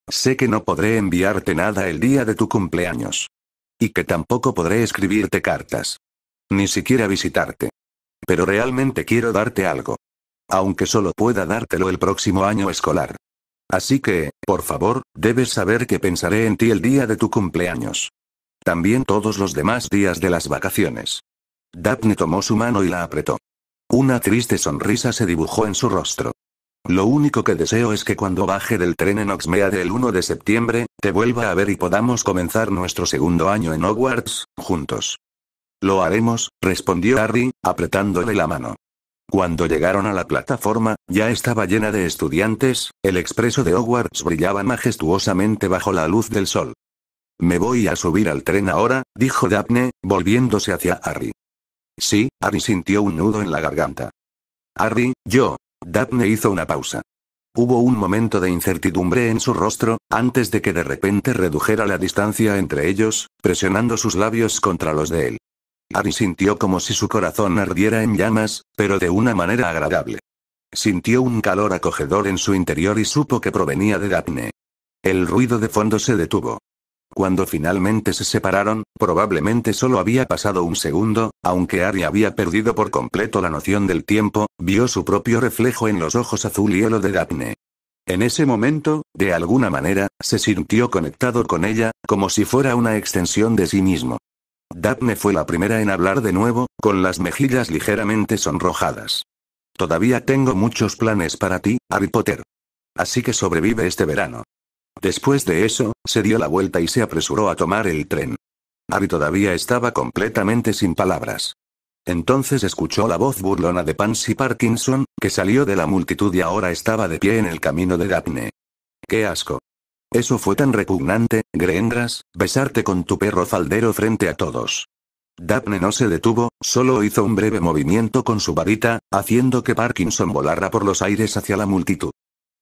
Sé que no podré enviarte nada el día de tu cumpleaños. Y que tampoco podré escribirte cartas. Ni siquiera visitarte. Pero realmente quiero darte algo. Aunque solo pueda dártelo el próximo año escolar. Así que, por favor, debes saber que pensaré en ti el día de tu cumpleaños. También todos los demás días de las vacaciones. Daphne tomó su mano y la apretó. Una triste sonrisa se dibujó en su rostro. Lo único que deseo es que cuando baje del tren en Hogsmeade el 1 de septiembre, te vuelva a ver y podamos comenzar nuestro segundo año en Hogwarts, juntos. Lo haremos, respondió Harry, apretándole la mano. Cuando llegaron a la plataforma, ya estaba llena de estudiantes, el expreso de Hogwarts brillaba majestuosamente bajo la luz del sol. Me voy a subir al tren ahora, dijo Daphne, volviéndose hacia Harry. Sí, Harry sintió un nudo en la garganta. Harry, yo. Daphne hizo una pausa. Hubo un momento de incertidumbre en su rostro, antes de que de repente redujera la distancia entre ellos, presionando sus labios contra los de él. Harry sintió como si su corazón ardiera en llamas, pero de una manera agradable. Sintió un calor acogedor en su interior y supo que provenía de Daphne. El ruido de fondo se detuvo. Cuando finalmente se separaron, probablemente solo había pasado un segundo, aunque Harry había perdido por completo la noción del tiempo, vio su propio reflejo en los ojos azul hielo de Daphne. En ese momento, de alguna manera, se sintió conectado con ella, como si fuera una extensión de sí mismo. Daphne fue la primera en hablar de nuevo, con las mejillas ligeramente sonrojadas. Todavía tengo muchos planes para ti, Harry Potter. Así que sobrevive este verano. Después de eso, se dio la vuelta y se apresuró a tomar el tren. Harry todavía estaba completamente sin palabras. Entonces escuchó la voz burlona de Pansy Parkinson, que salió de la multitud y ahora estaba de pie en el camino de Daphne. ¡Qué asco! Eso fue tan repugnante, Grendras, besarte con tu perro faldero frente a todos. Daphne no se detuvo, solo hizo un breve movimiento con su varita, haciendo que Parkinson volara por los aires hacia la multitud.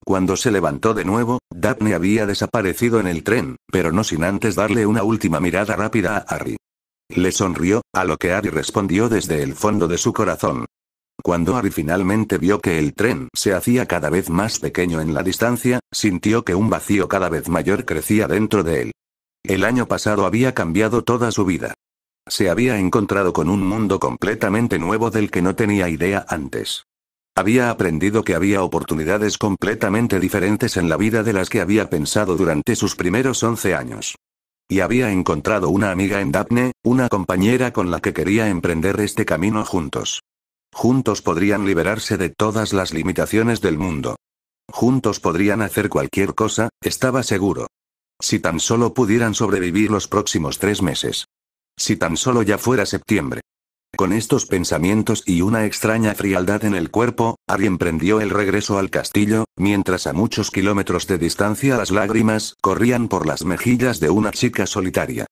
Cuando se levantó de nuevo, Daphne había desaparecido en el tren, pero no sin antes darle una última mirada rápida a Harry. Le sonrió, a lo que Harry respondió desde el fondo de su corazón. Cuando Harry finalmente vio que el tren se hacía cada vez más pequeño en la distancia, sintió que un vacío cada vez mayor crecía dentro de él. El año pasado había cambiado toda su vida. Se había encontrado con un mundo completamente nuevo del que no tenía idea antes. Había aprendido que había oportunidades completamente diferentes en la vida de las que había pensado durante sus primeros 11 años. Y había encontrado una amiga en Daphne, una compañera con la que quería emprender este camino juntos. Juntos podrían liberarse de todas las limitaciones del mundo. Juntos podrían hacer cualquier cosa, estaba seguro. Si tan solo pudieran sobrevivir los próximos 3 meses. Si tan solo ya fuera septiembre. Con estos pensamientos y una extraña frialdad en el cuerpo, Harry emprendió el regreso al castillo, mientras a muchos kilómetros de distancia las lágrimas corrían por las mejillas de una chica solitaria.